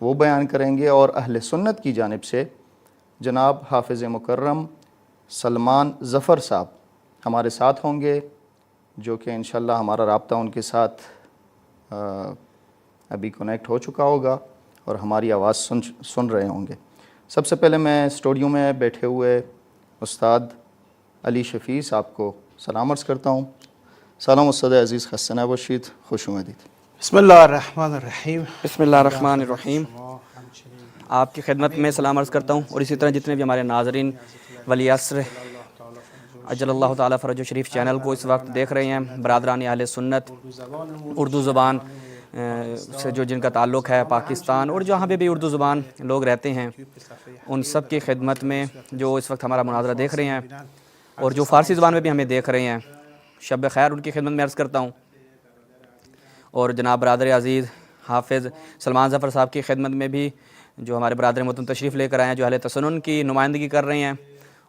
وہ بیان کریں گے، اور اہل سنت کی جانب سے جناب حافظ مکرم سلمان ظفر صاحب ہمارے ساتھ ہوں گے، جو کہ انشاءاللہ ہمارا رابطہ ان کے ساتھ ابھی کنیکٹ ہو چکا ہوگا اور ہماری آواز سن رہے ہوں گے۔ سب سے پہلے میں اسٹوڈیو میں بیٹھے ہوئے استاد علی شفیع صاحب کو سلام عرض کرتا ہوں۔ سلام استاد عزیز، خستہ نباشید، خوش آمدید۔ بسم اللہ الرحمن الرحیم۔ بسم اللہ الرحمن الرحیم۔ آپ کی خدمت میں سلام عرض کرتا ہوں، اور اسی طرح جتنے بھی ہمارے ناظرین ولی عصر اجل اللہ تعالیٰ فرج و شریف چینل کو اس وقت دیکھ رہے ہیں، برادران اہل سنت اردو زبان سے جو جن کا تعلق ہے پاکستان اور جہاں پہ بھی اردو زبان لوگ رہتے ہیں، ان سب کی خدمت میں جو اس وقت ہمارا مناظرہ دیکھ رہے ہیں اور جو فارسی زبان میں بھی ہمیں دیکھ رہے ہیں، شب خیر ان کی خدمت میں عرض کرتا ہوں۔ اور جناب برادر عزیز حافظ سلمان ظفر صاحب کی خدمت میں بھی جو ہمارے برادر محترم تشریف لے کر آئے ہیں، جو اہل تسنن کی نمائندگی کر رہے ہیں،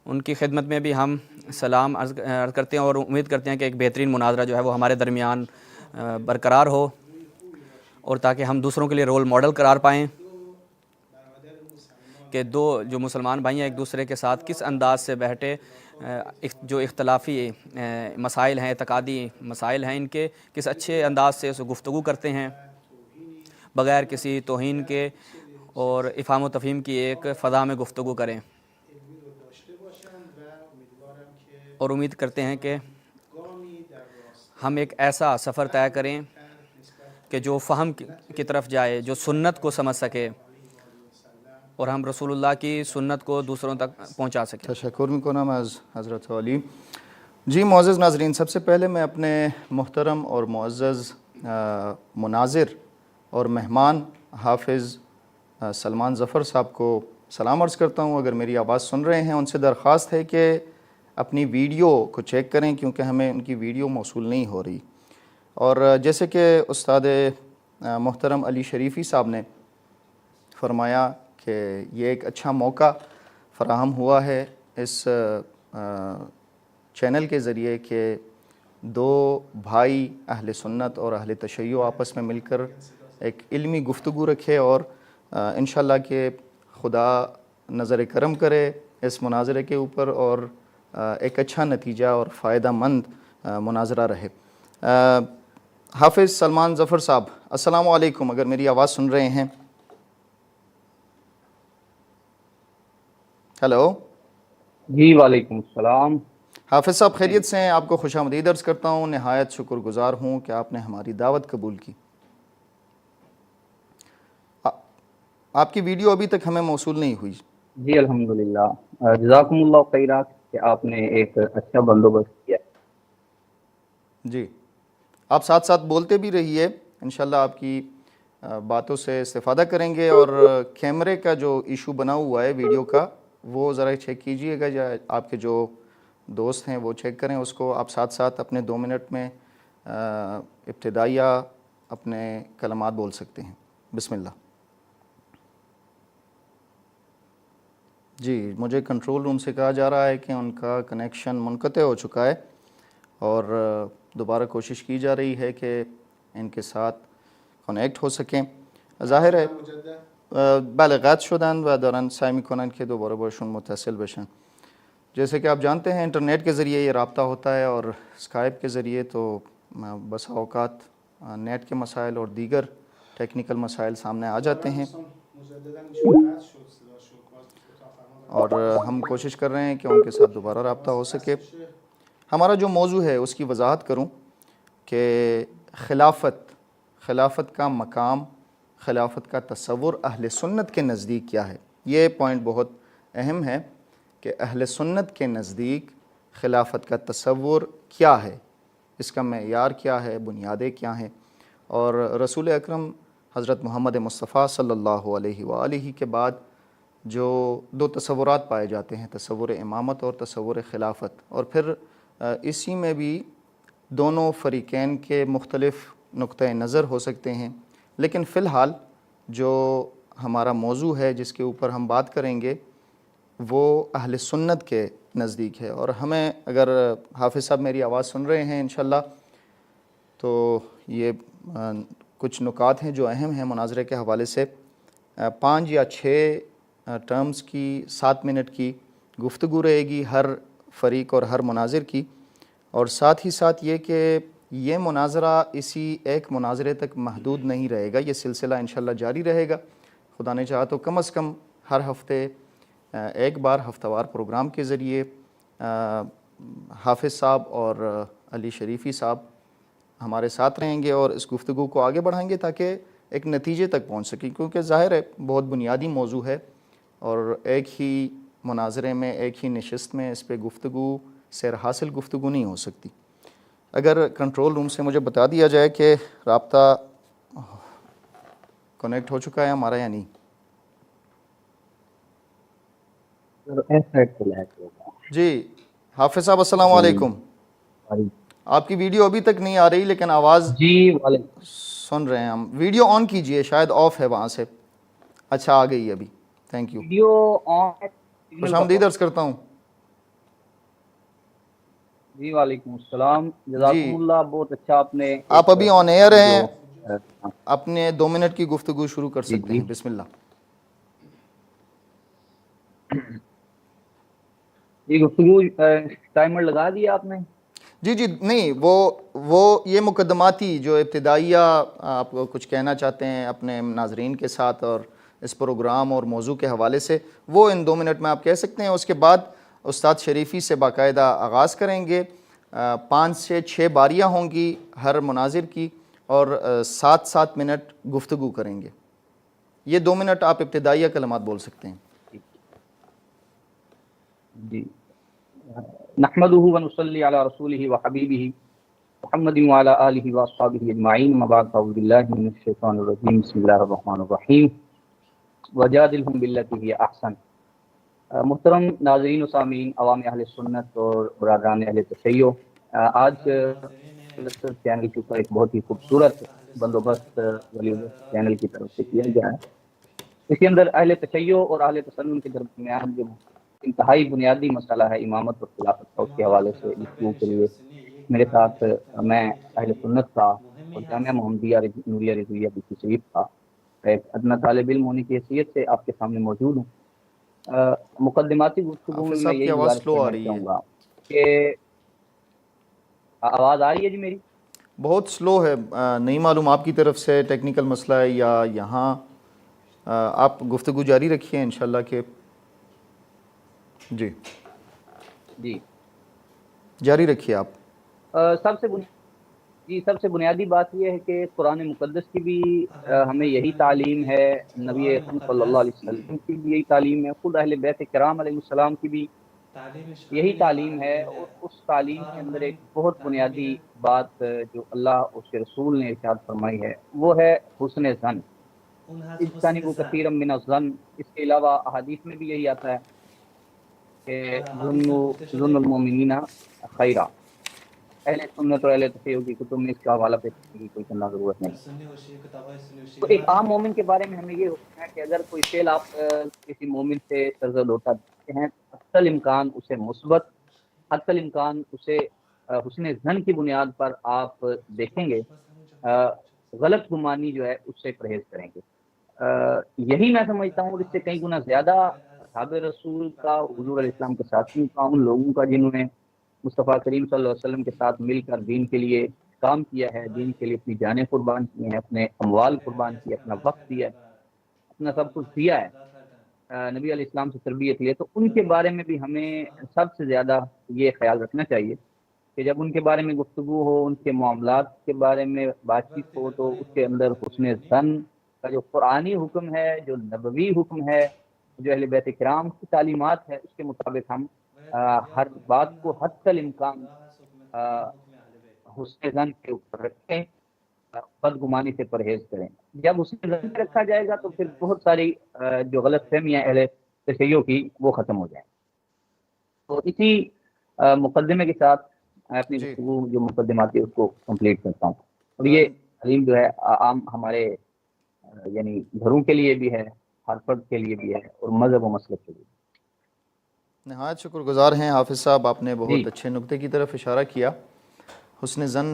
ان کی خدمت میں بھی ہم سلام عرض کرتے ہیں اور امید کرتے ہیں کہ ایک بہترین مناظرہ جو ہے وہ ہمارے درمیان برقرار ہو، اور تاکہ ہم دوسروں کے لیے رول ماڈل قرار پائیں کہ دو جو مسلمان بھائی ہیں ایک دوسرے کے ساتھ کس انداز سے بیٹھے، جو اختلافی مسائل ہیں، اعتقادی مسائل ہیں، ان کے کس اچھے انداز سے گفتگو کرتے ہیں بغیر کسی توہین کے، اور افہام و تفہیم کی ایک فضا میں گفتگو کریں، اور امید کرتے ہیں کہ ہم ایک ایسا سفر طے کریں کہ جو فہم کی طرف جائے، جو سنت کو سمجھ سکے، اور ہم رسول اللہ کی سنت کو دوسروں تک پہنچا سکیں۔ تشکر میکنم از حضرت علی۔ جی معزز ناظرین، سب سے پہلے میں اپنے محترم اور معزز مناظر اور مہمان حافظ سلمان ظفر صاحب کو سلام عرض کرتا ہوں۔ اگر میری آواز سن رہے ہیں، ان سے درخواست ہے کہ اپنی ویڈیو کو چیک کریں، کیونکہ ہمیں ان کی ویڈیو موصول نہیں ہو رہی۔ اور جیسے کہ استاد محترم علی شریفی صاحب نے فرمایا کہ یہ ایک اچھا موقع فراہم ہوا ہے اس چینل کے ذریعے کہ دو بھائی اہل سنت اور اہل تشیع آپس میں مل کر ایک علمی گفتگو رکھے، اور انشاءاللہ کہ خدا نظر کرم کرے اس مناظرے کے اوپر اور ایک اچھا نتیجہ اور فائدہ مند مناظرہ رہے۔ حافظ سلمان ظفر صاحب السلام علیکم، اگر میری آواز سن رہے ہیں۔ ہیلو جی وعلیکم السلام۔ حافظ صاحب خیریت سے ہیں؟ آپ کو خوش آمدید عرض کرتا ہوں، نہایت شکر گزار ہوں کہ آپ نے ہماری دعوت قبول کی۔ آپ کی ویڈیو ابھی تک ہمیں موصول نہیں ہوئی۔ جی الحمدللہ، جزاکم اللہ خیرات کہ آپ نے ایک اچھا بندوبست کیا۔ جی آپ ساتھ ساتھ بولتے بھی رہیے، انشاءاللہ آپ کی باتوں سے استفادہ کریں گے، اور کیمرے کا جو ایشو بنا ہوا ہے ویڈیو کا وہ ذرا چیک کیجئے گا، یا آپ کے جو دوست ہیں وہ چیک کریں اس کو۔ آپ ساتھ ساتھ اپنے 2 منٹ میں ابتدائیہ اپنے کلمات بول سکتے ہیں۔ بسم اللہ۔ جی مجھے کنٹرول روم سے کہا جا رہا ہے کہ ان کا کنیکشن منقطع ہو چکا ہے، اور دوبارہ کوشش کی جا رہی ہے کہ ان کے ساتھ کنیکٹ ہو سکیں۔ ظاهر بله قطع شدن و دارن سعی میکنن که دوباره باشون متصل بشن۔ جیسے کہ آپ جانتے ہیں انٹرنیٹ کے ذریعے یہ رابطہ ہوتا ہے، اور اسکائپ کے ذریعے تو بسا اوقات نیٹ کے مسائل اور دیگر ٹیکنیکل مسائل سامنے آ جاتے ہیں، اور ہم کوشش کر رہے ہیں کہ ان کے ساتھ دوبارہ رابطہ ہو سکے۔ ہمارا جو موضوع ہے اس کی وضاحت کروں کہ خلافت کا مقام، خلافت کا تصور اہل سنت کے نزدیک کیا ہے۔ یہ پوائنٹ بہت اہم ہے کہ اہل سنت کے نزدیک خلافت کا تصور کیا ہے، اس کا معیار کیا ہے، بنیادیں کیا ہیں، اور رسول اکرم حضرت محمد مصطفیٰ صلی اللہ علیہ وآلہ کے بعد جو 2 تصورات پائے جاتے ہیں، تصور امامت اور تصور خلافت، اور پھر اسی میں بھی دونوں فریقین کے مختلف نقطۂ نظر ہو سکتے ہیں، لیکن فی الحال جو ہمارا موضوع ہے جس کے اوپر ہم بات کریں گے وہ اہل سنت کے نزدیک ہے۔ اور ہمیں، اگر حافظ صاحب میری آواز سن رہے ہیں انشاءاللہ، تو یہ کچھ نکات ہیں جو اہم ہیں مناظرے کے حوالے سے 5 یا 6 ٹرمز کی 7 منٹ کی گفتگو رہے گی ہر فریق اور ہر مناظر کی، اور ساتھ ہی ساتھ یہ کہ یہ مناظرہ اسی ایک مناظرے تک محدود نہیں رہے گا، یہ سلسلہ انشاءاللہ جاری رہے گا۔ خدا نے چاہا تو کم از کم ہر ہفتے ایک بار ہفتہ وار پروگرام کے ذریعے حافظ صاحب اور علی شریفی صاحب ہمارے ساتھ رہیں گے اور اس گفتگو کو آگے بڑھائیں گے تاکہ ایک نتیجے تک پہنچ سکیں، کیونکہ ظاہر ہے بہت بنیادی موضوع ہے اور ایک ہی مناظرے میں ایک ہی نشست میں اس پہ گفتگو سیر حاصل گفتگو نہیں ہو سکتی۔ اگر کنٹرول روم سے مجھے بتا دیا جائے کہ رابطہ کنیکٹ ہو چکا ہے ہمارا یا نہیں۔ جی حافظ صاحب السلام علیکم۔ آپ کی ویڈیو ابھی تک نہیں آ رہی لیکن آواز جی وعلیکم سن رہے ہیں ہم۔ ویڈیو آن کیجئے، شاید آف ہے وہاں سے۔ اچھا آ گئی ابھی، تھینک یو۔ ویڈیو آن ہے۔ خوش آمدید عرض کرتا ہوں۔ جی وعلیکم السلام، جزاکم اللہ، بہت اچھا آپ نے۔ آپ ابھی آن ایئر ہیں، اپنے 2 منٹ کی گفتگو شروع کر سکتے ہیں، بسم اللہ۔ جی گفتگو ٹائمر لگا دیا آپ نے؟ جی جی نہیں، وہ یہ مقدماتی جو ابتدائیہ آپ کچھ کہنا چاہتے ہیں اپنے ناظرین کے ساتھ اور اس پروگرام اور موضوع کے حوالے سے، وہ ان 2 منٹ میں آپ کہہ سکتے ہیں۔ اس کے بعد استاد شریفی سے باقاعدہ آغاز کریں گے، 5 سے 6 باریاں ہوں گی ہر مناظر کی اور 7 منٹ گفتگو کریں گے۔ یہ 2 منٹ آپ ابتدائیہ کلمات بول سکتے ہیں۔ جی نحمدہ ونصلی علی رسولہ وحبیبہ محمد وعلی آلہ واصحابہ اجمعین، اما بعد فاعوذ باللہ من الشیطان الرجیم، بسم اللہ الرحمن الرحیم، وجادلہم باللتی ہی احسن۔ محترم ناظرین و سامعین، عوام اہل سنت اور برادران اہل تشیع، آج چینل کے اوپر ایک بہت ہی خوبصورت بندوبست ولی چینل کی طرف سے کیا گیا ہے۔ اس کے اندر اہل تشیع اور اہل تسنن کے درمیان جو انتہائی بنیادی مسئلہ ہے امامت اور خلافت کا، اس کے حوالے سے گفتگو کے لیے میرے ساتھ میں اہل سنت کا اور جامعہ محمدیہ نوریہ رضویہ بی شریف کا ایک ادنیٰ طالب علم ہونے کی حیثیت سے آپ کے سامنے موجود ہوں۔ مقدماتی گفتگو میں میں یہی گزارش کرنا چاہوں گا کہ آواز آ رہی ہے جی میری؟ بہت سلو ہے، نہیں معلوم آپ کی طرف سے ٹیکنیکل مسئلہ ہے یا یہاں۔ آپ گفتگو جاری رکھیے انشاءاللہ کہ جی جی جاری رکھیے آپ۔ سب سے بنیادی بات یہ ہے کہ قرآن مقدس کی بھی ہمیں یہی تعلیم ہے، نبی اکرم صلی اللہ علیہ وسلم کی بھی یہی تعلیم ہے، خود اہل بیت کرام علیہ السلام کی بھی یہی تعلیم ہے، اور اس تعلیم کے اندر ایک بہت بنیادی بات جو اللہ اس کے رسول نے ارشاد فرمائی ہے وہ ہے حسن ظن، اجتنبوا کثیرا من الظن۔ اس کے علاوہ احادیث میں بھی یہی آتا ہے کہ ظن المؤمنین خیرا۔ اہل سنت اور اہل تشیع کی کتب میں اس کا حوالہ پیش کرنے کی کوئی کرنا ضرورت نہیں۔ تو ایک عام مومن کے بارے میں ہمیں یہ حکم ہے کہ اگر کوئی فعل آپ کسی مومن سے سرزد ہوتا دیکھتے ہیں، حتی الامکان اسے مثبت، حتی الامکان اسے حسن ظن کی بنیاد پر آپ دیکھیں گے، غلط گمانی جو ہے اس سے پرہیز کریں گے۔ یہی میں سمجھتا ہوں، اور اس سے کئی گنا زیادہ اصحاب رسول کا، حضور علیہ السلام کے ساتھیوں کا، ان لوگوں کا جنہوں نے مصطفیٰ کریم صلی اللہ علیہ وسلم کے ساتھ مل کر دین کے لیے کام کیا ہے، دین کے لیے اپنی جانیں قربان کی ہیں، اپنے اموال قربان کی، اپنا وقت دیا ہے، اپنا سب کچھ دیا ہے نبی علیہ السلام سے تربیت لیے، تو ان کے بارے میں بھی ہمیں سب سے زیادہ یہ خیال رکھنا چاہیے کہ جب ان کے بارے میں گفتگو ہو، ان کے معاملات کے بارے میں بات چیت ہو، تو اس کے اندر حسن ظن کا جو قرآنی حکم ہے، جو نبوی حکم ہے، جو اہل بیت کرام کی تعلیمات ہے، اس کے مطابق ہم ہر بات کو حتی الامکان حسن ظن کے اوپر رکھیں، بدگمانی سے پرہیز کریں۔ جب حسن ظن پہ رکھا جائے گا تو پھر بہت ساری جو غلط فہمیاں اہل تشیع کی وہ ختم ہو جائیں۔ تو اسی مقدمے کے ساتھ میں اپنی گفتگو جو مقدماتی اس کو کمپلیٹ کرتا ہوں، اور یہ تعلیم جو ہے عام ہمارے یعنی گھروں کے لیے بھی ہے، ہر فرد کے لیے بھی ہے، اور مذہب و مسلک کے لیے۔ نہایت شکر گزار ہیں حافظ صاحب، آپ نے بہت اچھے نقطے کی طرف اشارہ کیا۔ حسن ظن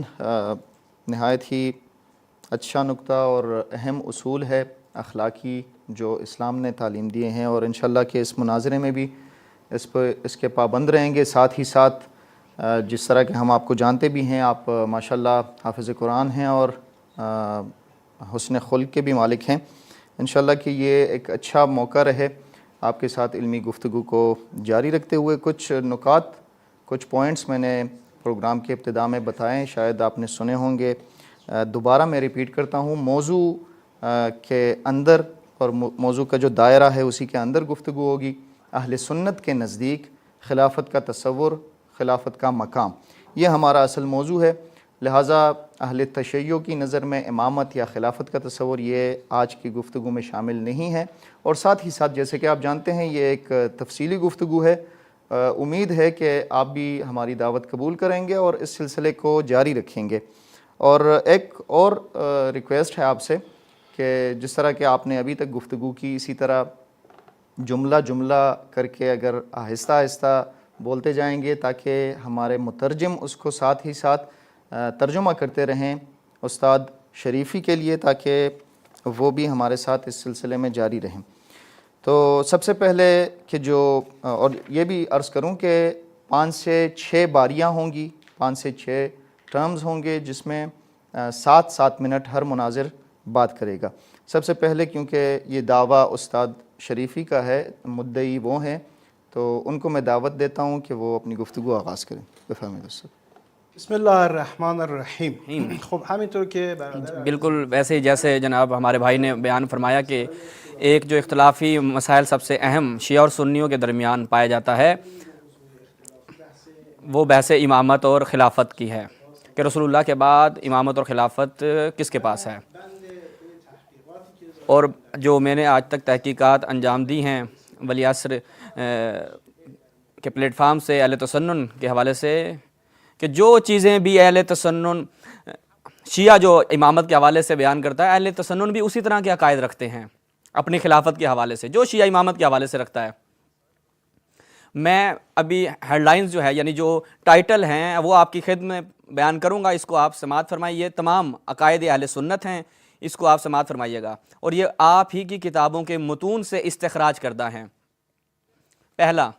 نہایت ہی اچھا نقطہ اور اہم اصول ہے اخلاقی جو اسلام نے تعلیم دیے ہیں، اور انشاءاللہ کہ اس مناظرے میں بھی اس کے پابند رہیں گے۔ ساتھ ہی ساتھ جس طرح کہ ہم آپ کو جانتے بھی ہیں، آپ ماشاءاللہ حافظ قرآن ہیں اور حسن خلق کے بھی مالک ہیں۔ انشاءاللہ کہ یہ ایک اچھا موقع رہے آپ کے ساتھ علمی گفتگو کو جاری رکھتے ہوئے۔ کچھ نکات، کچھ پوائنٹس میں نے پروگرام کے ابتدا میں بتائیں، شاید آپ نے سنے ہوں گے، دوبارہ میں ریپیٹ کرتا ہوں۔ موضوع کے اندر اور موضوع کا جو دائرہ ہے اسی کے اندر گفتگو ہوگی۔ اہل سنت کے نزدیک خلافت کا تصور، خلافت کا مقام، یہ ہمارا اصل موضوع ہے۔ لہٰذا اہل تشیع کی نظر میں امامت یا خلافت کا تصور یہ آج کی گفتگو میں شامل نہیں ہے، اور ساتھ ہی ساتھ جیسے کہ آپ جانتے ہیں یہ ایک تفصیلی گفتگو ہے۔ امید ہے کہ آپ بھی ہماری دعوت قبول کریں گے اور اس سلسلے کو جاری رکھیں گے۔ اور ایک اور ریکویسٹ ہے آپ سے کہ جس طرح کہ آپ نے ابھی تک گفتگو کی، اسی طرح جملہ جملہ کر کے اگر آہستہ آہستہ بولتے جائیں گے تاکہ ہمارے مترجم اس کو ساتھ ہی ساتھ ترجمہ کرتے رہیں استاد شریفی کے لیے، تاکہ وہ بھی ہمارے ساتھ اس سلسلے میں جاری رہیں۔ تو سب سے پہلے کہ جو، اور یہ بھی عرض کروں کہ 5 سے 6 باریاں ہوں گی، 5 سے 6 ٹرمز ہوں گے جس میں 7 منٹ ہر مناظر بات کرے گا۔ سب سے پہلے کیونکہ یہ دعویٰ استاد شریفی کا ہے، مدعی وہ ہیں، تو ان کو میں دعوت دیتا ہوں کہ وہ اپنی گفتگو آغاز کریں۔ بفرمائیے دوستو۔ بسم اللہ الرحمن الرحیم۔ خوب همینطور که برادر بالکل ویسے ہی جیسے جناب ہمارے بھائی نے بیان فرمایا کہ ایک جو اختلافی مسائل سب سے اہم شیعہ اور سنیوں کے درمیان پایا جاتا ہے وہ بحث امامت اور خلافت کی ہے، کہ رسول اللہ کے بعد امامت اور خلافت کس کے پاس ہے۔ اور جو میں نے آج تک تحقیقات انجام دی ہیں ولی عصر کے پلیٹ فارم سے، اہل تسنن کے حوالے سے، کہ جو چیزیں بھی اہل تسنن شیعہ جو امامت کے حوالے سے بیان کرتا ہے، اہل تسنن بھی اسی طرح کے عقائد رکھتے ہیں اپنی خلافت کے حوالے سے جو شیعہ امامت کے حوالے سے رکھتا ہے۔ میں ابھی ہیڈ لائنز جو ہے، یعنی جو ٹائٹل ہیں، وہ آپ کی خدمت میں بیان کروں گا، اس کو آپ سماعت فرمائیے۔ یہ تمام عقائد اہل سنت ہیں، اس کو آپ سماعت فرمائیے گا، اور یہ آپ ہی کی کتابوں کے متون سے استخراج کردہ ہیں۔ پہلا،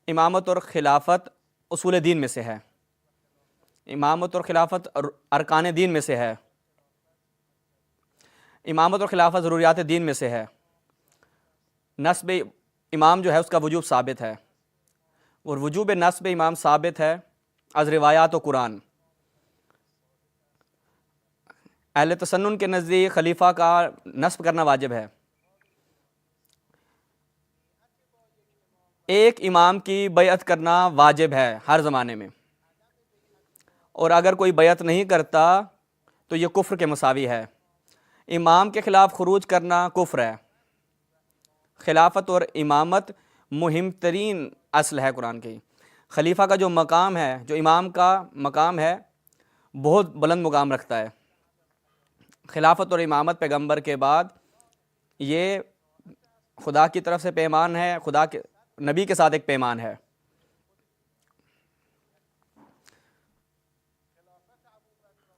امامت اور خلافت اصول دین میں سے ہے، امامت اور خلافت ارکان دین میں سے ہے، امامت اور خلافت ضروریات دین میں سے ہے، نسب امام جو ہے اس کا وجوب ثابت ہے، اور وجوب نسب امام ثابت ہے از روایات و قرآن۔ اہل تسنن کے نزدیک خلیفہ کا نسب کرنا واجب ہے۔ ایک امام کی بیعت کرنا واجب ہے ہر زمانے میں، اور اگر کوئی بیعت نہیں کرتا تو یہ کفر کے مساوی ہے۔ امام کے خلاف خروج کرنا کفر ہے۔ خلافت اور امامت مہم ترین اصل ہے قرآن کی۔ خلیفہ کا جو مقام ہے، جو امام کا مقام ہے، بہت بلند مقام رکھتا ہے۔ خلافت اور امامت پیغمبر کے بعد یہ خدا کی طرف سے پیمان ہے، خدا کے نبی کے ساتھ ایک پیمان ہے۔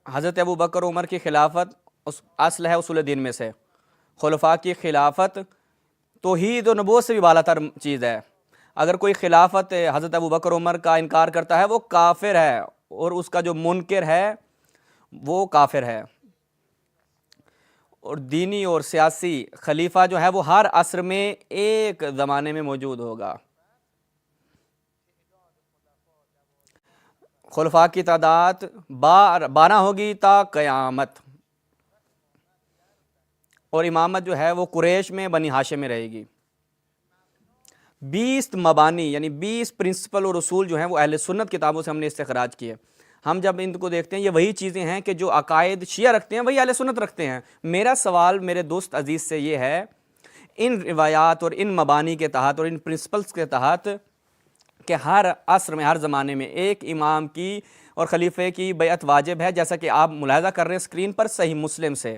حضرت ابو بکر عمر کی خلافت اصل ہے اصول دین میں سے۔ خلفاء کی خلافت توحید و نبوت سے بھی بالا تر چیز ہے۔ اگر کوئی خلافت حضرت ابو بکر عمر کا انکار کرتا ہے وہ کافر ہے، اور اس کا جو منکر ہے وہ کافر ہے۔ اور دینی اور سیاسی خلیفہ جو ہے وہ ہر عصر میں ایک زمانے میں موجود ہوگا۔ خلفاء کی تعداد 12 ہوگی تا قیامت، اور امامت جو ہے وہ قریش میں بنی ہاشم میں رہے گی۔ 20 مبانی یعنی 20 پرنسپل اور اصول جو ہیں وہ اہل سنت کتابوں سے ہم نے استخراج کیے۔ ہم جب ان کو دیکھتے ہیں یہ وہی چیزیں ہیں کہ جو عقائد شیعہ رکھتے ہیں وہی اہل سنت رکھتے ہیں۔ میرا سوال میرے دوست عزیز سے یہ ہے، ان روایات اور ان مبانی کے تحت اور ان پرنسپلز کے تحت کہ ہر عصر میں، ہر زمانے میں ایک امام کی اور خلیفے کی بیعت واجب ہے، جیسا کہ آپ ملاحظہ کر رہے ہیں اسکرین پر صحیح مسلم سے،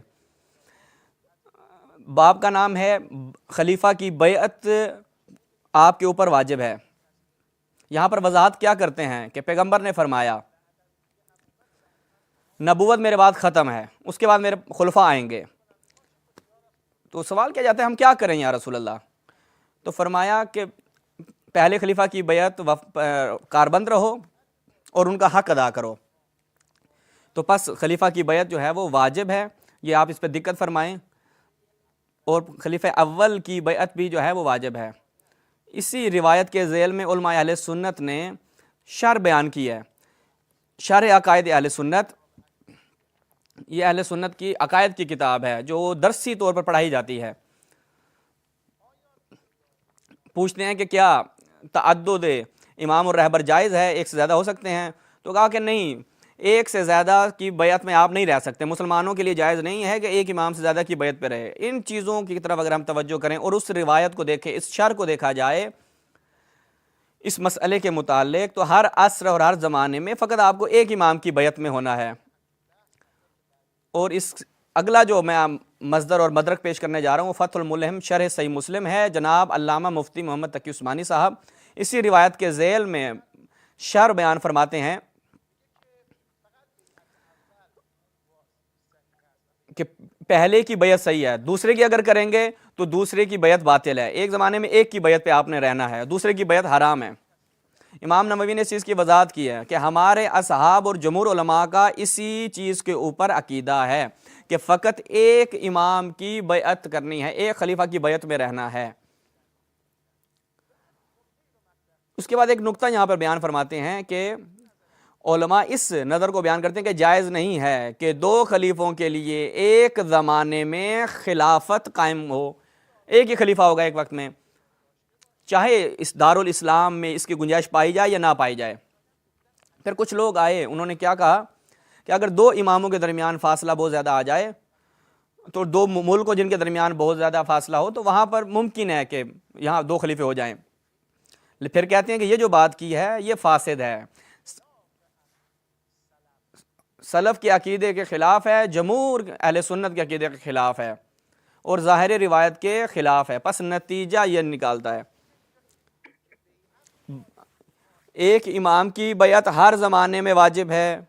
باب کا نام ہے خلیفہ کی بیعت آپ کے اوپر واجب ہے۔ یہاں پر وضاحت کیا کرتے ہیں کہ پیغمبر نے فرمایا نبوت میرے بعد ختم ہے، اس کے بعد میرے خلفاء آئیں گے، تو سوال کیا جاتا ہے ہم کیا کریں یا رسول اللہ؟ تو فرمایا کہ پہلے خلیفہ کی بیعت کاربند رہو اور ان کا حق ادا کرو. تو پس خلیفہ کی بیعت جو ہے وہ واجب ہے، یہ آپ اس پہ دقت فرمائیں، اور خلیفہ اول کی بیعت بھی جو ہے وہ واجب ہے. اسی روایت کے ذیل میں علماء اہل سنت نے شرح بیان کی ہے، شرح عقائد اہل سنت. یہ اہل سنت کی عقائد کی کتاب ہے جو درسی طور پر پڑھائی جاتی ہے. پوچھتے ہیں کہ کیا تعدد امام اور رہبر جائز ہے، ایک سے زیادہ ہو سکتے ہیں؟ تو کہا کہ نہیں، ایک سے زیادہ کی بیعت میں آپ نہیں رہ سکتے. مسلمانوں کے لیے جائز نہیں ہے کہ ایک امام سے زیادہ کی بیعت پہ رہے. ان چیزوں کی طرف اگر ہم توجہ کریں اور اس روایت کو دیکھیں، اس شرح کو دیکھا جائے اس مسئلے کے متعلق، تو ہر عصر اور ہر زمانے میں فقط آپ کو ایک امام کی بیعت میں ہونا ہے. اور اس اگلا جو میں مصدر اور مدرک پیش کرنے جا رہا ہوں وہ فتح الملہم شرح صحیح مسلم ہے، جناب علامہ مفتی محمد تقی عثمانی صاحب اسی روایت کے ذیل میں شرح بیان فرماتے ہیں کہ پہلے کی بیعت صحیح ہے، دوسرے کی اگر کریں گے تو دوسرے کی بیعت باطل ہے. ایک زمانے میں ایک کی بیعت پہ آپ نے رہنا ہے، دوسرے کی بیعت حرام ہے. امام نووی نے اس چیز کی وضاحت کی ہے کہ ہمارے اصحاب اور جمہور علماء کا اسی چیز کے اوپر عقیدہ ہے کہ فقط ایک امام کی بیعت کرنی ہے، ایک خلیفہ کی بیعت میں رہنا ہے. اس کے بعد ایک نقطہ یہاں پر بیان فرماتے ہیں کہ علماء اس نظر کو بیان کرتے ہیں کہ جائز نہیں ہے کہ دو خلیفوں کے لیے ایک زمانے میں خلافت قائم ہو. ایک ہی خلیفہ ہوگا ایک وقت میں، چاہے اس دارالاسلام میں اس کی گنجائش پائی جائے یا نہ پائی جائے. پھر کچھ لوگ آئے، انہوں نے کیا کہا کہ اگر دو اماموں کے درمیان فاصلہ بہت زیادہ آ جائے، تو دو ملکوں جن کے درمیان بہت زیادہ فاصلہ ہو، تو وہاں پر ممکن ہے کہ یہاں دو خلیفے ہو جائیں. پھر کہتے ہیں کہ یہ جو بات کی ہے یہ فاسد ہے، سلف کے عقیدے کے خلاف ہے، جمہور اہل سنت کے عقیدے کے خلاف ہے، اور ظاہر روایت کے خلاف ہے. پس نتیجہ یہ نکالتا ہے ایک امام کی بیعت ہر زمانے میں واجب ہے.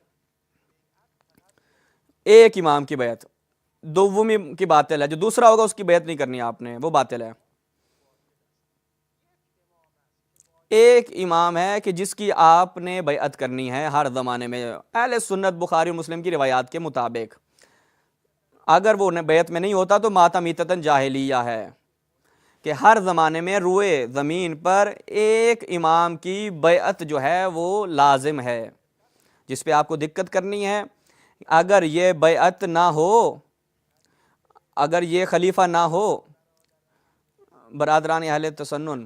ایک امام کی بیعت دومی کی باطل ہے، جو دوسرا ہوگا اس کی بیعت نہیں کرنی آپ نے، وہ باطل ہے. ایک امام ہے کہ جس کی آپ نے بیعت کرنی ہے ہر زمانے میں. اہل سنت بخاری و مسلم کی روایات کے مطابق اگر وہ بیعت میں نہیں ہوتا تو ماتمیتتاً جاہلیہ ہے کہ ہر زمانے میں روئے زمین پر ایک امام کی بیعت جو ہے وہ لازم ہے. جس پہ آپ کو دقت کرنی ہے، اگر یہ بیعت نہ ہو، اگر یہ خلیفہ نہ ہو، برادران اہل تسنن،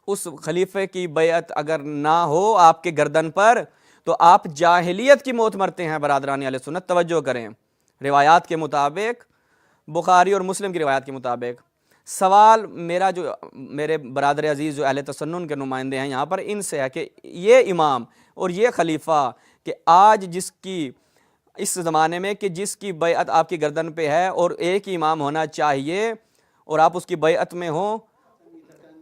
اس خلیفے کی بیعت اگر نہ ہو آپ کے گردن پر، تو آپ جاہلیت کی موت مرتے ہیں. برادران اہل سنت توجہ کریں، روایات کے مطابق، بخاری اور مسلم کی روایات کے مطابق. سوال میرا جو میرے برادر عزیز جو اہل تسنن کے نمائندے ہیں یہاں پر، ان سے ہے کہ یہ امام اور یہ خلیفہ کہ آج جس کی اس زمانے میں کہ جس کی بیعت آپ کی گردن پہ ہے اور ایک ہی امام ہونا چاہیے اور آپ اس کی بیعت میں ہوں،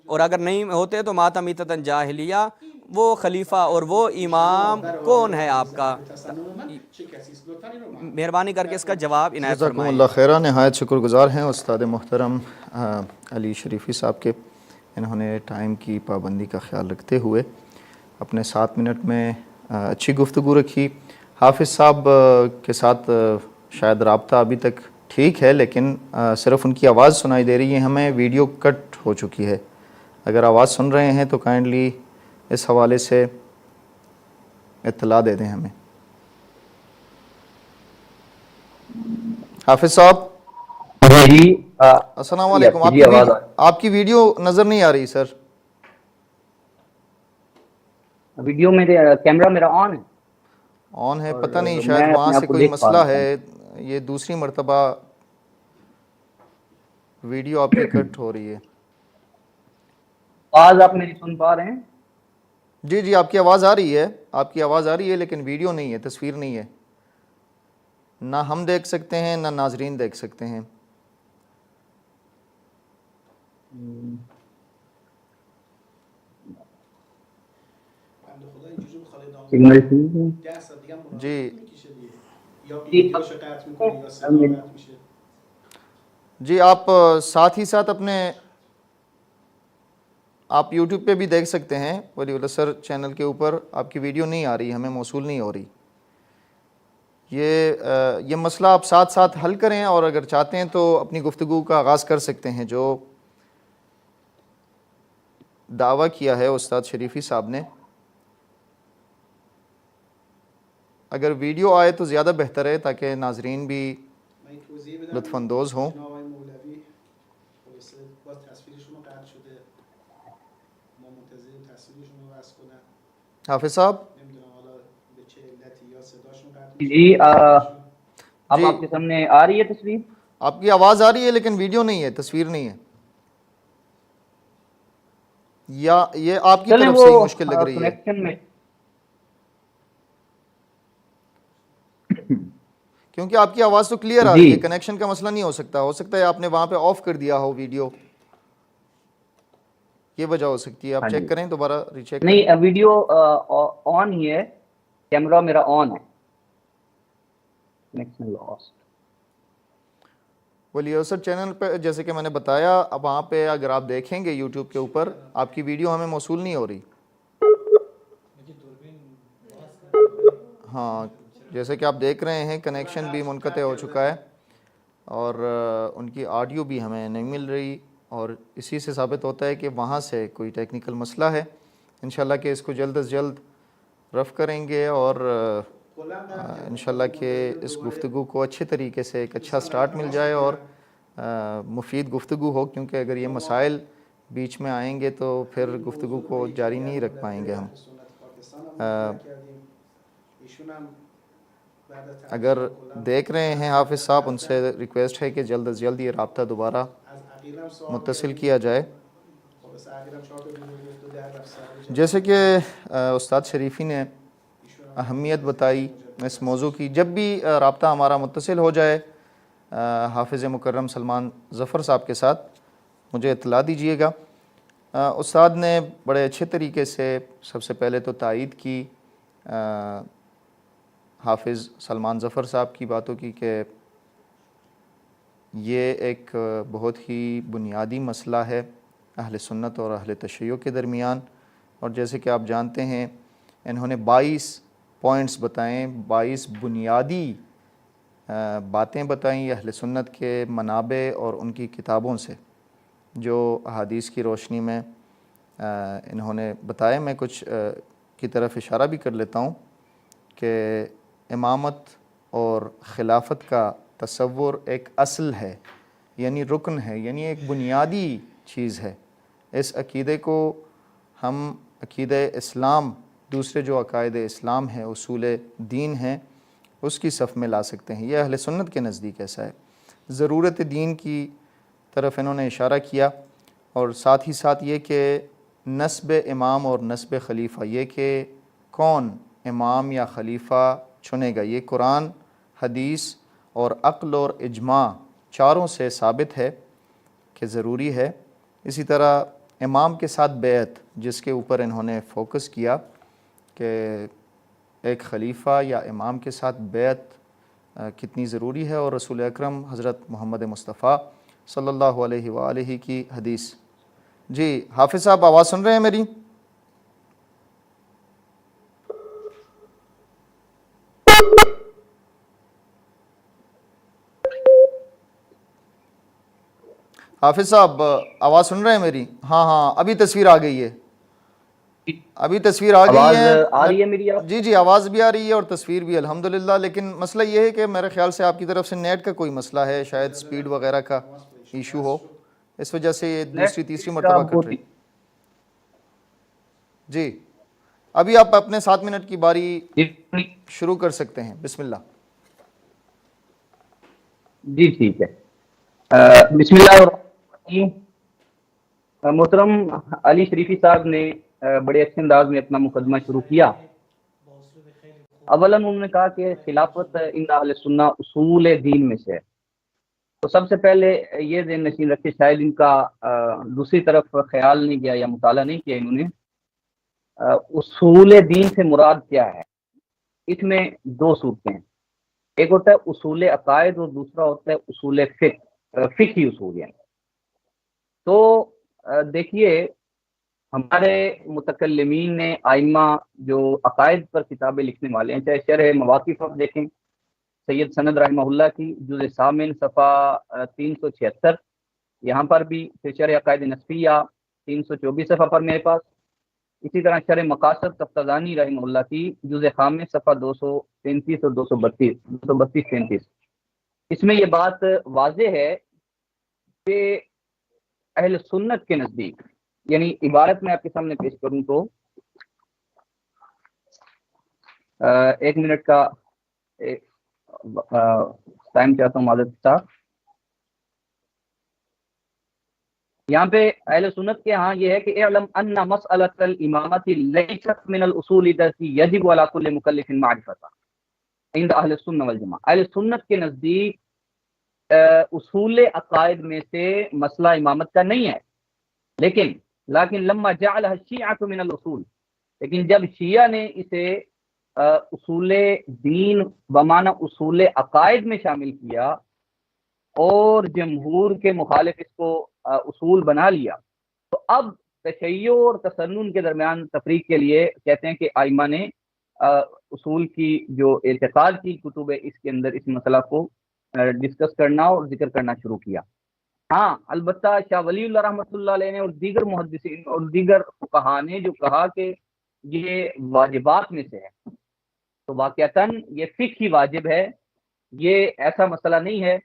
اور اگر نہیں ہوتے تو ماتمیتتاً جاہلیہ، وہ خلیفہ اور وہ امام کون ہے آپ کا؟ مہربانی کر کے اس کا جواب عنایت جزاکم فرمائیں. اللہ خیرہ. نہایت شکر گزار ہیں استاد محترم علی شریفی صاحب کے. انہوں نے ٹائم کی پابندی کا خیال رکھتے ہوئے اپنے 7 منٹ میں اچھی گفتگو رکھی. حافظ صاحب کے ساتھ شاید رابطہ ابھی تک ٹھیک ہے، لیکن صرف ان کی آواز سنائی دے رہی ہے ہمیں، ویڈیو کٹ ہو چکی ہے. اگر آواز سن رہے ہیں تو کائنڈلی اس حوالے سے اطلاع دے دیں ہمیں. حافظ صاحب جی السلام علیکم. آپ کی ویڈیو نظر نہیں آ رہی سر. ویڈیو میں کیمرہ میرا آن ہے، آن ہے، پتہ نہیں شاید وہاں سے کوئی مسئلہ ہے. یہ دوسری مرتبہ ویڈیو آپ کی کٹ ہو رہی ہے. آواز آپ میری سن پا رہے ہیں؟ جی جی آپ کی آواز آ رہی ہے، آپ کی آواز آ رہی ہے، لیکن ویڈیو نہیں ہے، تصویر نہیں ہے. نہ ہم دیکھ سکتے ہیں نہ ناظرین دیکھ سکتے ہیں. جی جی آپ ساتھ ہی ساتھ اپنے آپ یوٹیوب پہ بھی دیکھ سکتے ہیں، ولی اللہ سر چینل کے اوپر آپ کی ویڈیو نہیں آ رہی، ہمیں موصول نہیں ہو رہی. یہ مسئلہ آپ ساتھ ساتھ حل کریں، اور اگر چاہتے ہیں تو اپنی گفتگو کا آغاز کر سکتے ہیں. جو دعویٰ کیا ہے استاد شریفی صاحب نے، اگر ویڈیو آئے تو زیادہ بہتر ہے تاکہ ناظرین بھی لطف اندوز ہوں. حافظ صاحب جی اب جی آپ کے سامنے آ رہی ہے تصویر؟ آپ کی آواز آ رہی ہے لیکن ویڈیو نہیں ہے، تصویر نہیں ہے، یا یہ آپ کی چلیں طرف وہ سے ہی مشکل لگ رہی ہے؟ کنیکشن میں کیونکہ آپ کی آواز تو کلیئر آ جی رہی ہے، کنیکشن کا مسئلہ نہیں ہو سکتا ہے آپ نے وہاں پہ آف کر دیا ہو ویڈیو، یہ وجہ ہو سکتی ہے. آپ ہاں چیک جی، کریں، دوبارہ ریچیک کریں. نہیں ویڈیو آن ہی ہے، کیمرہ میرا آن ہے. Connection last. ولی اسد چینل پہ جیسے کہ میں نے بتایا، اب وہاں پہ اگر آپ دیکھیں گے یوٹیوب کے اوپر، آپ کی ویڈیو ہمیں موصول نہیں ہو رہی. ہاں جیسے کہ آپ دیکھ رہے ہیں کنیکشن بھی منقطع ہو چکا ہے، اور ان کی آڈیو بھی ہمیں نہیں مل رہی، اور اسی سے ثابت ہوتا ہے کہ وہاں سے کوئی ٹیکنیکل مسئلہ ہے. انشاءاللہ کہ اس کو جلد از جلد رفع کریں گے، اور انشاءاللہ کہ اس گفتگو کو اچھے طریقے سے ایک اچھا سٹارٹ مل جائے اور مفید گفتگو ہو، کیونکہ اگر یہ مسائل بیچ میں آئیں گے تو پھر گفتگو کو جاری نہیں رکھ پائیں گے ہم. اگر دیکھ رہے ہیں حافظ صاحب، ان سے ریکویسٹ ہے کہ جلد از جلد یہ رابطہ دوبارہ متصل کیا جائے. جیسے کہ استاد شریفی نے اہمیت بتائی اس موضوع کی، جب بھی رابطہ ہمارا متصل ہو جائے حافظ مکرم سلمان ظفر صاحب کے ساتھ، مجھے اطلاع دیجیے گا. استاد نے بڑے اچھے طریقے سے سب سے پہلے تو تائید کی حافظ سلمان ظفر صاحب کی باتوں کی، کہ یہ ایک بہت ہی بنیادی مسئلہ ہے اہل سنت اور اہل تشیع کے درمیان. اور جیسے کہ آپ جانتے ہیں انہوں نے 22 پوائنٹس بتائیں، 22 بنیادی باتیں بتائیں اہل سنت کے منابع اور ان کی کتابوں سے، جو احادیث کی روشنی میں انہوں نے بتائے. میں کچھ کی طرف اشارہ بھی کر لیتا ہوں کہ امامت اور خلافت کا تصور ایک اصل ہے، یعنی رکن ہے، یعنی ایک بنیادی چیز ہے. اس عقیدے کو ہم عقیدہ اسلام، دوسرے جو عقائد اسلام ہیں، اصول دین ہیں، اس کی صف میں لا سکتے ہیں. یہ اہل سنت کے نزدیک ایسا ہے. ضرورت دین کی طرف انہوں نے اشارہ کیا، اور ساتھ ہی ساتھ یہ کہ نسب امام اور نسب خلیفہ، یہ کہ کون امام یا خلیفہ چنے گا، یہ قرآن، حدیث اور عقل اور اجماع چاروں سے ثابت ہے کہ ضروری ہے. اسی طرح امام کے ساتھ بیعت، جس کے اوپر انہوں نے فوکس کیا کہ ایک خلیفہ یا امام کے ساتھ بیعت کتنی ضروری ہے، اور رسول اکرم حضرت محمد مصطفیٰ صلی اللہ علیہ وآلہ کی حدیث. جی حافظ صاحب آواز سن رہے ہیں میری؟ حافظ صاحب آواز سن رہے ہیں میری؟ ہاں ابھی تصویر آ گئی ہے، ابھی تصویر آ گئی آواز ہے. آ رہی ہے میری؟ آپ جی آواز بھی آ رہی ہے اور تصویر بھی الحمدللہ. لیکن مسئلہ یہ ہے کہ میرے خیال سے آپ کی طرف سے نیٹ کا کوئی مسئلہ ہے، شاید سپیڈ وغیرہ کا ایشو ہو، اس وجہ سے یہ دوسری تیسری مرتبہ کٹ رہی. جی ابھی آپ اپنے 7 منٹ کی باری شروع کر سکتے ہیں، بسم اللہ. جی ٹھیک ہے. بسم اللہ الرحمن الرحیم. محترم علی شریفی صاحب نے بڑے اچھے انداز میں اپنا مقدمہ شروع کیا. اولا انہوں نے کہا کہ خلافت ان اہل سنہ اصول دین میں سے ہے. تو سب سے پہلے یہ ذہن نشین رکھے، شاید ان کا دوسری طرف خیال نہیں کیا یا مطالعہ نہیں کیا انہوں نے. اصول دین سے مراد کیا ہے؟ اس میں دو صورتیں ہیں، ایک ہوتا ہے اصول عقائد اور دوسرا ہوتا ہے اصول فقہ. فقہی اصول ہیں۔ تو دیکھیے ہمارے متکلمین نے آئمہ جو عقائد پر کتابیں لکھنے والے ہیں، چاہے شرح مواقف آپ دیکھیں سید سند رحمہ اللہ کی جزء ثامن صفحہ 376، یہاں پر بھی پھر شرح عقائد نسفیہ 324 صفحہ پر میرے پاس، اسی طرح شرح مقاصد تفتزانی رحمہ اللہ کی جزء خامس صفحہ 233 اور 232 اس میں یہ بات واضح ہے کہ اہل سنت کے نزدیک، یعنی عبارت میں آپ کے سامنے پیش کروں تو ایک منٹ کا ٹائم چاہتا ہوں معذرت صاحب۔ یہاں پہ اہل سنت کے ہاں یہ ہے کہ اعلم ان مسئلۃ الامامۃ لیست من الاصول التي یجب علی کل مکلف معرفتها عند اہل السنہ والجماعہ۔ اہل سنت کے نزدیک اصول عقائد میں سے مسئلہ امامت کا نہیں ہے، لیکن لما جعلها الشیعۃ من الاصول، لیکن جب شیعہ نے اسے اصول دین بمعنی اصول عقائد میں شامل کیا اور جمہور کے مخالف اس کو اصول بنا لیا، تو اب تشیع اور تسنن کے درمیان تفریق کے لیے کہتے ہیں کہ آئمہ نے اصول کی جو اعتقاد کی کتب ہے اس کے اندر اس مسئلہ کو ڈسکس کرنا اور ذکر کرنا شروع کیا۔ ہاں البتہ شاہ ولی اللہ رحمۃ اللہ علیہ نے اور دیگر محدثین اور دیگر فقہا نے جو کہا کہ یہ واجبات میں سے ہے، تو واقعتاً یہ فقہی واجب ہے، یہ ایسا مسئلہ نہیں ہے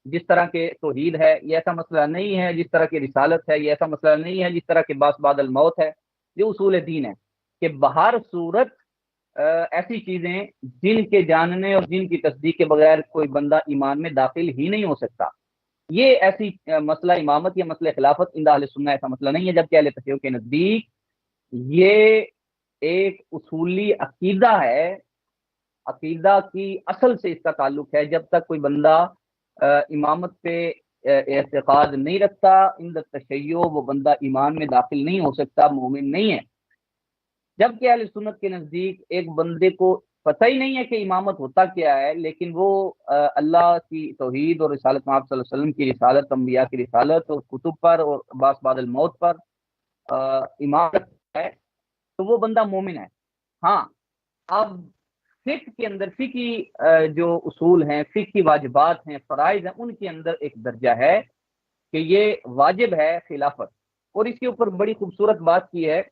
جس طرح کے توحید ہے، یہ ایسا مسئلہ نہیں ہے جس طرح کی رسالت ہے، یہ ایسا مسئلہ نہیں ہے جس طرح کے بعث بعد الموت ہے۔ یہ اصول دین ہے کہ بہر صورت ایسی چیزیں جن کے جاننے اور جن کی تصدیق کے بغیر کوئی بندہ ایمان میں داخل ہی نہیں ہو سکتا۔ یہ ایسی مسئلہ امامت یا مسئلہ خلافت عند اہل سنہ ایسا مسئلہ نہیں ہے، جبکہ اہل تشیع کے نزدیک یہ ایک اصولی عقیدہ ہے، عقیدہ کی اصل سے اس کا تعلق ہے۔ جب تک کوئی بندہ امامت پہ اعتقاد نہیں رکھتا عند تشیع، وہ بندہ ایمان میں داخل نہیں ہو سکتا، مومن نہیں ہے۔ جبکہ اہل سنت کے نزدیک ایک بندے کو پتہ ہی نہیں ہے کہ امامت ہوتا کیا ہے، لیکن وہ اللہ کی توحید اور رسالت محمد صلی اللہ علیہ وسلم کی رسالت، انبیاء کی رسالت اور کتب پر اور بعث بعد الموت پر ایمان رکھتا ہے، تو وہ بندہ مومن ہے۔ ہاں اب فقہ کے اندر فقہی جو اصول ہیں، فقہی واجبات ہیں، فرائض ہیں، ان کے اندر ایک درجہ ہے کہ یہ واجب ہے خلافت، اور اس کے اوپر بڑی خوبصورت بات کی ہے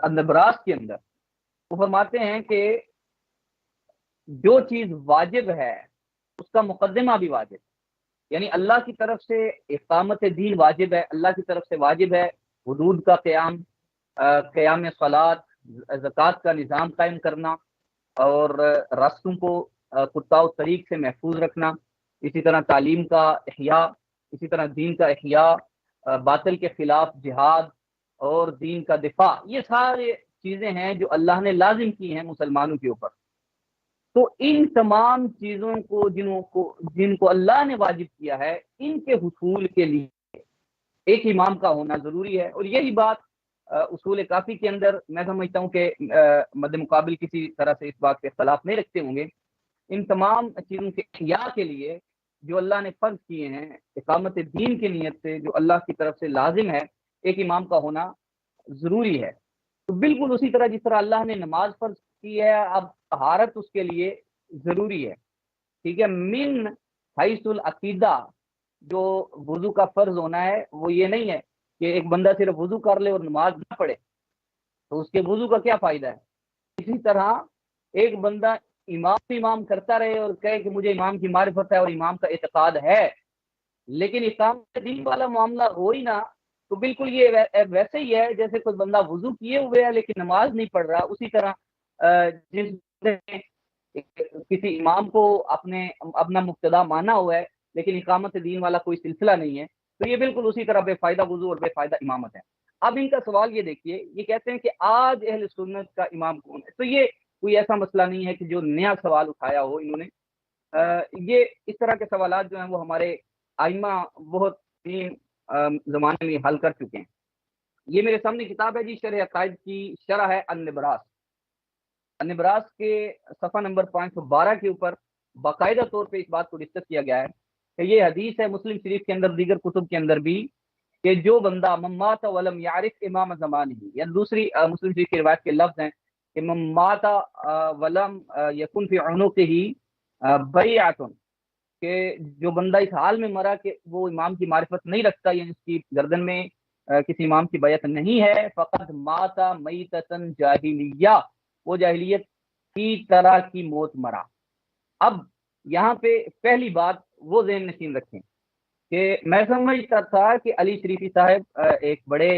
النبراس کے اندر۔ وہ فرماتے ہیں کہ جو چیز واجب ہے اس کا مقدمہ بھی واجب، یعنی اللہ کی طرف سے اقامت دین واجب ہے، اللہ کی طرف سے واجب ہے حدود کا قیام، قیام صلاۃ، زکوٰۃ کا نظام قائم کرنا اور راستوں کو قطاع الطریق سے محفوظ رکھنا، اسی طرح تعلیم کا احیاء، اسی طرح دین کا احیاء، باطل کے خلاف جہاد اور دین کا دفاع، یہ سارے چیزیں ہیں جو اللہ نے لازم کی ہیں مسلمانوں کے اوپر۔ تو ان تمام چیزوں کو جن کو اللہ نے واجب کیا ہے، ان کے حصول کے لیے ایک امام کا ہونا ضروری ہے۔ اور یہی بات اصول کافی کے اندر میں سمجھتا ہوں کہ مد مقابل کسی طرح سے اس بات پہ اختلاف نہیں رکھتے ہوں گے۔ ان تمام چیزوں کے احیاء کے لیے جو اللہ نے فرض کیے ہیں اقامت دین کی نیت سے، جو اللہ کی طرف سے لازم ہے، ایک امام کا ہونا ضروری ہے۔ تو بالکل اسی طرح جس طرح اللہ نے نماز فرض کی ہے، اب طہارت اس کے لیے ضروری ہے، ٹھیک ہے۔ من حیث العقیدہ جو وضو کا فرض ہونا ہے وہ یہ نہیں ہے کہ ایک بندہ صرف وضو کر لے اور نماز نہ پڑھے، تو اس کے وضو کا کیا فائدہ ہے۔ اسی طرح ایک بندہ امام کرتا رہے اور کہے کہ مجھے امام کی معرفت ہے اور امام کا اعتقاد ہے، لیکن اقامت دین والا معاملہ ہو ہی نہ، تو بالکل یہ ویسے ہی ہے جیسے کوئی بندہ وضو کیے ہوئے ہے لیکن نماز نہیں پڑھ رہا۔ اسی طرح جس نے کسی امام کو اپنا مقتدا مانا ہوا ہے لیکن اقامت دین والا کوئی سلسلہ نہیں ہے، تو یہ بالکل اسی طرح بے فائدہ وضو اور بے فائدہ امامت ہے۔ اب ان کا سوال یہ دیکھیے، یہ کہتے ہیں کہ آج اہل سنت کا امام کون ہے، تو یہ کوئی ایسا مسئلہ نہیں ہے کہ جو نیا سوال اٹھایا ہو انہوں نے۔ یہ اس طرح کے سوالات جو ہیں وہ ہمارے آئمہ بہت ہی زمانے میں حل کر چکے ہیں۔ یہ میرے سامنے کتاب ہے جی، شرح عقائد کی شرح ہے النبراس۔ النبراس کے صفحہ نمبر 512 کے اوپر باقاعدہ طور پہ اس بات کو ڈسکس کیا گیا ہے کہ یہ حدیث ہے مسلم شریف کے اندر، دیگر کتب کے اندر بھی، کہ جو بندہ من مات ولم یعرف امام زمانہ، یا دوسری مسلم شریف کی روایت کے لفظ ہیں کہ من مات ولم یکن فی عنقہ بیعۃ، کہ جو بندہ اس حال میں مرا کہ وہ امام کی معرفت نہیں رکھتا، یعنی اس کی گردن میں کسی امام کی بیعت نہیں ہے، فقد مات میتۃ جاہلیہ، وہ جاہلیت کی طرح کی موت مرا۔ اب یہاں پہ پہلی بات وہ ذہن نشین رکھیں کہ میں سمجھتا تھا کہ علی شریفی صاحب ایک بڑے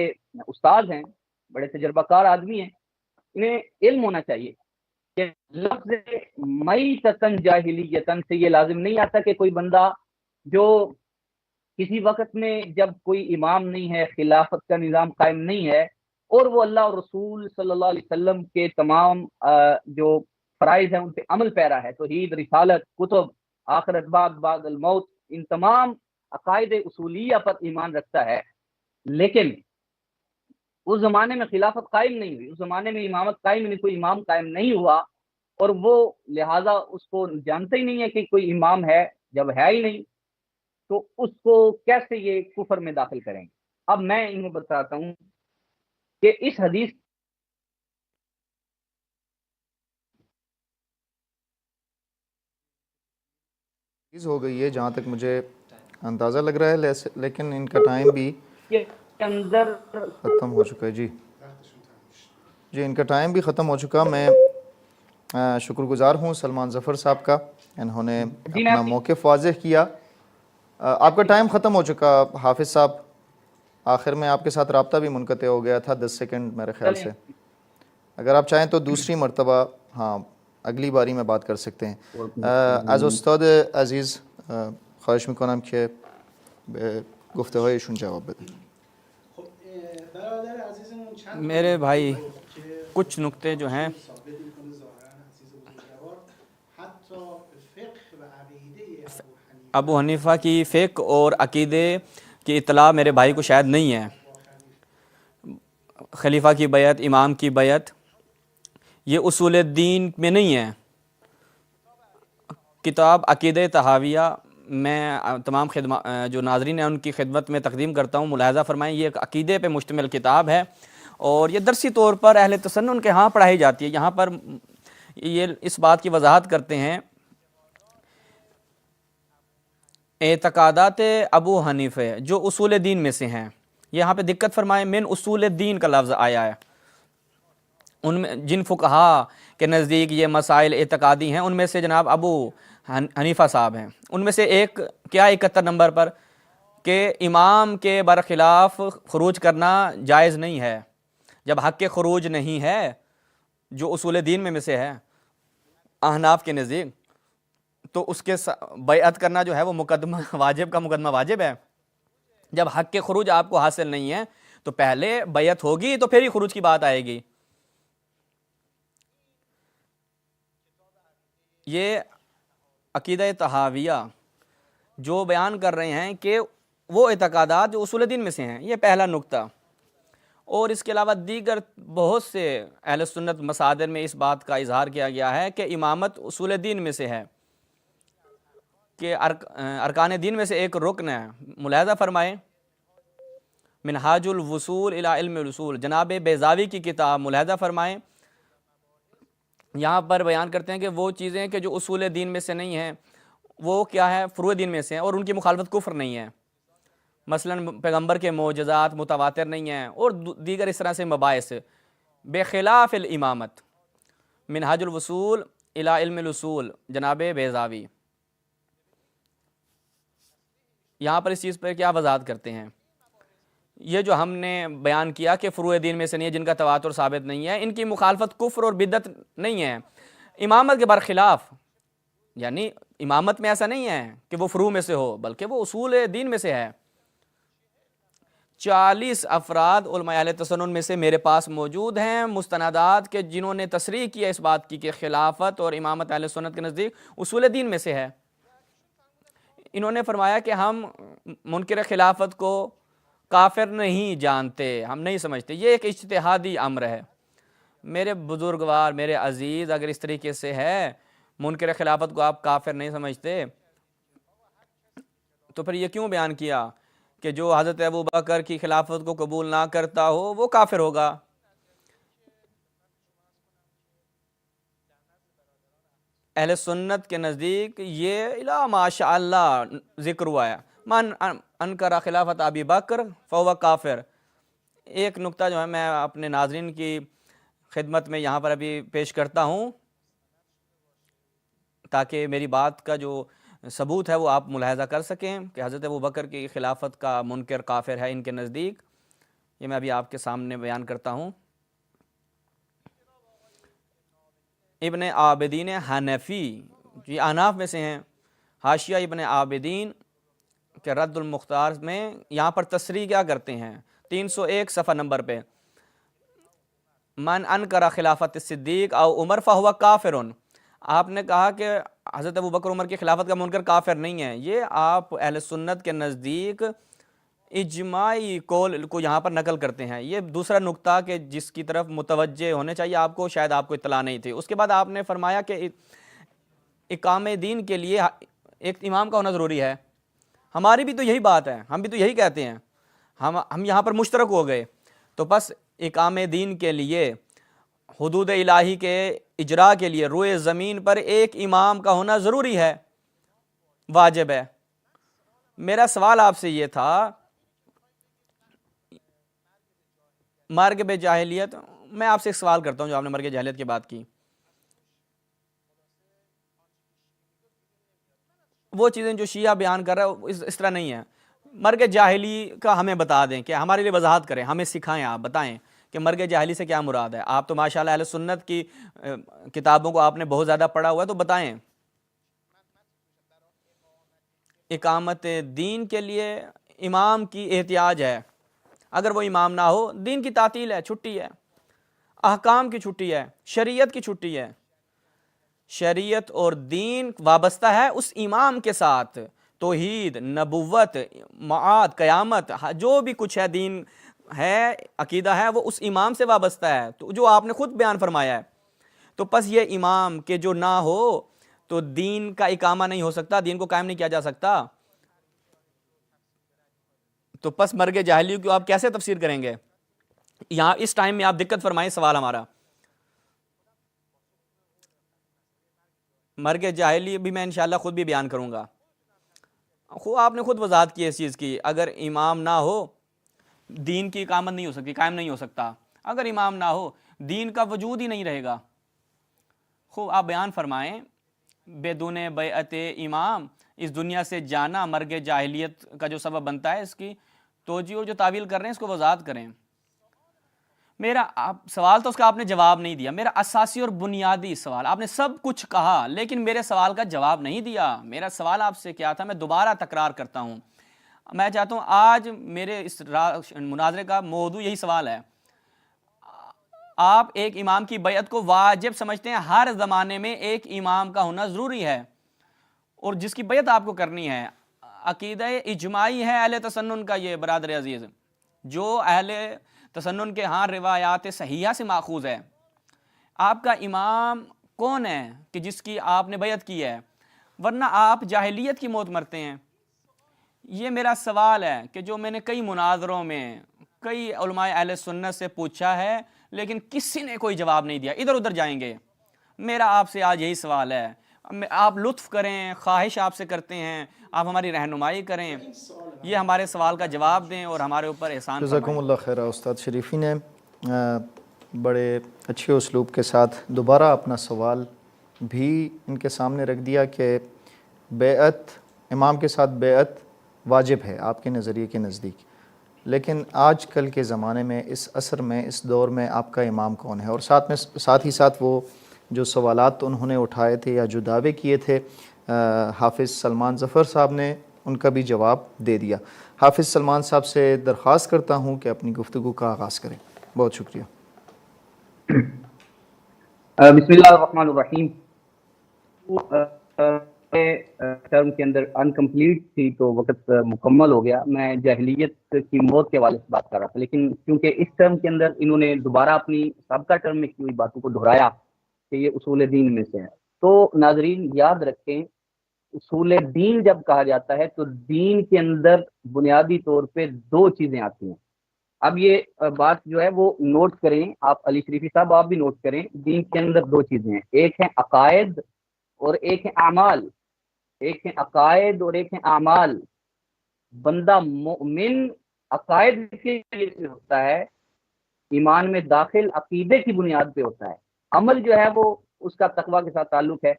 استاد ہیں، بڑے تجربہ کار آدمی ہیں، انہیں علم ہونا چاہیے کہ لفظ میتۃ جاہلیۃ سے یہ لازم نہیں آتا کہ کوئی بندہ جو کسی وقت میں جب کوئی امام نہیں ہے، خلافت کا نظام قائم نہیں ہے، اور وہ اللہ اور رسول صلی اللہ علیہ وسلم کے تمام جو فرائض ہیں ان پہ عمل پیرا ہے، توحید، رسالت، کتب، آخرت بعد الموت، ان تمام عقائد اصولیہ پر ایمان رکھتا ہے، لیکن اس زمانے میں خلافت قائم نہیں ہوئی، اس زمانے میں امامت قائم نہیں، کوئی امام قائم نہیں ہوا، اور وہ لہٰذا اس کو جانتے ہی نہیں ہے کہ کوئی امام ہے، جب ہے ہی نہیں تو اس کو کیسے یہ کفر میں داخل کریں گے۔ اب میں انہیں بتاتا ہوں کہ اس حدیث چیز ہو گئی ہے جہاں تک مجھے اندازہ لگ رہا ہے، لیکن ان کا ٹائم بھی کے اندر ختم ہو چکا ہے۔ جی ان کا ٹائم بھی ختم ہو چکا۔ میں شکر گزار ہوں سلمان ظفر صاحب کا، انہوں نے اپنا موقف واضح کیا۔ آپ کا ٹائم ختم ہو چکا حافظ صاحب، آخر میں آپ کے ساتھ رابطہ بھی منقطع ہو گیا تھا 10 سیکنڈ میرے خیال سے، اگر آپ چاہیں تو دوسری مرتبہ ہاں اگلی باری میں بات کر سکتے ہیں۔ از استاد عزیز خواهش میکنم که به گفته هایشون جواب بدن۔ میرے بھائی کچھ نکتے جو ہیں ابو حنیفہ کی فقہ اور عقیدے کی اطلاع میرے بھائی کو شاید نہیں ہے۔ خلیفہ کی بیعت، امام کی بیعت، یہ اصول دین میں نہیں ہے۔ کتاب عقیدہ طحاویہ میں تمام جو ناظرین ہیں ان کی خدمت میں تقدیم کرتا ہوں، ملاحظہ فرمائیں، یہ ایک عقیدے پہ مشتمل کتاب ہے اور یہ درسی طور پر اہل تسنن کے ہاں پڑھائی جاتی ہے۔ یہاں پر یہ اس بات کی وضاحت کرتے ہیں، اعتقادات ابو حنیفہ جو اصول دین میں سے ہیں، یہاں پہ دقت فرمائیں، من اصول دین کا لفظ آیا ہے۔ ان میں جن فقہا کے نزدیک یہ مسائل اعتقادی ہیں ان میں سے جناب ابو حنیفہ صاحب ہیں۔ ان میں سے ایک کیا 71 نمبر پر کہ امام کے برخلاف خروج کرنا جائز نہیں ہے۔ جب حق کے خروج نہیں ہے جو اصول دین میں سے ہے احناف کے نزدیک، تو اس کے بیعت کرنا جو ہے وہ مقدمہ واجب ہے۔ جب حق کے خروج آپ کو حاصل نہیں ہے تو پہلے بیعت ہوگی تو پھر ہی خروج کی بات آئے گی۔ یہ عقیدہ طحاویہ جو بیان کر رہے ہیں کہ وہ اعتقادات جو اصول دین میں سے ہیں، یہ پہلا نقطہ۔ اور اس کے علاوہ دیگر بہت سے اہل سنت مصادر میں اس بات کا اظہار کیا گیا ہے کہ امامت اصول دین میں سے ہے، کہ ارکان دین میں سے ایک رکن ہے۔ ملاحظہ فرمائیں منہاج الوصول الی علم الاصول، جناب بیضاوی کی کتاب ملاحظہ فرمائیں، یہاں پر بیان کرتے ہیں کہ وہ چیزیں کہ جو اصول دین میں سے نہیں ہیں وہ کیا ہے، فروع دین میں سے ہیں، اور ان کی مخالفت کفر نہیں ہے۔ مثلا پیغمبر کے معجزات متواتر نہیں ہیں اور دیگر اس طرح سے مباحث، بخلاف الامامت۔ منہاج الوصول الی علم الاصول جناب بیضاوی یہاں پر اس چیز پر کیا وضاحت کرتے ہیں، یہ جو ہم نے بیان کیا کہ فروع دین میں سے نہیں ہے، جن کا تواتر ثابت نہیں ہے، ان کی مخالفت کفر اور بدعت نہیں ہے۔ امامت کے برخلاف، یعنی امامت میں ایسا نہیں ہے کہ وہ فروع میں سے ہو، بلکہ وہ اصول دین میں سے ہے۔ 40 افراد علماء اہل تسنن میں سے میرے پاس موجود ہیں مستندات کے جنہوں نے تصریح کیا اس بات کی کہ خلافت اور امامت اہل سنت کے نزدیک اصول دین میں سے ہے۔ انہوں نے فرمایا کہ ہم منکر خلافت کو کافر نہیں جانتے، ہم نہیں سمجھتے، یہ ایک اجتہادی امر ہے۔ میرے بزرگوار، میرے عزیز، اگر اس طریقے سے ہے منکر خلافت کو آپ کافر نہیں سمجھتے تو پھر یہ کیوں بیان کیا کہ جو حضرت ابو بکر کی خلافت کو قبول نہ کرتا ہو وہ کافر ہوگا؟ اہل سنت کے نزدیک یہ الا ماشاء اللہ ذکر ہوا ہے، من انکر خلافت ابی بکر فہو کافر۔ ایک نقطہ جو ہے میں اپنے ناظرین کی خدمت میں یہاں پر ابھی پیش کرتا ہوں تاکہ میری بات کا جو ثبوت ہے وہ آپ ملاحظہ کر سکیں کہ حضرت ابو بکر کی خلافت کا منکر کافر ہے ان کے نزدیک۔ یہ میں ابھی آپ کے سامنے بیان کرتا ہوں۔ ابن عابدین حنفی، یہ احناف میں سے ہیں، حاشیہ ابن عابدین کے رد المختار میں یہاں پر تصریح کیا کرتے ہیں 301 صفحہ نمبر پہ، من انکر خلافت صدیق او عمر فہو کافر۔ آپ نے کہا کہ حضرت ابو بکر عمر کی خلافت کا منکر کافر نہیں ہے، یہ آپ اہل سنت کے نزدیک اجماعی قول کو یہاں پر نقل کرتے ہیں۔ یہ دوسرا نقطہ کہ جس کی طرف متوجہ ہونے چاہیے آپ کو، شاید آپ کو اطلاع نہیں تھی۔ اس کے بعد آپ نے فرمایا کہ اقامہ دین کے لیے ایک امام کا ہونا ضروری ہے۔ ہماری بھی تو یہی بات ہے، ہم بھی تو یہی کہتے ہیں، ہم یہاں پر مشترک ہو گئے۔ تو بس اقامہ دین کے لیے، حدود الہی کے اجراء کے لیے روئے زمین پر ایک امام کا ہونا ضروری ہے، واجب ہے۔ میرا سوال آپ سے یہ تھا، مرگ بے جاہلیت، میں آپ سے ایک سوال کرتا ہوں جو آپ نے مرگ جاہلیت کی بات کی، وہ چیزیں جو شیعہ بیان کر رہا ہے اس طرح نہیں ہے۔ مرگ جاہلی کا ہمیں بتا دیں کہ ہمارے لیے وضاحت کریں، ہمیں سکھائیں، آپ بتائیں کہ مرگ جاہلی سے کیا مراد ہے۔ آپ تو ماشاءاللہ اہل سنت کی کتابوں کو آپ نے بہت زیادہ پڑھا ہوا ہے، تو بتائیں۔ اقامت دین کے لیے امام کی احتیاج ہے، اگر وہ امام نہ ہو دین کی تعطیل ہے، چھٹی ہے، احکام کی چھٹی ہے، شریعت کی چھٹی ہے۔ شریعت اور دین وابستہ ہے اس امام کے ساتھ، توحید، نبوت، معاد، قیامت، جو بھی کچھ ہے دین ہے، عقیدہ ہے، وہ اس امام سے وابستہ ہے، تو جو آپ نے خود بیان فرمایا ہے۔ تو پس یہ امام کہ جو نہ ہو تو دین کا اقامہ نہیں ہو سکتا، دین کو قائم نہیں کیا جا سکتا۔ تو پس مرگ جاہلی کو آپ کیسے تفسیر کریں گے؟ یہاں اس ٹائم میں آپ دقت فرمائیں سوال ہمارا۔ مرگ جاہلی بھی میں انشاءاللہ خود بھی بیان کروں گا، آپ نے خود وضاحت کی اس چیز کی، اگر امام نہ ہو دین کی اقامت نہیں ہو سکتی، قائم نہیں ہو سکتا۔ اگر امام نہ ہو دین کا وجود ہی نہیں رہے گا۔ خوب آپ بیان فرمائیں، بدون بیعت امام اس دنیا سے جانا مرگ جاہلیت کا جو سبب بنتا ہے، اس کی توجیہ اور جو تعویل کر رہے ہیں اس کو وضاحت کریں۔ میرا سوال تو اس کا آپ نے جواب نہیں دیا، میرا اساسی اور بنیادی سوال، آپ نے سب کچھ کہا لیکن میرے سوال کا جواب نہیں دیا۔ میرا سوال آپ سے کیا تھا، میں دوبارہ تکرار کرتا ہوں، میں چاہتا ہوں آج میرے اس مناظرے کا موضوع یہی سوال ہے۔ آپ ایک امام کی بیعت کو واجب سمجھتے ہیں، ہر زمانے میں ایک امام کا ہونا ضروری ہے، اور جس کی بیعت آپ کو کرنی ہے عقیدہ اجماعی ہے اہل تسنن کا۔ یہ برادر عزیز، جو اہل تسنن کے ہاں روایات صحیحہ سے ماخوذ ہے، آپ کا امام کون ہے کہ جس کی آپ نے بیعت کی ہے، ورنہ آپ جاہلیت کی موت مرتے ہیں۔ یہ میرا سوال ہے کہ جو میں نے کئی مناظروں میں کئی علماء اہل سنت سے پوچھا ہے لیکن کسی نے کوئی جواب نہیں دیا، ادھر ادھر جائیں گے۔ میرا آپ سے آج یہی سوال ہے، آپ لطف کریں، خواہش آپ سے کرتے ہیں، آپ ہماری رہنمائی کریں، یہ ہمارے سوال کا جواب دیں اور ہمارے اوپر احسان فرمائیں۔ جزاکم اللہ خیر۔ استاد شریفی نے بڑے اچھے اسلوب کے ساتھ دوبارہ اپنا سوال بھی ان کے سامنے رکھ دیا کہ بیعت، امام کے ساتھ بیعت واجب ہے آپ کے نظریے کے نزدیک، لیکن آج کل کے زمانے میں، اس عصر میں، اس دور میں آپ کا امام کون ہے؟ اور ساتھ ہی ساتھ وہ جو سوالات انہوں نے اٹھائے تھے یا جو دعوے کیے تھے حافظ سلمان ظفر صاحب نے ان کا بھی جواب دے دیا۔ حافظ سلمان صاحب سے درخواست کرتا ہوں کہ اپنی گفتگو کا آغاز کریں۔ بہت شکریہ۔ بسم اللہ الرحمن الرحیم۔ ٹرم کے اندر انکمپلیٹ تھی تو وقت مکمل ہو گیا، میں جاہلیت کی موت کے حوالے سے بات کر رہا تھا، لیکن کیونکہ اس ٹرم کے اندر انہوں نے دوبارہ اپنی سابقہ ٹرم میں کی ہوئی باتوں کو دہرایا کہ یہ اصول دین میں سے ہے، تو ناظرین یاد رکھیں اصول دین جب کہا جاتا ہے تو دین کے اندر بنیادی طور پہ دو چیزیں آتی ہیں. اب یہ بات جو ہے وہ نوٹ کریں آپ، علی شریفی صاحب آپ بھی نوٹ کریں. دین کے اندر دو چیزیں ہیں، ایک ہے عقائد اور ایک ہے اعمال. ایک ہے عقائد اور ایک ہے اعمال. بندہ مومن عقائد کے لیے ہوتا ہے، ایمان میں داخل عقیدے کی بنیاد پہ ہوتا ہے. عمل جو ہے وہ اس کا تقوی کے ساتھ تعلق ہے.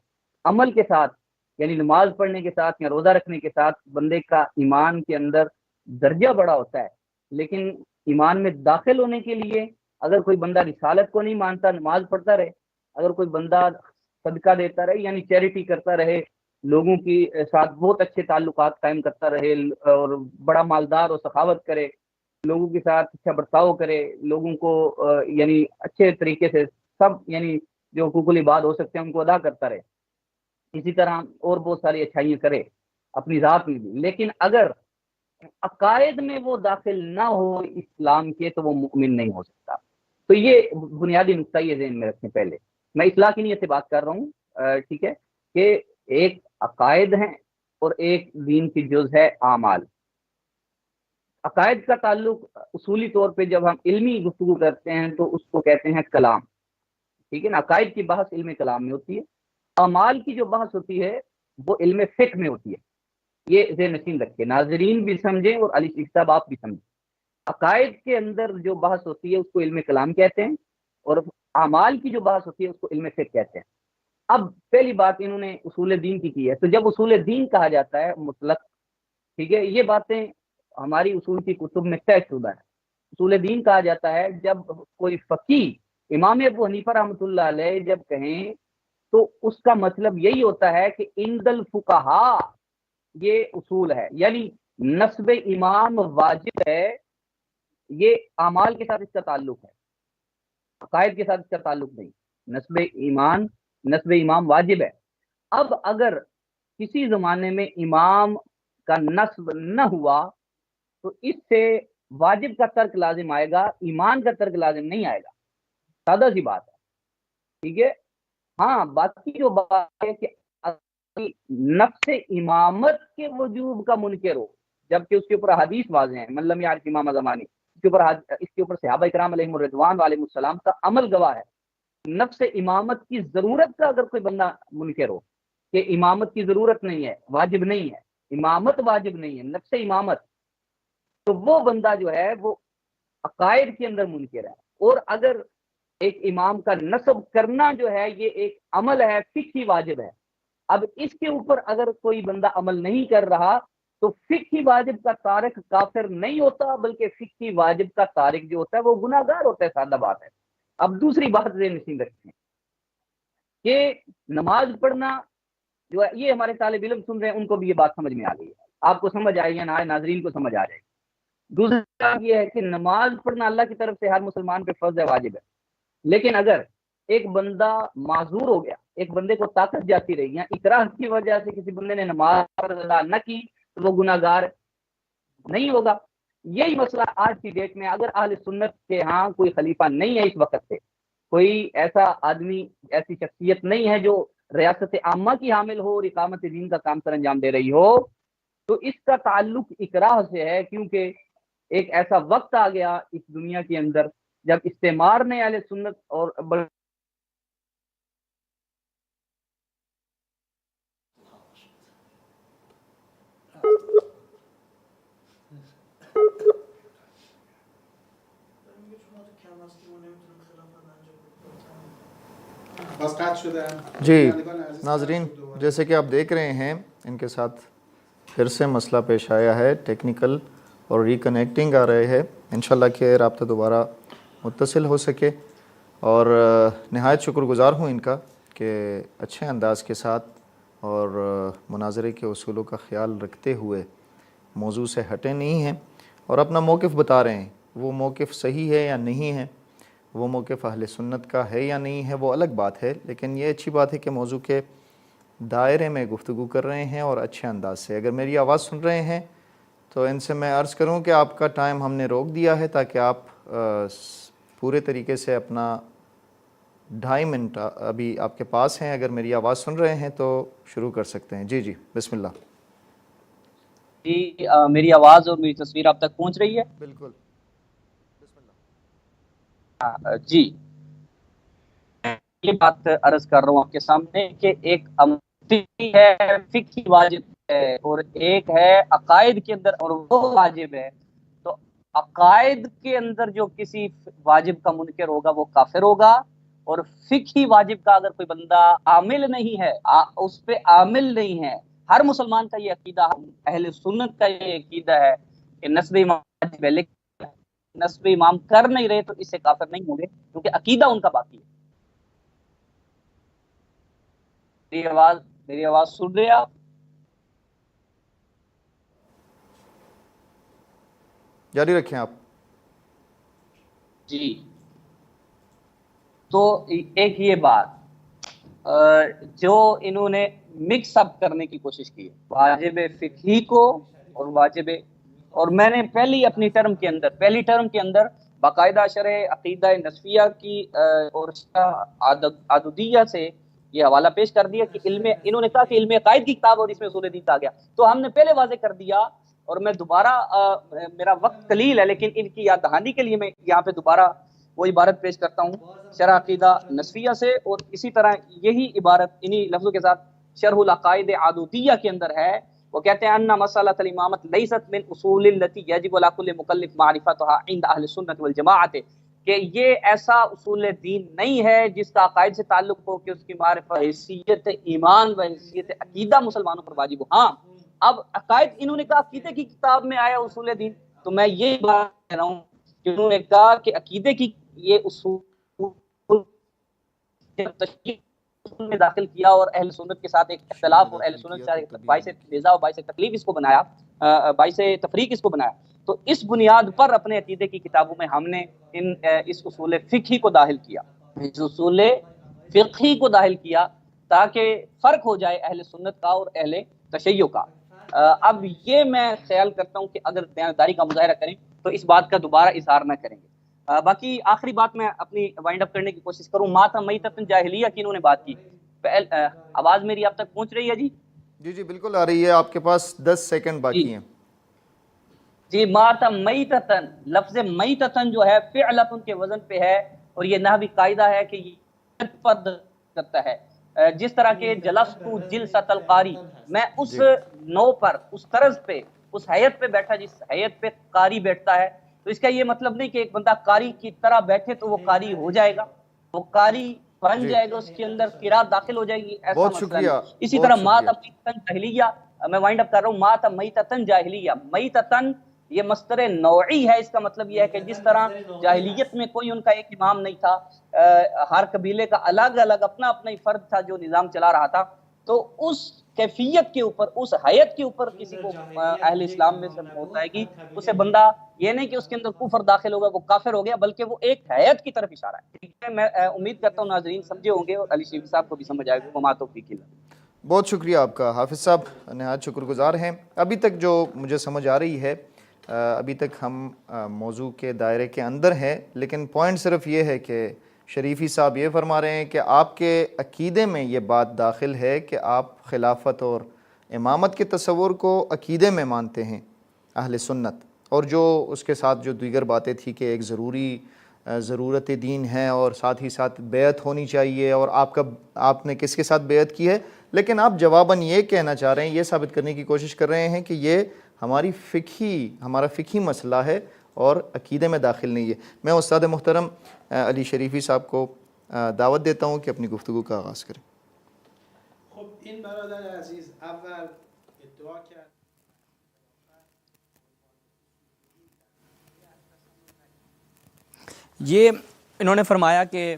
عمل کے ساتھ یعنی نماز پڑھنے کے ساتھ یا روزہ رکھنے کے ساتھ بندے کا ایمان کے اندر درجہ بڑا ہوتا ہے. لیکن ایمان میں داخل ہونے کے لیے اگر کوئی بندہ رسالت کو نہیں مانتا، نماز پڑھتا رہے، اگر کوئی بندہ صدقہ دیتا رہے یعنی چیریٹی کرتا رہے، لوگوں کی ساتھ بہت اچھے تعلقات قائم کرتا رہے اور بڑا مالدار اور سخاوت کرے، لوگوں کے ساتھ اچھا برتاؤ کرے، لوگوں کو یعنی اچھے طریقے سے سب یعنی جو حقوق العباد ہو سکتے ہیں ان کو ادا کرتا رہے، اسی طرح اور بہت ساری اچھائیاں کرے اپنی ذات میں بھی. لیکن اگر عقائد میں وہ داخل نہ ہو اسلام کے تو وہ مؤمن نہیں ہو سکتا. تو یہ بنیادی نقطہ یہ ذہن میں رکھیں. پہلے میں اصلاح کی نیت سے بات کر رہا ہوں، ٹھیک ہے، کہ ایک عقائد ہیں اور ایک دین کی جز ہے اعمال. عقائد کا تعلق اصولی طور پہ جب ہم علمی گفتگو کرتے ہیں تو اس کو کہتے ہیں کلام، ٹھیک ہے نا. عقائد کی بحث علم کلام میں ہوتی ہے. اعمال کی جو بحث ہوتی ہے وہ علم فقہ میں ہوتی ہے. یہ ذہن نشین رکھے، ناظرین بھی سمجھیں اور علی شیخ صاحب آپ بھی سمجھیں. عقائد کے اندر جو بحث ہوتی ہے اس کو علم کلام کہتے ہیں اور اعمال کی جو بحث ہوتی ہے اس کو علم فقہ کہتے ہیں. اب پہلی بات انہوں نے اصول دین کی ہے. تو جب اصول دین کہا جاتا ہے مطلق، ٹھیک ہے، یہ باتیں ہماری اصول کی کتب میں طے شدہ ہے. اصول دین کہا جاتا ہے جب کوئی فقیہ امام ابو حنیفہ رحمۃ اللہ علیہ جب کہیں تو اس کا مطلب یہی ہوتا ہے کہ عند الفقہاء یہ اصول ہے، یعنی نسب امام واجب ہے. یہ اعمال کے ساتھ اس کا تعلق ہے، عقائد کے ساتھ اس کا تعلق نہیں. نسب امام واجب ہے. اب اگر کسی زمانے میں امام کا نسب نہ ہوا تو اس سے واجب کا ترک لازم آئے گا، ایمان کا ترک لازم نہیں آئے گا. سادہ سی بات ہے، ٹھیک ہے. ہاں باقی جو بات ہے کہ نفس امامت کے وجوب کا منکر ہو جبکہ اس کے اوپر حدیث واضح ہیں، من لم یعرف امام زمانی، اس کے اوپر صحابہ کرام علیہم الرضوان علیہ السلام کا عمل گواہ ہے. نفس امامت کی ضرورت کا اگر کوئی بندہ منکر ہو کہ امامت کی ضرورت نہیں ہے، واجب نہیں ہے، امامت واجب نہیں ہے، نفس امامت، تو وہ بندہ جو ہے وہ عقائد کے اندر منکر ہے. اور اگر ایک امام کا نصب کرنا جو ہے یہ ایک عمل ہے، فقہی واجب ہے. اب اس کے اوپر اگر کوئی بندہ عمل نہیں کر رہا تو فقہی واجب کا تارک کافر نہیں ہوتا، بلکہ فقہی واجب کا تارک جو ہوتا ہے وہ گناہ گار ہوتا ہے. سادہ بات ہے. اب دوسری بات ذہن نشین رکھتے ہیں کہ نماز پڑھنا جو ہے، یہ ہمارے طالب علم سن رہے ہیں ان کو بھی یہ بات سمجھ میں آ گئی ہے، آپ کو سمجھ آئے یا نہ آئے، ناظرین کو سمجھ آ جائے گی. دوسرا یہ ہے کہ نماز پڑھنا اللہ کی طرف سے ہر مسلمان پہ فرض ہے، واجب ہے. لیکن اگر ایک بندہ معذور ہو گیا، ایک بندے کو طاقت جاتی رہی یا اکراہ کی وجہ سے کسی بندے نے نماز ادا نہ کی تو وہ گناہ گار نہیں ہوگا. یہی مسئلہ آج کی ڈیٹ میں اگر اہل سنت کے ہاں کوئی خلیفہ نہیں ہے، اس وقت سے کوئی ایسا آدمی، ایسی شخصیت نہیں ہے جو ریاست عامہ کی حامل ہو اور اقامت دین کا کام سر انجام دے رہی ہو، تو اس کا تعلق اکراہ سے ہے. کیونکہ ایک ایسا وقت آ گیا اس دنیا کے اندر جب استعمار نے اہل سنت اور جی ناظرین، جیسے کہ آپ دیکھ رہے ہیں ان کے ساتھ پھر سے مسئلہ پیش آیا ہے، ٹیکنیکل اور ریکنیکٹنگ آ رہے ہیں. انشاءاللہ کہ رابطہ دوبارہ متصل ہو سکے. اور نہایت شکر گزار ہوں ان کا کہ اچھے انداز کے ساتھ اور مناظرے کے اصولوں کا خیال رکھتے ہوئے موضوع سے ہٹے نہیں ہیں اور اپنا موقف بتا رہے ہیں. وہ موقف صحیح ہے یا نہیں ہے، وہ موقف اہل سنت کا ہے یا نہیں ہے، وہ الگ بات ہے. لیکن یہ اچھی بات ہے کہ موضوع کے دائرے میں گفتگو کر رہے ہیں اور اچھے انداز سے. اگر میری آواز سن رہے ہیں تو ان سے میں عرض کروں کہ آپ کا ٹائم ہم نے روک دیا ہے تاکہ آپ پورے طریقے سے اپنا 2.5 منٹ ابھی آپ کے پاس ہیں، اگر میری آواز سن رہے ہیں تو شروع کر سکتے ہیں۔ جی جی بسم اللہ۔ جی میری آواز اور میری تصویر آپ تک پہنچ رہی ہے؟ بالکل۔ جی یہ بات عرض کر رہا ہوں آپ کے سامنے کہ ایک عملی ہے، فقہی واجب ہے، اور ایک ہے عقائد کے اندر اور وہ واجب ہے۔ تو عقائد کے اندر جو کسی واجب کا منکر ہوگا وہ کافر ہوگا، اور فقہی واجب کا اگر کوئی بندہ عامل نہیں ہے، اس پہ عامل نہیں ہے، ہر مسلمان کا یہ عقیدہ، اہل سنت کا یہ عقیدہ ہے کہ نسب امام واجب ہے، لیکن نسب امام کر نہیں رہے تو اس سے کافر نہیں ہوں گے، کیونکہ عقیدہ ان کا باقی ہے۔ میری آواز سن رہے آپ؟ جاری رکھیں آپ۔ جی تو ایک یہ بات جو انہوں نے مکس اپ کرنے کی کوشش کی ہے واجب فقہی کو اور واجب، اور میں نے پہلی ٹرم کے اندر باقاعدہ شرح عقیدہ نسفیہ کی اور عدودیہ سے یہ حوالہ پیش کر دیا کہ انہوں نے کہا کہ علم عقائد کی کتاب اور اس میں اصول دین آ گیا، تو ہم نے پہلے واضح کر دیا، اور میں دوبارہ میرا وقت قلیل ہے لیکن ان کی یاد دہانی کے لیے میں یہاں پہ دوبارہ وہ عبارت پیش کرتا ہوں شرح عقیدہ نسفیہ سے، اور اسی طرح یہی عبارت انہی لفظوں کے ساتھ شرح العقائد عدودیہ کے اندر ہے۔ وہ کہتے ہیں ان مسئلۃ الامامت لیست من اصول التي يجب على كل مکلف معرفتها عند اہل السنت والجماعت، کہ یہ ایسا اصول دین نہیں ہے جس کا عقائد سے تعلق ہو کہ اس کی معرفت حیثیت ایمان و حیثیت عقیدہ مسلمانوں پر واجب ہو۔ ہاں اب عقائد انہوں نے کہا عقیدے کی کتاب میں آیا اصول دین، تو میں یہ بات کہہ رہا ہوں کہ انہوں نے کہا کہ عقیدے کی یہ اصول میں داخل کیا اور اہل سنت کے ساتھ ایک اختلاف اور اہل سنت کے ساتھ باعث نزاع و باعث تکلیف اس کو بنایا، باعث تفریق اس کو بنایا، تو اس بنیاد پر اپنے عقیدے کی کتابوں میں ہم نے اس اصول فقہی کو داخل کیا، اس اصول فقہی کو داخل کیا تاکہ فرق ہو جائے اہل سنت کا اور اہل تشیع کا۔ اب یہ میں خیال کرتا ہوں کہ اگر دیانتداری کا مظاہرہ کریں تو اس بات کا دوبارہ اظہار نہ کریں گے۔ باقی آخری بات میں اپنی وائنڈ اپ کرنے کی کوشش کروں، مات میتۃ جاہلیہ کی انہوں نے بات کی۔ آواز میری آپ تک پہنچ رہی ہے؟ جی جی جی بالکل آ رہی ہے، آپ کے پاس 10 سیکنڈ باقی ہیں۔ جی مات میتۃ، لفظ میتۃ جو ہے فعلۃ کے وزن پہ ہے، اور یہ نحوی قاعدہ ہے کہ یہ پد کرتا ہے، جس طرح کہ جلست جلسۃ القاری، میں اس نو پر، اس طرز پہ، اس حیت پہ بیٹھا جس حیت پہ قاری بیٹھتا ہے، تو اس کا یہ مطلب نہیں کہ ایک بندہ قاری کی طرح بیٹھے تو وہ قاری ہو جائے گا، وہ قاری بن جائے گا، اس کے اندر قرات داخل ہو جائے گی، ایسا بہت مسئلہ شکریہ، نہیں۔ اسی بہت طرح مات شکریہ۔ میتۃ جاہلیہ، میں وائنڈ اپ کر رہا ہوں، مات میتۃ جاہلیہ، میتۃ یہ مصدر نوعی ہے، اس کا مطلب یہ ہے کہ جس طرح جاہلیت میں کوئی ان کا ایک امام نہیں تھا، ہر قبیلے کا الگ الگ اپنا اپنا ہی فرد تھا جو نظام چلا رہا تھا، تو اس کیفیت کے اوپر، اس حیت کے اوپر کسی کو اہل اسلام میں سے ہوتا ہے کہ اسے بندہ یہ نہیں کہ اس کے اندر کفر داخل ہوگا وہ کافر ہو گیا، بلکہ وہ ایک حیت کی طرف اشارہ ہے۔ ٹھیک ہے، میں امید کرتا ہوں ناظرین سمجھے ہوں گے اور علی شریف صاحب کو بھی سمجھ آئے گا۔ وما توفیق الا باللہ۔ بہت شکریہ آپ کا، حافظ صاحب نہایت شکر گزار ہیں۔ ابھی تک جو مجھے سمجھ آ رہی ہے، ابھی تک ہم موضوع کے دائرے کے اندر ہیں، لیکن پوائنٹ صرف یہ ہے کہ شریفی صاحب یہ فرما رہے ہیں کہ آپ کے عقیدے میں یہ بات داخل ہے کہ آپ خلافت اور امامت کے تصور کو عقیدے میں مانتے ہیں اہل سنت، اور جو اس کے ساتھ جو دیگر باتیں تھی کہ ایک ضرورت دین ہے اور ساتھ ہی ساتھ بیعت ہونی چاہیے، اور آپ نے کس کے ساتھ بیعت کی ہے، لیکن آپ جواباً یہ کہنا چاہ رہے ہیں، یہ ثابت کرنے کی کوشش کر رہے ہیں کہ یہ ہمارا فقہی مسئلہ ہے اور عقیدے میں داخل نہیں ہے۔ میں استاد محترم علی شریفی صاحب کو دعوت دیتا ہوں کہ اپنی گفتگو کا آغاز کریں۔ خب این برادر عزیز اول ادعا کرد یہ انہوں نے فرمایا کہ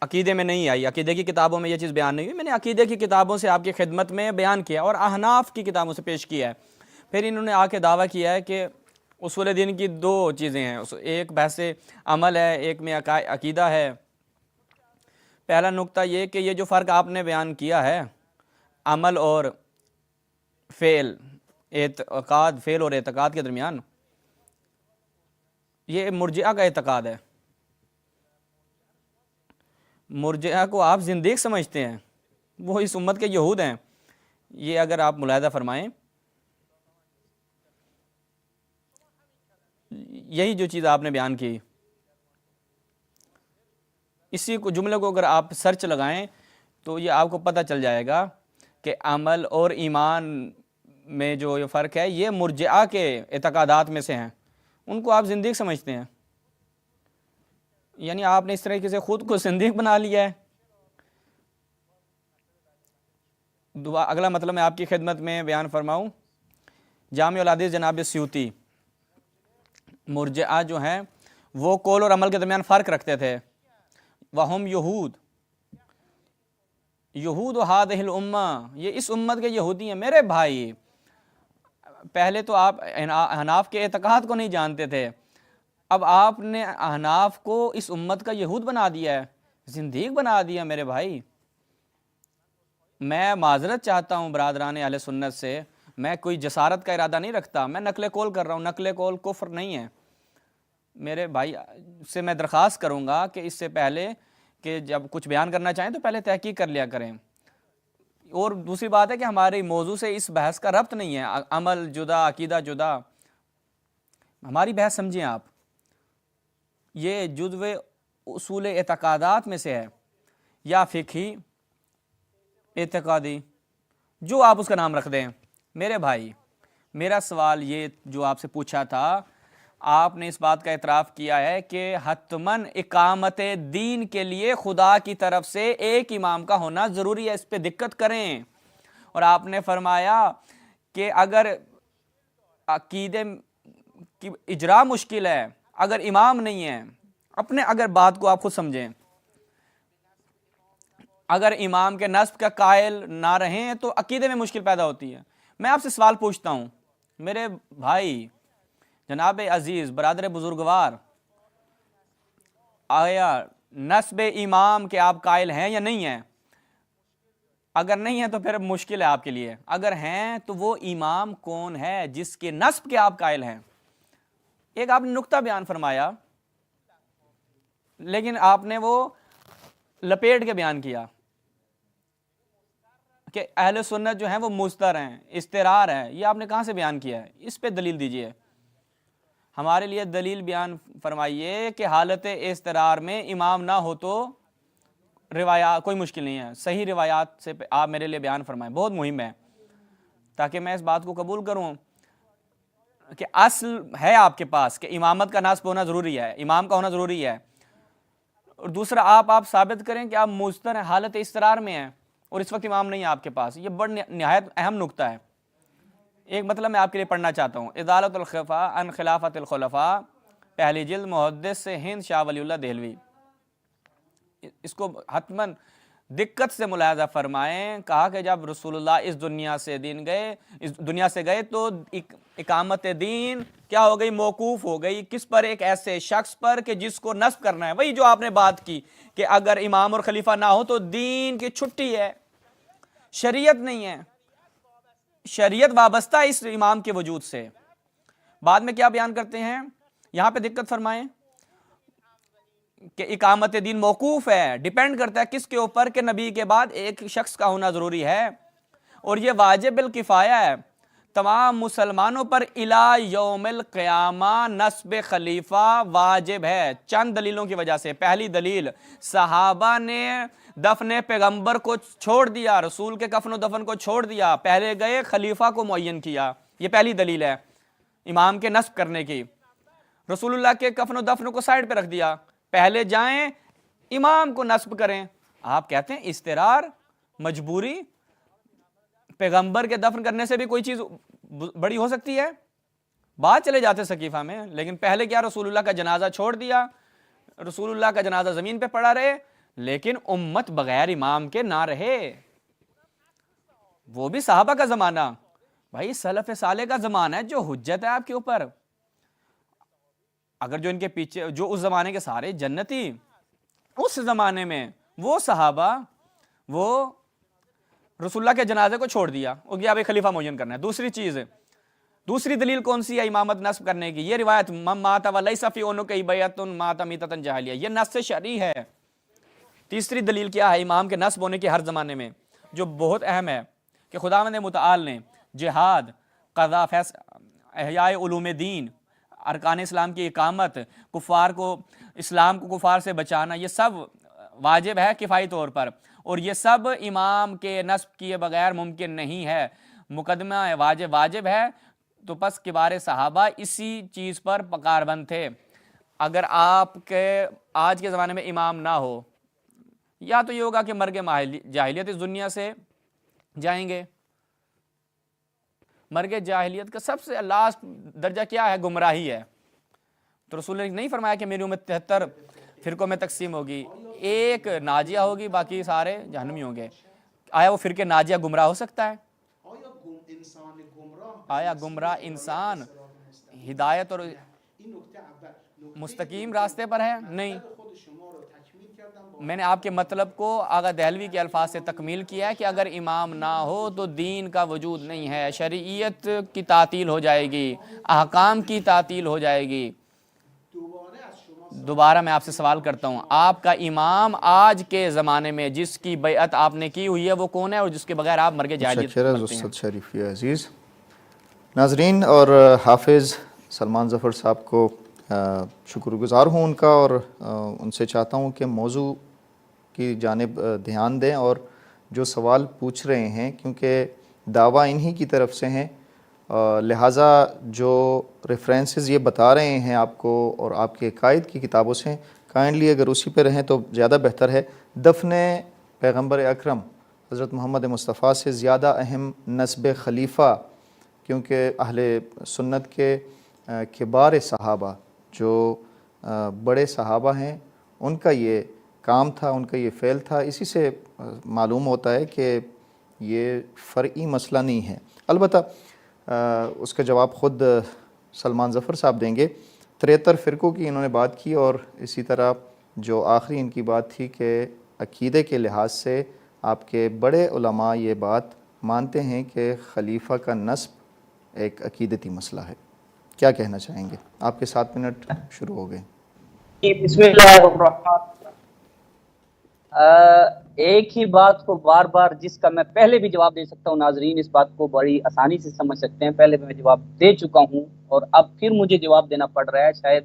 عقیدے میں نہیں آئی، عقیدے کی کتابوں میں یہ چیز بیان نہیں ہوئی، میں نے عقیدے کی کتابوں سے آپ کی خدمت میں بیان کیا اور احناف کی کتابوں سے پیش کیا ہے۔ پھر انہوں نے آ کے دعویٰ کیا ہے کہ اصول دین کی دو چیزیں ہیں، ایک بحث عمل ہے، ایک میں عقیدہ ہے۔ پہلا نقطہ یہ کہ یہ جو فرق آپ نے بیان کیا ہے عمل اور فعل، فعل اور اعتقاد کے درمیان، یہ مرجئہ کا اعتقاد ہے۔ مرجئہ کو آپ زندیق سمجھتے ہیں، وہ اس امت کے یہود ہیں. یہ اگر آپ ملاحظہ فرمائیں، یہی جو چیز آپ نے بیان کی، اسی کو جملے کو اگر آپ سرچ لگائیں تو یہ آپ کو پتہ چل جائے گا کہ عمل اور ایمان میں جو یہ فرق ہے یہ مرجئہ کے اعتقادات میں سے ہیں. ان کو آپ زندیق سمجھتے ہیں، یعنی آپ نے اس طریقے سے خود کو زندیق بنا لیا ہے. اگلا مطلب میں آپ کی خدمت میں بیان فرماؤں. جامع الحدیث جناب سیوطی، مرجئہ جو ہیں وہ قول اور عمل کے درمیان فرق رکھتے تھے. وہم یہود ہذہ الامہ، یہ اس امت کے یہودی ہیں. میرے بھائی، پہلے تو آپ احناف کے اعتقاد کو نہیں جانتے تھے، اب آپ نے احناف کو اس امت کا یہود بنا دیا ہے، زندیق بنا دیا. میرے بھائی، میں معذرت چاہتا ہوں برادران اہل سنت سے، میں کوئی جسارت کا ارادہ نہیں رکھتا، میں نقل قول کر رہا ہوں. نقل قول کفر نہیں ہے. میرے بھائی سے میں درخواست کروں گا کہ اس سے پہلے کہ جب کچھ بیان کرنا چاہیں تو پہلے تحقیق کر لیا کریں. اور دوسری بات ہے کہ ہمارے موضوع سے اس بحث کا ربط نہیں ہے، عمل جدا عقیدہ جدا. ہماری بحث سمجھیں آپ، یہ جزو اصول اعتقادات میں سے ہے، یا فقہی، اعتقادی، جو آپ اس کا نام رکھ دیں. میرے بھائی، میرا سوال یہ جو آپ سے پوچھا تھا، آپ نے اس بات کا اعتراف کیا ہے کہ حتماً اقامت دین کے لیے خدا کی طرف سے ایک امام کا ہونا ضروری ہے، اس پہ دقت کریں. اور آپ نے فرمایا کہ اگر عقیدے کی اجرا مشکل ہے، اگر امام نہیں ہے، اگر بات کو آپ خود سمجھیں، اگر امام کے نصب کا قائل نہ رہیں تو عقیدے میں مشکل پیدا ہوتی ہے. میں آپ سے سوال پوچھتا ہوں میرے بھائی، جناب عزیز، برادر بزرگوار، آیا نصب امام کے آپ قائل ہیں یا نہیں ہیں؟ اگر نہیں ہیں تو پھر مشکل ہے آپ کے لیے. اگر ہیں تو وہ امام کون ہے جس کے نصب کے آپ قائل ہیں؟ ایک آپ نے نقطہ بیان فرمایا، لیکن آپ نے وہ لپیٹ کے بیان کیا کہ اہل سنت جو ہیں وہ مستر ہیں، استرار ہے. یہ آپ نے کہاں سے بیان کیا ہے؟ اس پہ دلیل دیجئے. ہمارے لیے دلیل بیان فرمائیے کہ حالت استرار میں امام نہ ہو تو روایات کوئی مشکل نہیں ہے، صحیح روایات سے آپ میرے لیے بیان فرمائیں. بہت مہم ہے تاکہ میں اس بات کو قبول کروں کہ اصل ہے آپ کے پاس کہ امامت کا نصب ہونا ضروری ہے، امام کا ہونا ضروری ہے. اور دوسرا آپ ثابت کریں کہ آپ مستر ہیں، حالت استرار میں ہیں اور اس وقت امام نہیں ہے آپ کے پاس. یہ بڑا نہایت اہم نقطہ ہے. ایک مطلب میں آپ کے لیے پڑھنا چاہتا ہوں. ازالۃ الخفا عن خلافت الخلفاء، پہلی جلد، محدث سے ہند شاہ ولی اللہ دہلوی. اس کو حتماً دقت سے ملاحظہ فرمائیں. کہا کہ جب رسول اللہ اس دنیا سے گئے تو اقامت دین کیا ہو گئی؟ موقوف ہو گئی. کس پر؟ ایک ایسے شخص پر کہ جس کو نصب کرنا ہے. وہی جو آپ نے بات کی کہ اگر امام اور خلیفہ نہ ہو تو دین کی چھٹی ہے، شریعت نہیں ہے، شریعت وابستہ اس امام کے وجود سے. بعد میں کیا بیان کرتے ہیں؟ یہاں پہ دقت فرمائیں کہ اقامت دین موقوف ہے، ڈیپینڈ کرتا ہے کس کے اوپر؟ کہ نبی کے بعد ایک شخص کا ہونا ضروری ہے، اور یہ واجب الکفایہ ہے تمام مسلمانوں پر. الی یوم القیامہ نصب خلیفہ واجب ہے چند دلیلوں کی وجہ سے. پہلی دلیل، صحابہ نے دفن پیغمبر کو چھوڑ دیا، رسول کے کفن و دفن کو چھوڑ دیا، پہلے گئے خلیفہ کو معین کیا. یہ پہلی دلیل ہے امام کے نصب کرنے کی. رسول اللہ کے کفن و دفن کو سائڈ پہ رکھ دیا، پہلے جائیں امام کو نصب کریں. آپ کہتے ہیں استرار، مجبوری، پیغمبر کے دفن کرنے سے بھی کوئی چیز بڑی ہو سکتی ہے؟ بعد چلے جاتے سقیفہ میں، لیکن پہلے کیا؟ رسول اللہ کا جنازہ چھوڑ دیا، رسول اللہ کا جنازہ زمین پہ پڑا رہے، لیکن امت بغیر امام کے نہ رہے. وہ بھی صحابہ کا زمانہ، بھائی سلف صالح کا زمانہ ہے جو حجت ہے آپ کے اوپر. اگر جو ان کے پیچھے جو اس زمانے کے سارے جنتی، اس زمانے میں وہ صحابہ وہ رسول اللہ کے جنازے کو چھوڑ دیا، وہ گیا بھائی خلیفہ معین کرنا ہے. دوسری چیز، دوسری دلیل کون سی ہے امامت نصب کرنے کی؟ یہ روایت من مات ولیس فی عنقہ بیعۃ مات میتۃ جاہلیہ، یہ نص شرعی ہے. تیسری دلیل کیا ہے امام کے نصب ہونے کے ہر زمانے میں، جو بہت اہم ہے، کہ خداوند متعال نے جہاد، قضاء، احیاء علوم دین، ارکان اسلام کی اقامت، کفار کو، اسلام کو کفار سے بچانا، یہ سب واجب ہے کفائی طور پر، اور یہ سب امام کے نصب کیے بغیر ممکن نہیں ہے۔ مقدمہ واجب ہے، تو پس کبار صحابہ اسی چیز پر کاربند تھے۔ اگر آپ کے آج کے زمانے میں امام نہ ہو، یا تو یہ ہوگا کہ مرگ جاہلیت اس دنیا سے جائیں گے۔ مرگ جاہلیت کا سب سے لاسٹ درجہ کیا ہے؟ گمراہی ہے۔ تو رسول نے نہیں فرمایا کہ میری امت 73 فرقوں میں تقسیم ہوگی، ایک ناجیہ ہوگی، باقی سارے جہنمی ہوں گے۔ آیا وہ فرقے ناجیہ گمراہ ہو سکتا ہے؟ آیا گمراہ انسان ہدایت اور مستقیم راستے پر ہے؟ نہیں۔ میں نے آپ کے مطلب کو آغا دہلوی کے الفاظ سے تکمیل کیا ہے کہ اگر امام نہ ہو تو دین کا وجود نہیں ہے، شریعت کی تعطیل ہو جائے گی، احکام کی تعطیل ہو جائے گی۔ دوبارہ میں آپ سے سوال کرتا ہوں، آپ کا امام آج کے زمانے میں جس کی بیعت آپ نے کی ہوئی ہے وہ کون ہے، اور جس کے بغیر آپ مرگ جاہلیت شکر مرتے ہیں؟ استاد شریفی عزیز ناظرین اور حافظ سلمان ظفر صاحب کو شکر گزار ہوں ان کا، اور ان سے چاہتا ہوں کہ موضوع کی جانب دھیان دیں اور جو سوال پوچھ رہے ہیں، کیونکہ دعویٰ انہی کی طرف سے ہیں، لہٰذا جو ریفرنسز یہ بتا رہے ہیں آپ کو اور آپ کے عقائد کی کتابوں سے، کائنڈلی اگر اسی پہ رہیں تو زیادہ بہتر ہے۔ دفن پیغمبر اکرم حضرت محمد مصطفیٰ سے زیادہ اہم نسب خلیفہ، کیونکہ اہل سنت کے کبار صحابہ جو بڑے صحابہ ہیں ان کا یہ کام تھا، ان کا یہ فعل تھا۔ اسی سے معلوم ہوتا ہے کہ یہ فرعی مسئلہ نہیں ہے۔ البتہ اس کا جواب خود سلمان ظفر صاحب دیں گے۔ 73 فرقوں کی انہوں نے بات کی، اور اسی طرح جو آخری ان کی بات تھی کہ عقیدے کے لحاظ سے آپ کے بڑے علماء یہ بات مانتے ہیں کہ خلیفہ کا نصب ایک عقیدتی مسئلہ ہے۔ کیا کہنا چاہیں گے؟ آپ کے 7 منٹ شروع ہو گئے۔ بسم اللہ الرحمن۔ ایک ہی بات کو بار بار، جس کا میں پہلے بھی جواب دے سکتا ہوں، ناظرین اس بات کو بڑی آسانی سے سمجھ سکتے ہیں، پہلے میں جواب دے چکا ہوں اور اب پھر مجھے جواب دینا پڑ رہا ہے، شاید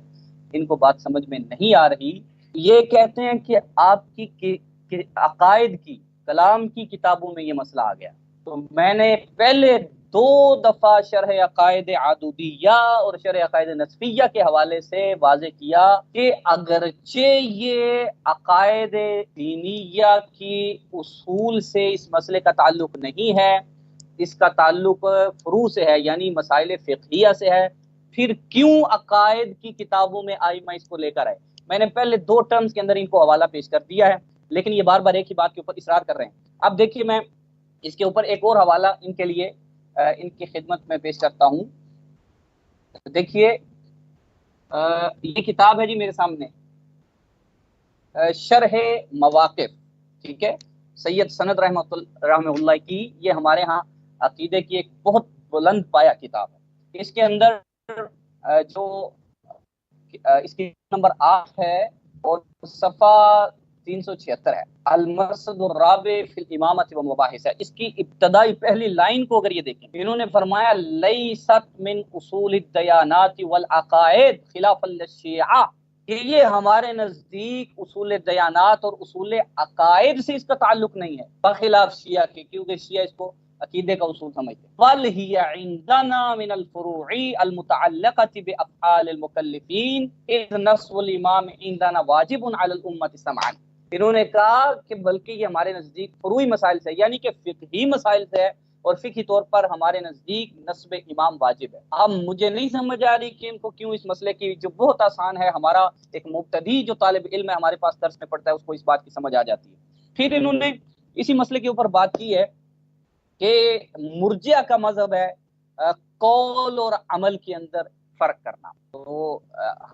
ان کو بات سمجھ میں نہیں آ رہی۔ یہ کہتے ہیں کہ آپ کی عقائد کی، کلام کی کتابوں میں یہ مسئلہ آ گیا، تو میں نے پہلے 2 دفعہ شرح عقائد عدودیہ اور شرح عقائد نصفیہ کے حوالے سے واضح کیا کہ اگرچہ یہ عقائد دینیہ کی اصول سے اس مسئلے کا تعلق نہیں ہے، اس کا تعلق فروع سے ہے، یعنی مسائل فقہیہ سے ہے، پھر کیوں عقائد کی کتابوں میں آئمہ اس کو لے کر آئے؟ میں نے پہلے 2 ٹرمز کے اندر ان کو حوالہ پیش کر دیا ہے، لیکن یہ بار بار ایک ہی بات کے اوپر اصرار کر رہے ہیں۔ اب دیکھیے، میں اس کے اوپر ایک اور حوالہ ان کے لیے ان کی خدمت میں پیش کرتا ہوں۔ دیکھیے، یہ کتاب ہے جی میرے سامنے، شرح مواقف، ٹھیک ہے، سید سند رحمہ اللہ کی، یہ ہمارے ہاں عقیدے کی ایک بہت بلند پایہ کتاب ہے۔ اس کے اندر جو اس کی نمبر 8 ہے اور صفحہ 376 ہے، المرصد الرابع فی الامامۃ و مباحث ہے۔ اس کی ابتدائی پہلی لائن کو اگر یہ دیکھیں، انہوں نے فرمایا لیست من اصول الدیانات والعقائد خلاف للشیعہ، کہ یہ ہمارے نزدیک اصول دیانات اور اصول عقائد سے اس کا تعلق نہیں ہے، بخلاف شیعہ کے، کیونکہ شیعہ اس کو عقیدے کا اصول سمجھتے ہیں۔ بل ہی عندنا من الفروع المتعلقة بافعال المکلفین اذ نصب الامام عندنا واجب علی الامة سمعا۔ انہوں نے کہا کہ بلکہ یہ ہمارے نزدیک فروعی مسائل سے، یعنی کہ فقہی مسائل سے ہے، اور فقہی طور پر ہمارے نزدیک نصب امام واجب ہے۔ اب مجھے نہیں سمجھ آ رہی کہ ان کو کیوں اس مسئلے کی، جو بہت آسان ہے، ہمارا ایک مبتدی جو طالب علم ہے ہمارے پاس درس میں پڑھتا ہے، اس کو اس بات کی سمجھ آ جاتی ہے۔ پھر انہوں نے اسی مسئلے کے اوپر بات کی ہے کہ مرجئہ کا مذہب ہے قول اور عمل کے اندر فرق کرنا۔ تو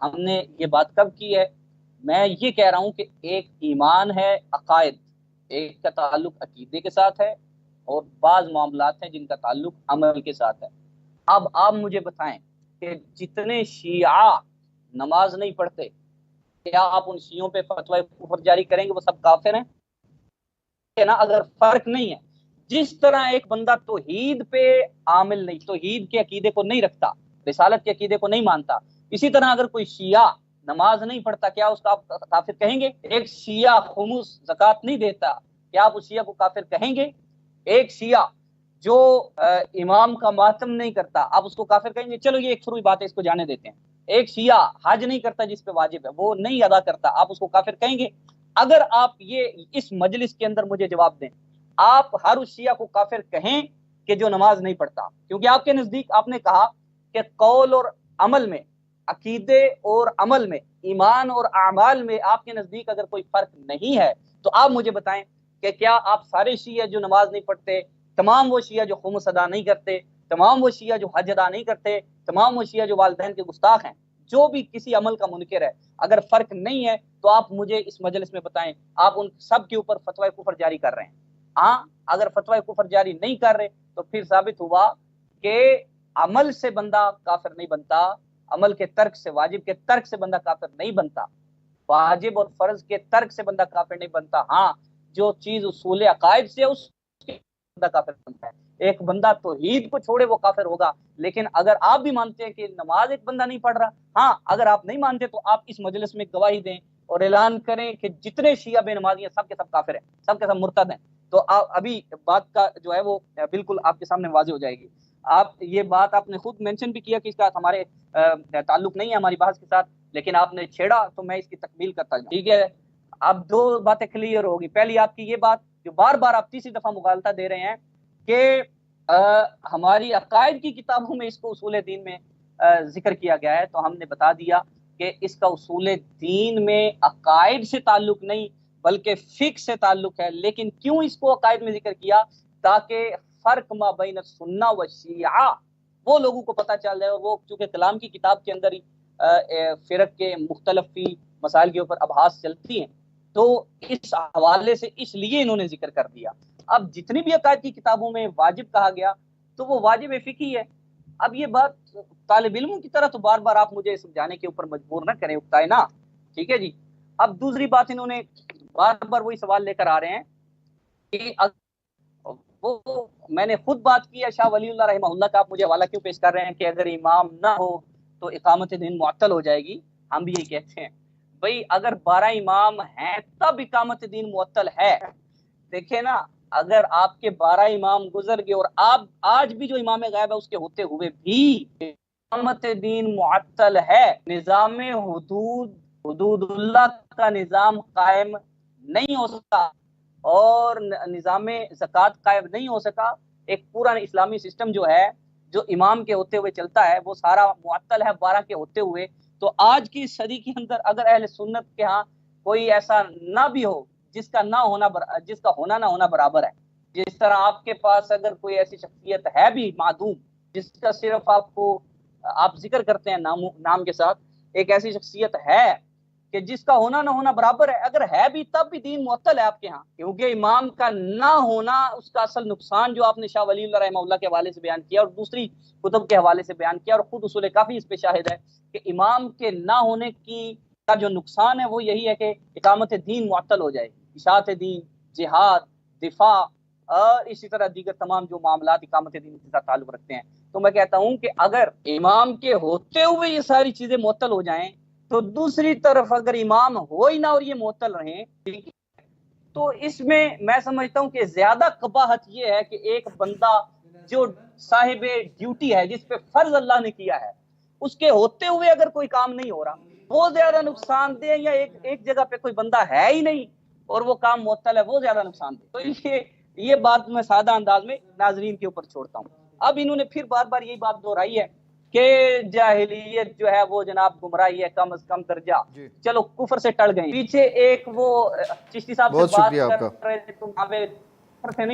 ہم نے یہ بات کب کی ہے؟ میں یہ کہہ رہا ہوں کہ ایک ایمان ہے، عقائد، ایک کا تعلق عقیدے کے ساتھ ہے، اور بعض معاملات ہیں جن کا تعلق عمل کے ساتھ ہے۔ اب آپ مجھے بتائیں کہ جتنے شیعہ نماز نہیں پڑھتے، کیا آپ ان شیعوں پہ فتوی کفر جاری کریں گے وہ سب کافر ہیں نا؟ اگر فرق نہیں ہے، جس طرح ایک بندہ توحید پہ عامل نہیں، توحید کے عقیدے کو نہیں رکھتا، رسالت کے عقیدے کو نہیں مانتا، اسی طرح اگر کوئی شیعہ نماز نہیں پڑھتا، کیا اس کا آپ کافر کہیں گے؟ ایک شیعہ خمس زکوٰۃ نہیں دیتا، کیا آپ اس شیعہ کو کافر کہیں گے؟ ایک شیعہ جو امام کا ماتم نہیں کرتا، آپ اس کو کافر کہیں گے؟ چلو یہ ایک فروعی بات ہے، اس کو جانے دیتے ہیں۔ ایک شیعہ حج نہیں کرتا جس پہ واجب ہے، وہ نہیں ادا کرتا، آپ اس کو کافر کہیں گے؟ اگر آپ یہ اس مجلس کے اندر مجھے جواب دیں، آپ ہر اس شیعہ کو کافر کہیں کہ جو نماز نہیں پڑھتا، کیونکہ آپ کے نزدیک آپ نے کہا کہ قول اور عمل میں، عقیدے اور عمل میں، ایمان اور اعمال میں آپ کے نزدیک اگر کوئی فرق نہیں ہے تو آپ مجھے بتائیں کہ کیا آپ سارے شیعہ جو نماز نہیں پڑھتے، تمام وہ شیعہ جو خمس ادا نہیں کرتے، تمام وہ شیعہ جو حج ادا نہیں کرتے، تمام وہ شیعہ جو والدین کے گستاخ ہیں، جو بھی کسی عمل کا منکر ہے، اگر فرق نہیں ہے تو آپ مجھے اس مجلس میں بتائیں، آپ ان سب کے اوپر فتوی کفر جاری کر رہے ہیں۔ ہاں، اگر فتوی کفر جاری نہیں کر رہے تو پھر ثابت ہوا کہ عمل سے بندہ کافر نہیں بنتا، عمل کے ترک سے، واجب کے ترک سے بندہ کافر نہیں بنتا، واجب اور فرض کے ترک سے بندہ کافر نہیں بنتا۔ ہاں، جو چیز اصول عقائد سے اس کے بندہ کافر بنتا ہے۔ ایک بندہ توحید کو چھوڑے وہ کافر ہوگا، لیکن اگر آپ بھی مانتے ہیں کہ نماز ایک بندہ نہیں پڑھ رہا، ہاں اگر آپ نہیں مانتے تو آپ اس مجلس میں گواہی دیں اور اعلان کریں کہ جتنے شیعہ بے نمازی ہیں سب کے سب کافر ہیں، سب کے سب مرتد ہیں، تو ابھی بات کا جو ہے وہ بالکل آپ کے سامنے واضح ہو جائے گی۔ آپ یہ بات آپ نے خود مینشن بھی کیا کہ اس کا ہمارے تعلق نہیں ہے ہماری بحث کے ساتھ، لیکن آپ نے چھیڑا تو میں اس کی تکمیل کرتا جاؤں، ٹھیک ہے؟ اب دو باتیں کلیئر ہوگی۔ پہلی آپ کی یہ بات جو بار بار آپ تیسری دفعہ مغالطہ دے رہے ہیں کہ ہماری عقائد کی کتابوں میں اس کو اصول دین میں ذکر کیا گیا ہے، تو ہم نے بتا دیا کہ اس کا اصول دین میں عقائد سے تعلق نہیں بلکہ فقہ سے تعلق ہے۔ لیکن کیوں اس کو عقائد میں ذکر کیا؟ تاکہ فرق ما بین السنہ و شیعہ وہ لوگوں کو پتہ چل جائے، اور وہ چونکہ کلام کی کتاب کے اندر ہی فرق کے مختلف مسائل کے اوپر ابحاث چلتی ہیں، تو اس حوالے سے اس لیے انہوں نے ذکر کر دیا۔ اب جتنی بھی عقائد کی کتابوں میں واجب کہا گیا تو وہ واجب فقہی ہے۔ اب یہ بات طالب علموں کی طرح تو بار بار آپ مجھے سمجھانے کے اوپر مجبور نہ کریں، اکتائے نا، ٹھیک ہے جی؟ اب دوسری بات انہوں نے بار بار وہی سوال لے کر آ رہے ہیں کہ وہ میں نے خود بات کی ہے شاہ ولی اللہ رحمہ اللہ کا، آپ مجھے حوالہ کیوں پیش کر رہے ہیں کہ اگر امام نہ ہو تو اقامت دین معطل ہو جائے گی؟ ہم بھی یہ کہتے ہیں بھئی اگر 12 امام ہیں تب اقامت دین معطل ہے۔ دیکھیں نا، اگر آپ کے 12 امام گزر گئے اور آپ آج بھی جو امام غائب ہے اس کے ہوتے ہوئے بھی اقامت دین معطل ہے، نظام حدود اللہ کا نظام قائم نہیں ہو سکا اور نظام زکوٰۃ قائم نہیں ہو سکا، ایک پورا اسلامی سسٹم جو ہے جو امام کے ہوتے ہوئے چلتا ہے وہ سارا معطل ہے 12 کے ہوتے ہوئے، تو آج کی صدی کے اندر اگر اہل سنت کے ہاں کوئی ایسا نہ بھی ہو جس کا ہونا نہ ہونا برابر ہے، جس طرح آپ کے پاس اگر کوئی ایسی شخصیت ہے بھی معدوم جس کا صرف آپ ذکر کرتے ہیں نام کے ساتھ، ایک ایسی شخصیت ہے کہ جس کا ہونا نہ ہونا برابر ہے، اگر ہے بھی تب بھی دین معطل ہے آپ کے ہاں، کیونکہ امام کا نہ ہونا اس کا اصل نقصان جو آپ نے شاہ ولی اللہ رحمہ اللہ کے حوالے سے بیان کیا اور دوسری کتب کے حوالے سے بیان کیا اور خود اصول کافی اس پہ شاہد ہے کہ امام کے نہ ہونے کی کا جو نقصان ہے وہ یہی ہے کہ اقامت دین معطل ہو جائے، اشاعت دین، جہاد، دفاع اور اسی طرح دیگر تمام جو معاملات اقامت دین کے ساتھ تعلق رکھتے ہیں۔ تو میں کہتا ہوں کہ اگر امام کے ہوتے ہوئے یہ ساری چیزیں معطل ہو جائیں تو دوسری طرف اگر امام ہو ہی نہ اور یہ معطل رہیں، تو اس میں سمجھتا ہوں کہ زیادہ قباحت یہ ہے کہ ایک بندہ جو صاحب ڈیوٹی ہے جس پہ فرض اللہ نے کیا ہے اس کے ہوتے ہوئے اگر کوئی کام نہیں ہو رہا وہ زیادہ نقصان دہ، یا ایک جگہ پہ کوئی بندہ ہے ہی نہیں اور وہ کام معطل ہے وہ زیادہ نقصان دہ۔ تو یہ بات میں سادہ انداز میں ناظرین کے اوپر چھوڑتا ہوں۔ اب انہوں نے پھر بار بار یہی بات دہرائی ہے کہ جاہلیت جو ہے وہ جناب گمراہی ہے کم از کم درجہ، چلو کفر سے ٹل گئے۔ پیچھے ایک وہ چشتی صاحب سے بات کر رہے تھے تو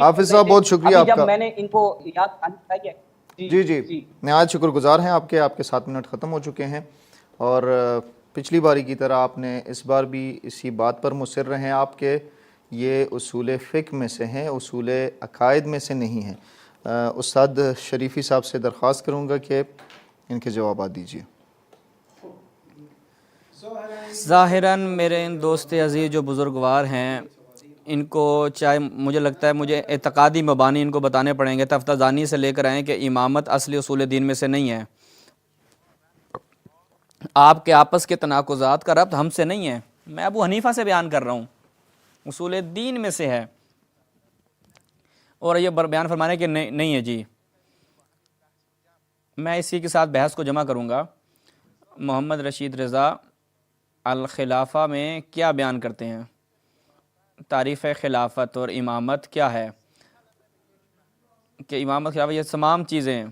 حافظ صاحب بہت شکریہ آپ کا، جب میں نے ان کو یاد کیا جی نہایت شکر گزار ہیں آپ کے 7 منٹ ختم ہو چکے ہیں، اور پچھلی باری کی طرح آپ نے اس بار بھی اسی بات پر مصر رہے ہیں آپ کے یہ اصول فقہ میں سے ہیں، اصول عقائد میں سے نہیں ہیں۔ استاد شریفی صاحب سے درخواست کروں گا کہ ان کے جوابات دیجیے۔ ظاہراً میرے ان دوست عزیز جو بزرگوار ہیں، ان کو چاہے مجھے لگتا ہے مجھے اعتقادی مبانی ان کو بتانے پڑیں گے، تفتازانی سے لے کر آئیں کہ امامت اصلی اصول دین میں سے نہیں ہے، آپ کے آپس کے تناقضات کا ربط ہم سے نہیں ہے، میں ابو حنیفہ سے بیان کر رہا ہوں، اصول دین میں سے ہے، اور یہ بیان فرمانے کہ نہیں ہے جی۔ میں اسی کے ساتھ بحث کو جمع کروں گا۔ محمد رشید رضا الخلافہ میں کیا بیان کرتے ہیں؟ تعریف خلافت اور امامت کیا ہے؟ کہ امامت خلافت یہ تمام چیزیں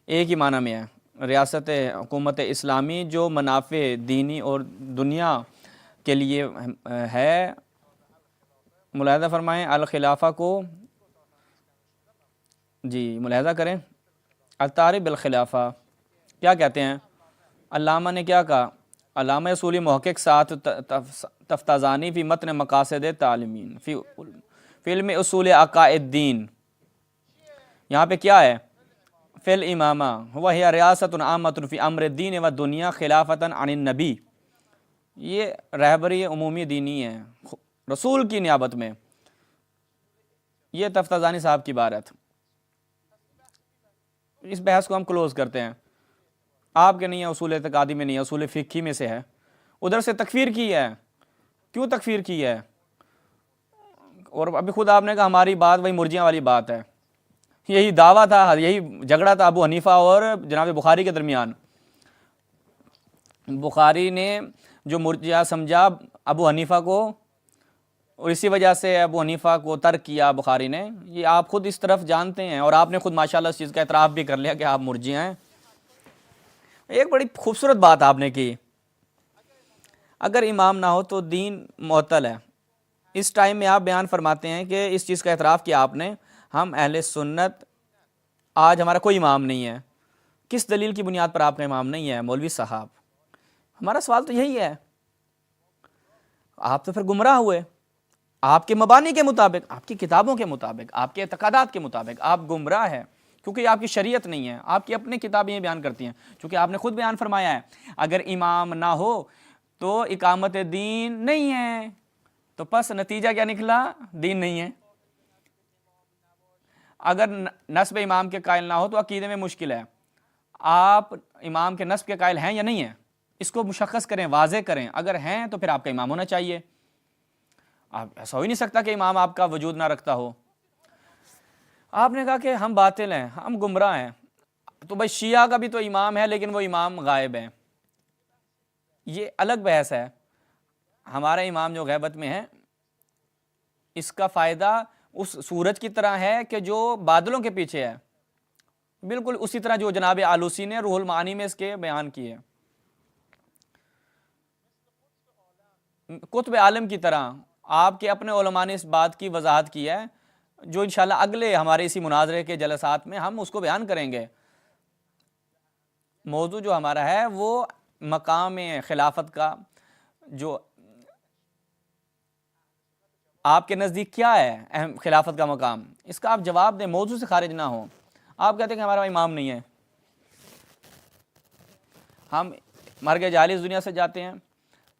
ایک ہی معنی میں ہیں، ریاست حکومت اسلامی جو منافع دینی اور دنیا کے لیے ہے۔ ملاحظہ فرمائیں الخلافہ کو، جی ملاحظہ کریں، التعریف بالخلافہ کیا کہتے ہیں؟ علامہ نے کیا کہا؟ علامہ اصولی محقق ساتھ تفتازانی فی متن مقاصد تعلیمین فی علم اصول عقائد دین، یہاں پہ کیا ہے؟ فی الامامہ وہی ریاست عامۃ فی امر دین و دنیا خلافتا عن النبی، یہ رہبری عمومی دینی ہے رسول کی نیابت میں۔ یہ تفتازانی صاحب کی عبارت۔ اس بحث کو ہم کلوز کرتے ہیں، آپ کے نہیں ہے، اصول اعتقادی میں نہیں ہے، اصول فقہی میں سے ہے۔ ادھر سے تکفیر کی ہے، کیوں تکفیر کی ہے؟ اور ابھی خود آپ نے کہا ہماری بات وہی مرجیاں والی بات ہے، یہی دعویٰ تھا، یہی جھگڑا تھا ابو حنیفہ اور جناب بخاری کے درمیان۔ بخاری نے جو مرجیہ سمجھا ابو حنیفہ کو، اور اسی وجہ سے ابو حنیفہ کو ترک کیا بخاری نے، یہ آپ خود اس طرف جانتے ہیں، اور آپ نے خود ماشاءاللہ اس چیز کا اعتراف بھی کر لیا کہ آپ مرجیہ ہیں۔ ایک بڑی خوبصورت بات آپ نے کی، اگر امام نہ ہو تو دین معطل ہے۔ اس ٹائم میں آپ بیان فرماتے ہیں کہ اس چیز کا اعتراف کیا آپ نے، ہم اہل سنت آج ہمارا کوئی امام نہیں ہے۔ کس دلیل کی بنیاد پر آپ کا امام نہیں ہے مولوی صاحب؟ ہمارا سوال تو یہی ہے، آپ تو پھر گمراہ ہوئے، آپ کے مبانی کے مطابق، آپ کی کتابوں کے مطابق، آپ کے اعتقادات کے مطابق آپ گمراہ ہیں، کیونکہ یہ آپ کی شریعت نہیں ہے، آپ کی اپنی کتابیں یہ بیان کرتی ہیں، چونکہ آپ نے خود بیان فرمایا ہے اگر امام نہ ہو تو اقامت دین نہیں ہے، تو پس نتیجہ کیا نکلا؟ دین نہیں ہے۔ اگر نسب امام کے قائل نہ ہو تو عقیدے میں مشکل ہے، آپ امام کے نسب کے قائل ہیں یا نہیں ہیں؟ اس کو مشخص کریں، واضح کریں، اگر ہیں تو پھر آپ کا امام ہونا چاہیے۔ آپ ایسا ہو ہی نہیں سکتا کہ امام آپ کا وجود نہ رکھتا ہو۔ آپ نے کہا کہ ہم باطل ہیں، ہم گمراہ ہیں، تو بھائی شیعہ کا بھی تو امام ہے لیکن وہ امام غائب ہے، یہ الگ بحث ہے۔ ہمارا امام جو غیبت میں ہے، اس کا فائدہ اس سورج کی طرح ہے کہ جو بادلوں کے پیچھے ہے، بالکل اسی طرح جو جناب آلوسی نے روح المعانی میں اس کے بیان کی ہے، قطب عالم کی طرح۔ آپ کے اپنے علماء نے اس بات کی وضاحت کی ہے، جو انشاءاللہ اگلے ہمارے اسی مناظرے کے جلسات میں ہم اس کو بیان کریں گے۔ موضوع جو ہمارا ہے وہ مقام خلافت کا، جو آپ کے نزدیک کیا ہے اہم خلافت کا مقام، اس کا آپ جواب دیں، موضوع سے خارج نہ ہوں۔ آپ کہتے ہیں کہ ہمارا امام نہیں ہے، ہم مر گئے جاہلی اس دنیا سے جاتے ہیں۔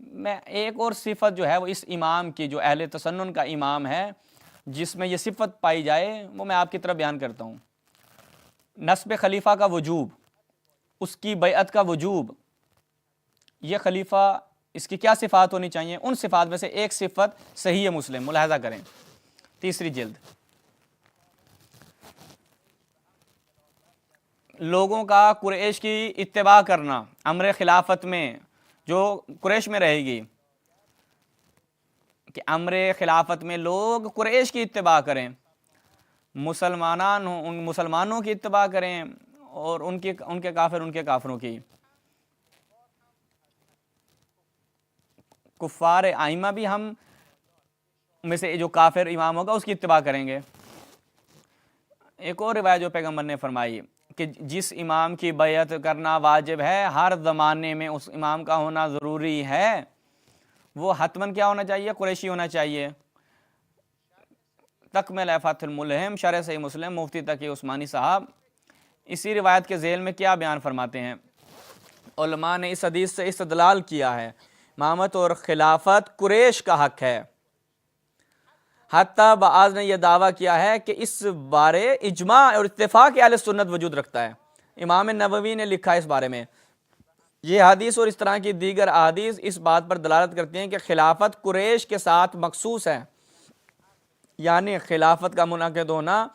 میں ایک اور صفت جو ہے وہ اس امام کی، جو اہل تسنن کا امام ہے، جس میں یہ صفت پائی جائے، وہ میں آپ کی طرف بیان کرتا ہوں۔ نسب خلیفہ کا وجوب، اس کی بیعت کا وجوب، یہ خلیفہ اس کی کیا صفات ہونی چاہیے؟ ان صفات میں سے ایک صفت صحیح مسلم، ملاحظہ کریں 3 جلد۔ لوگوں کا قریش کی اتباع کرنا، امر خلافت میں جو قریش میں رہے گی، کہ امر خلافت میں لوگ قریش کی اتباع کریں، ان مسلمانوں کی اتباع کریں، اور ان کے کافر ان کے کافروں کی۔ کفار ائمہ بھی ہم میں سے جو کافر امام ہوگا اس کی اتباع کریں گے۔ ایک اور روایت جو پیغمبر نے فرمائی کہ جس امام کی بیعت کرنا واجب ہے، ہر زمانے میں اس امام کا ہونا ضروری ہے، وہ حتماً کیا ہونا چاہیے؟ قریشی ہونا چاہیے۔ تکمل فتح الملہم، شرح صحیح مسلم، مفتی تقی عثمانی صاحب اسی روایت کے ذیل میں کیا بیان فرماتے ہیں؟ علماء نے اس حدیث سے استدلال کیا ہے، امامت اور خلافت قریش کا حق ہے۔ حتیٰ بعض نے یہ دعویٰ کیا ہے کہ اس بارے اجماع اور اتفاق اہل سنت وجود رکھتا ہے۔ امام نووی نے لکھا ہے اس بارے میں، یہ حدیث اور اس طرح کی دیگر احادیث اس بات پر دلالت کرتی ہیں کہ خلافت قریش کے ساتھ مخصوص ہے، یعنی خلافت کا منعقد ہونا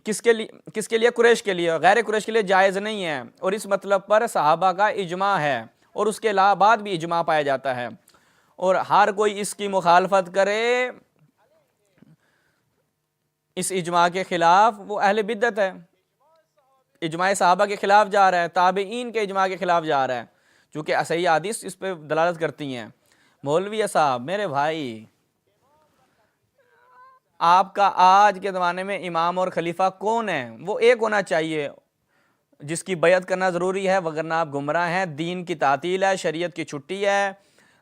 کس کے لیے؟ قریش کے لیے، غیر قریش کے لیے جائز نہیں ہے، اور اس مطلب پر صحابہ کا اجماع ہے، اور اس کے بعد بھی اجماع پایا جاتا ہے، اور ہر کوئی اس کی مخالفت کرے اس اجماع کے خلاف وہ اہل بدعت ہے، اجماع صحابہ کے خلاف جا رہا ہے، تابعین کے اجماع کے خلاف جا رہا ہے، چونکہ صحیح حدیث اس پہ دلالت کرتی ہیں۔ مولوی صاحب، میرے بھائی، آپ کا آج کے زمانے میں امام اور خلیفہ کون ہے؟ وہ ایک ہونا چاہیے جس کی بیعت کرنا ضروری ہے، وگرنہ آپ گمراہ ہیں۔ دین کی تعطیل ہے، شریعت کی چھٹی ہے،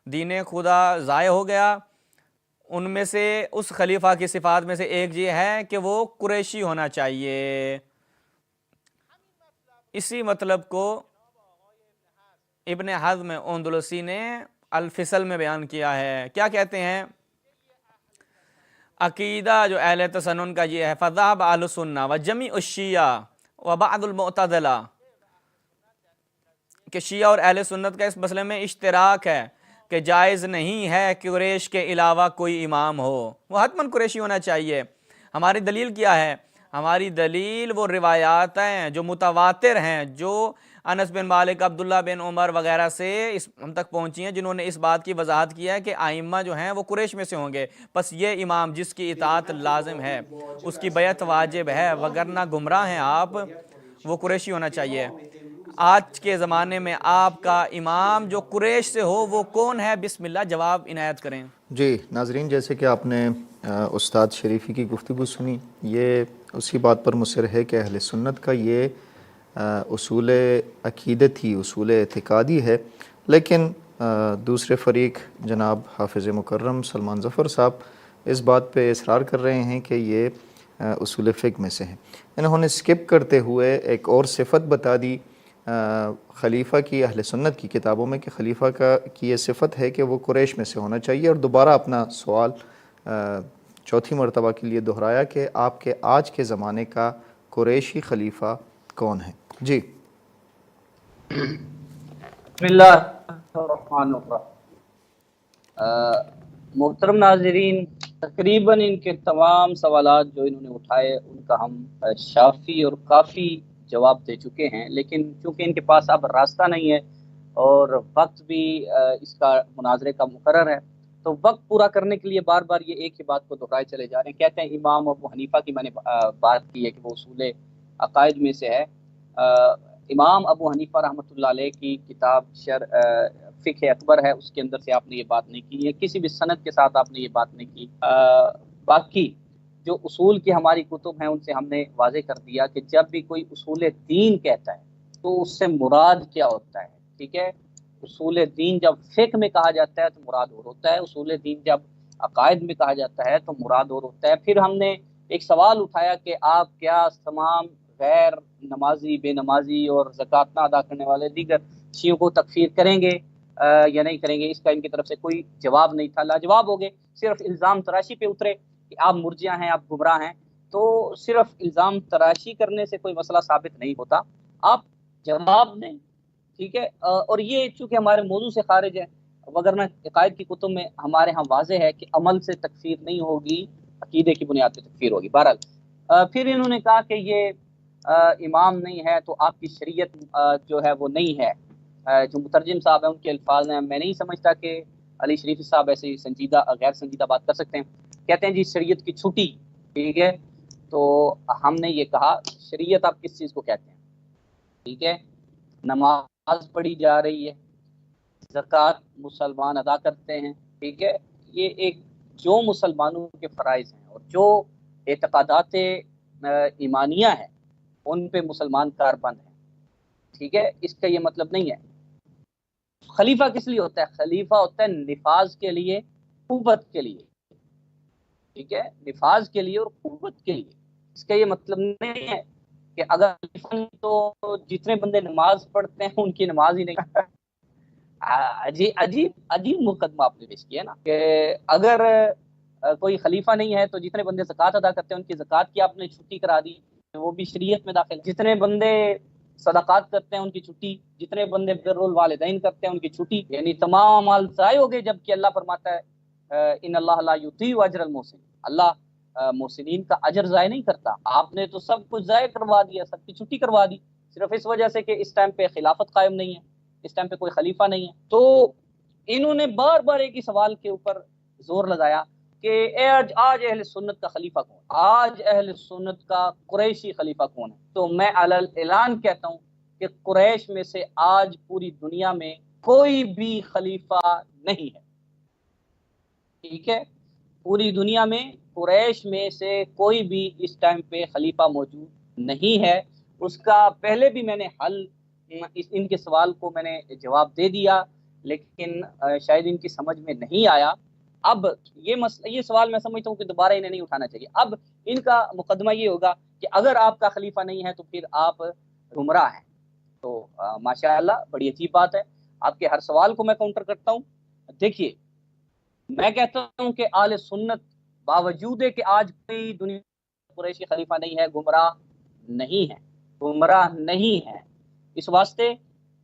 دین خدا ضائع ہو گیا۔ ان میں سے اس خلیفہ کی صفات میں سے ایک یہ ہے کہ وہ قریشی ہونا چاہیے۔ اسی مطلب کو ابن حزم اندلسی نے الفصل میں بیان کیا ہے۔ کیا کہتے ہیں؟ عقیدہ جو اہل تسنن کا یہ ہے، فذهب اہل السنہ وجمیع الشیعہ وبعض المعتزلہ، کہ شیعہ اور اہل سنت کا اس مسئلے میں اشتراک ہے کہ جائز نہیں ہے کہ قریش کے علاوہ کوئی امام ہو، وہ حتماً قریشی ہونا چاہیے۔ ہماری دلیل کیا ہے؟ ہماری دلیل وہ روایات ہیں جو متواتر ہیں، جو انس بن مالک، عبداللہ بن عمر وغیرہ سے ہم تک پہنچی ہیں، جنہوں نے اس بات کی وضاحت کیا ہے کہ ائمہ جو ہیں وہ قریش میں سے ہوں گے، بس یہ امام جس کی اطاعت لازم ہے، اس کی بیعت واجب ہے، وگرنہ گمراہ ہیں آپ، وہ قریشی ہونا چاہیے۔ آج کے زمانے میں آپ کا امام جو قریش سے ہو وہ کون ہے؟ بسم اللہ جواب عنایت کریں۔ جی ناظرین، جیسے کہ آپ نے استاد شریفی کی گفتگو سنی، یہ اسی بات پر مصر ہے کہ اہل سنت کا یہ اصول عقیدتی، اصول اعتقادی ہے، لیکن دوسرے فریق جناب حافظ مکرم سلمان ظفر صاحب اس بات پہ اصرار کر رہے ہیں کہ یہ اصول فقہ میں سے ہیں۔ انہوں نے سکپ کرتے ہوئے ایک اور صفت بتا دی خلیفہ کی اہل سنت کی کتابوں میں، کہ خلیفہ کی یہ صفت ہے کہ وہ قریش میں سے ہونا چاہیے، اور دوبارہ اپنا سوال چوتھی مرتبہ کے لیے دہرایا کہ آپ کے آج کے زمانے کا قریشی خلیفہ کون ہے؟ جی بسم اللہ الرحمن الرحیم۔ محترم ناظرین، تقریباً ان کے تمام سوالات جو انہوں نے اٹھائے ان کا ہم شافی اور کافی جواب دے چکے ہیں، لیکن چونکہ ان کے پاس اب راستہ نہیں ہے اور وقت بھی اس کا مناظرے کا مقرر ہے، تو وقت پورا کرنے کے لیے بار بار یہ ایک ہی بات کو دہرائے چلے جا رہے ہیں۔ کہتے ہیں امام ابو حنیفہ کی میں نے بات کی ہے کہ وہ اصول عقائد میں سے ہے۔ امام ابو حنیفہ رحمۃ اللہ علیہ کی کتاب فقہ اکبر ہے، اس کے اندر سے آپ نے یہ بات نہیں کی ہے، کسی بھی سند کے ساتھ آپ نے یہ بات نہیں کی۔ باقی جو اصول کی ہماری کتب ہیں ان سے ہم نے واضح کر دیا کہ جب بھی کوئی اصول دین کہتا ہے تو اس سے مراد کیا ہوتا ہے، ٹھیک ہے؟ اصول دین جب فقہ میں کہا جاتا ہے تو مراد اور ہوتا ہے، اصول دین جب عقائد میں کہا جاتا ہے تو مراد اور ہوتا ہے۔ پھر ہم نے ایک سوال اٹھایا کہ آپ کیا تمام غیر نمازی، بے نمازی اور زکوٰۃ نہ ادا کرنے والے دیگر شیعوں کو تکفیر کریں گے یا نہیں کریں گے؟ اس کا ان کی طرف سے کوئی جواب نہیں تھا، لاجواب ہو گئے، صرف الزام تراشی پہ اترے کہ آپ مرجئہ ہیں، آپ گمراہ ہیں۔ تو صرف الزام تراشی کرنے سے کوئی مسئلہ ثابت نہیں ہوتا، آپ جواب دیں، ٹھیک ہے؟ اور یہ چونکہ ہمارے موضوع سے خارج ہے، وگرنہ عقائد کی کتب میں ہمارے ہاں واضح ہے کہ عمل سے تکفیر نہیں ہوگی، عقیدے کی بنیاد پہ تکفیر ہوگی۔ بہرحال پھر انہوں نے کہا کہ یہ امام نہیں ہے تو آپ کی شریعت جو ہے وہ نہیں ہے۔ جو مترجم صاحب ہیں ان کے الفاظ ہیں، میں نہیں سمجھتا کہ علی شریفی صاحب ایسی سنجیدہ غیر سنجیدہ بات کر سکتے ہیں۔ کہتے ہیں جی شریعت کی چھٹی، ٹھیک ہے؟ تو ہم نے یہ کہا شریعت آپ کس چیز کو کہتے ہیں؟ ٹھیک ہے، نماز پڑھی جا رہی ہے، زکوٰۃ مسلمان ادا کرتے ہیں، ٹھیک ہے؟ یہ ایک جو مسلمانوں کے فرائض ہیں اور جو اعتقادات ایمانیہ ہیں ان پہ مسلمان کاربند ہیں، ٹھیک ہے؟ اس کا یہ مطلب نہیں ہے۔ خلیفہ کس لیے ہوتا ہے؟ خلیفہ ہوتا ہے نفاذ کے لیے، قوت کے لیے، ٹھیک ہے؟ نفاذ کے لیے اور قوت کے لیے۔ اس کا یہ مطلب نہیں ہے کہ اگر تو جتنے بندے نماز پڑھتے ہیں ان کی نماز ہی نہیں عجیب مقدمہ آپ نے پیش کیا نا کہ اگر کوئی خلیفہ نہیں ہے تو جتنے بندے زکوٰۃ ادا کرتے ہیں ان کی زکوٰۃ کی آپ نے چھٹی کرا دی، وہ بھی شریعت میں داخل ہے۔ جتنے بندے صدقات کرتے ہیں ان کی چھٹی، جتنے بندے بر الوالدین کرتے ہیں ان کی چھٹی، یعنی تمام مال ضائع ہو گئے، جبکہ اللہ فرماتا ہے ان اللہ لا یضیع اجر المحسنین، اللہ محسنین کا اجر ضائع نہیں کرتا۔ آپ نے تو سب کچھ ضائع کروا دیا، سب کی چھٹی کروا دی، صرف اس وجہ سے کہ اس ٹائم پہ خلافت قائم نہیں ہے، اس ٹائم پہ کوئی خلیفہ نہیں ہے۔ تو انہوں نے بار بار ایک ہی سوال کے اوپر زور لگایا کہ آج اہل سنت کا خلیفہ کون؟ آج اہل سنت کا قریشی خلیفہ کون ہے؟ تو میں علل اعلان کہتا ہوں کہ قریش میں سے آج پوری دنیا میں کوئی بھی خلیفہ نہیں ہے، ٹھیک ہے؟ پوری دنیا میں قریش میں سے کوئی بھی اس ٹائم پہ خلیفہ موجود نہیں ہے۔ اس کا پہلے بھی میں نے حل ان کے سوال کو میں نے جواب دے دیا، لیکن شاید ان کی سمجھ میں نہیں آیا۔ اب یہ سوال میں سمجھتا ہوں کہ دوبارہ انہیں نہیں اٹھانا چاہیے۔ اب ان کا مقدمہ یہ ہوگا کہ اگر آپ کا خلیفہ نہیں ہے تو پھر آپ گمراہ ہیں۔ تو ماشاءاللہ بڑی عجیب بات ہے، آپ کے ہر سوال کو میں کاؤنٹر کرتا ہوں۔ دیکھیے، میں کہتا ہوں کہ اہل سنت باوجود ہے کہ آج کوئی دنیا قریشی خلیفہ نہیں ہے، گمراہ نہیں ہے، گمراہ نہیں ہے، اس واسطے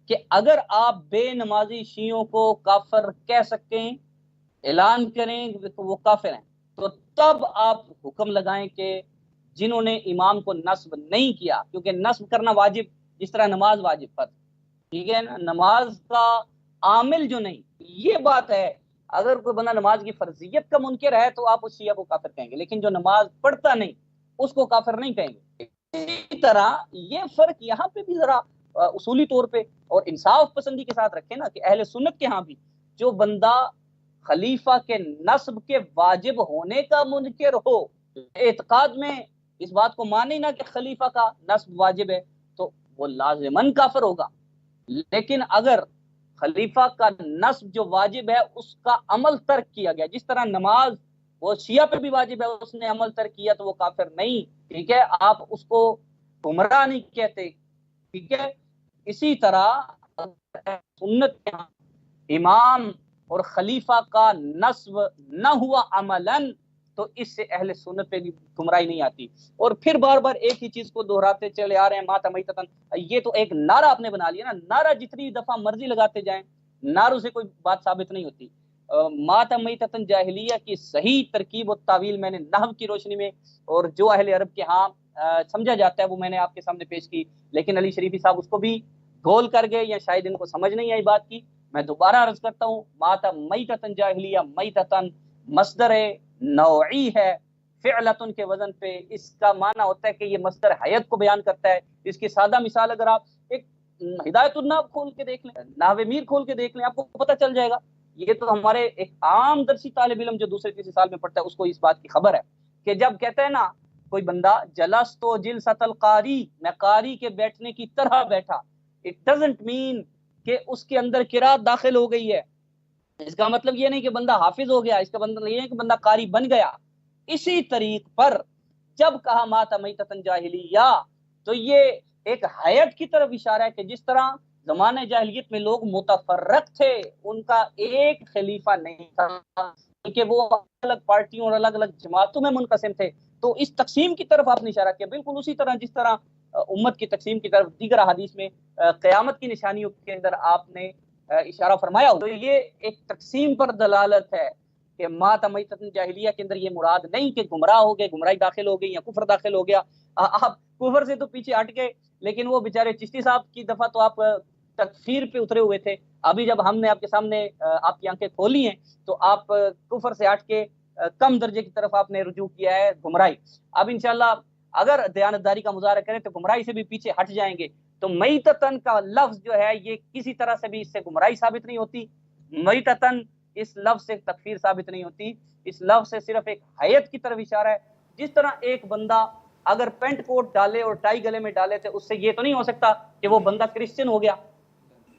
کہ اگر آپ بے نمازی شیعوں کو کافر کہہ سکتے ہیں، اعلان کریں کہ وہ کافر ہیں، تو تب آپ حکم لگائیں کہ جنہوں نے امام کو نصب نہیں کیا، کیونکہ نصب کرنا واجب جس طرح نماز واجب پر، ٹھیک ہے نا، نماز کا عامل جو نہیں، یہ بات ہے۔ اگر کوئی بندہ نماز کی فرضیت کا منکر ہے تو آپ اس شیعہ کو کافر کہیں گے، لیکن جو نماز پڑھتا نہیں اس کو کافر نہیں کہیں گے۔ اسی طرح یہ فرق یہاں پہ بھی ذرا اصولی طور پہ اور انصاف پسندی کے ساتھ رکھیں نا، کہ اہل سنت کے ہاں بھی جو بندہ خلیفہ کے نصب کے واجب ہونے کا منکر ہو، اعتقاد میں اس بات کو مانے نا کہ خلیفہ کا نصب واجب ہے، تو وہ لازماً کافر ہوگا۔ لیکن اگر خلیفہ کا نصب جو واجب ہے اس کا عمل ترک کیا گیا، جس طرح نماز وہ شیعہ پہ بھی واجب ہے، اس نے عمل ترک کیا تو وہ کافر نہیں، ٹھیک ہے، آپ اس کو گمراہ نہیں کہتے، ٹھیک ہے۔ اسی طرح سنت کے ہاں امام اور خلیفہ کا نصب نہ ہوا عملاً تو اس سے اہل سنت پہ بھی گمراہی نہیں آتی۔ اور پھر بار بار ایک ہی چیز کو دہراتے چلے آ رہے ہیں، مات میتتن، یہ تو ایک نعرہ آپ نے بنا لیا نا، نعرہ جتنی دفعہ مرضی لگاتے جائیں نعروں سے کوئی بات ثابت نہیں ہوتی۔ مات میتتن جاہلیہ کی صحیح ترکیب و تعویل میں نے نحو کی روشنی میں اور جو اہل عرب کے ہاں سمجھا جاتا ہے وہ میں نے آپ کے سامنے پیش کی، لیکن علی شریفی صاحب اس کو بھی گول کر گئے یا شاید ان کو سمجھ نہیں آئی بات کی۔ میں دوبارہ عرض کرتا ہوں، مات میتتن جاہلیہ، میتتن مصدر نوعی ہے، فعلتن کے وزن پہ، اس کا معنی ہوتا ہے کہ یہ مصدر حیت کو بیان کرتا ہے۔ اس کی سادہ مثال اگر آپ ایک ہدایت الناب کھول کے دیکھ لیں، نحو میر کھول کے دیکھ لیں، آپ کو پتہ چل جائے گا۔ یہ تو ہمارے ایک عام درسی طالب علم جو دوسرے تیسرے سال میں پڑھتا ہے اس کو اس بات کی خبر ہے کہ جب کہتا ہے نا کوئی بندہ جلستو جلسۃ القاری، میں قاری کے بیٹھنے کی طرح بیٹھا، اٹ ڈزنٹ مین کہ اس کے اندر قرات داخل ہو گئی ہے، اس کا مطلب یہ نہیں کہ بندہ حافظ ہو گیا، اس کا مطلب یہ نہیں کہ بندہ قاری بن گیا۔ اسی طریق پر جب کہا مات میتتن جاہلیہ تو یہ ایک حیت کی طرف اشارہ ہے کہ جس طرح زمانے جاہلیت میں لوگ متفرق تھے، ان کا ایک خلیفہ نہیں تھا، بلکہ وہ الگ الگ پارٹیوں اور الگ الگ جماعتوں میں منقسم تھے، تو اس تقسیم کی طرف آپ نے اشارہ کیا، بالکل اسی طرح جس طرح امت کی تقسیم کی طرف دیگر احادیث میں قیامت کی نشانیوں کے اندر آپ نے اشارہ فرمایا ہو۔ تو یہ ایک تقسیم پر دلالت ہے کہ مات میتتن جاہلیہ کے اندر یہ مراد نہیں کہ گمراہ ہو گئے، گمراہی داخل ہو گئی یا کفر داخل ہو گیا۔ آپ کفر سے تو پیچھے ہٹ گئے، لیکن وہ بیچارے چشتی صاحب کی دفعہ تو آپ تکفیر پہ اترے ہوئے تھے، ابھی جب ہم نے آپ کے سامنے آپ کی آنکھیں کھولی ہیں تو آپ کفر سے ہٹ کے کم درجے کی طرف آپ نے رجوع کیا ہے، گمراہی۔ اب انشاءاللہ اگر دیانتداری کا مظاہرہ کریں تو گمراہی سے بھی پیچھے ہٹ جائیں گے۔ تو میتتن کا لفظ جو ہے یہ کسی طرح سے بھی اس سے گمراہی ثابت نہیں ہوتی، میتتن اس لفظ سے تکفیر ثابت نہیں ہوتی، اس لفظ سے صرف ایک حیت کی طرف اشارہ ہے۔ جس طرح ایک بندہ اگر پینٹ کوٹ ڈالے اور ٹائی گلے میں ڈالے تو اس سے یہ تو نہیں ہو سکتا کہ وہ بندہ کرسچن ہو گیا،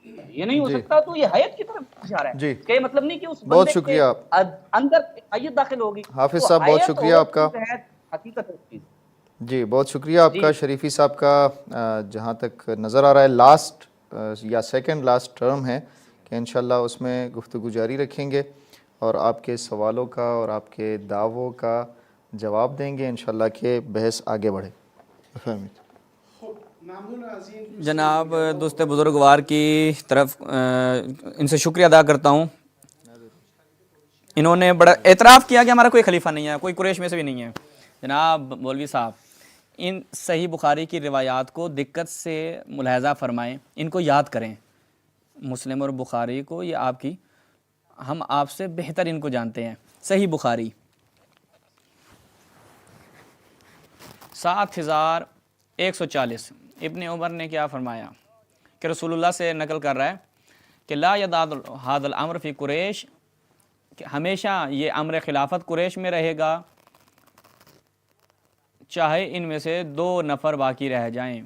یہ نہیں ہو سکتا، تو یہ حیت کی طرف اشارہ ہے کہ مطلب نہیں کہ اس بندے کے اندر حیت داخل ہوگی۔ حافظ صاحب بہت شکریہ آپ کا، حقیقت ہے جی بہت شکریہ آپ کا، شریفی صاحب کا جہاں تک نظر آ رہا ہے لاسٹ یا سیکنڈ لاسٹ ٹرم ہے کہ کہ انشاءاللہ اس میں گفتگو جاری رکھیں گے اور آپ کے سوالوں کا اور آپ کے دعووں کا جواب دیں گے انشاءاللہ کہ بحث آگے بڑھے. فہمید. جناب دوست بزرگوار کی طرف ان سے شکریہ ادا کرتا ہوں. انہوں نے بڑا اعتراف کیا کہ ہمارا کوئی خلیفہ نہیں ہے, کوئی قریش میں سے بھی نہیں ہے. جناب مولوی صاحب, ان صحیح بخاری کی روایات کو دقت سے ملاحظہ فرمائیں, ان کو یاد کریں, مسلم اور بخاری کو. یہ آپ کی, ہم آپ سے بہتر ان کو جانتے ہیں. صحیح بخاری 7140. ابن عمر نے کیا فرمایا کہ رسول اللہ سے نقل کر رہا ہے کہ لا یداد هذا الامر فی قریش, کہ ہمیشہ یہ امر خلافت قریش میں رہے گا چاہے ان میں سے 2 نفر باقی رہ جائیں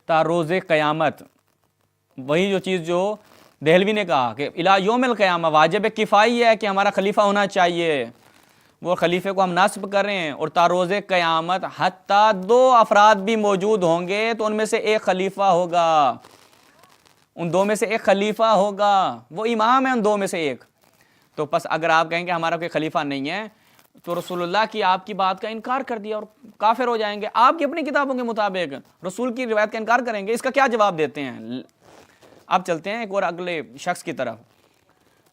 تا روز قیامت. وہی جو چیز جو دہلوی نے کہا کہ الی یوم القیامہ واجب کفائی ہے کہ ہمارا خلیفہ ہونا چاہیے, وہ خلیفے کو ہم نصب کر رہے ہیں. اور تا روز قیامت حتیٰ 2 افراد بھی موجود ہوں گے تو ان میں سے ایک خلیفہ ہوگا, ان 2 میں سے ایک خلیفہ ہوگا, وہ امام ہے ان 2 میں سے ایک. تو پس اگر آپ کہیں کہ ہمارا کوئی خلیفہ نہیں ہے تو رسول اللہ کی آپ کی بات کا انکار کر دیا اور کافر ہو جائیں گے. آپ کی اپنی کتابوں کے مطابق رسول کی روایت کا انکار کریں گے, اس کا کیا جواب دیتے ہیں؟ اب چلتے ہیں ایک اور اگلے شخص کی طرف.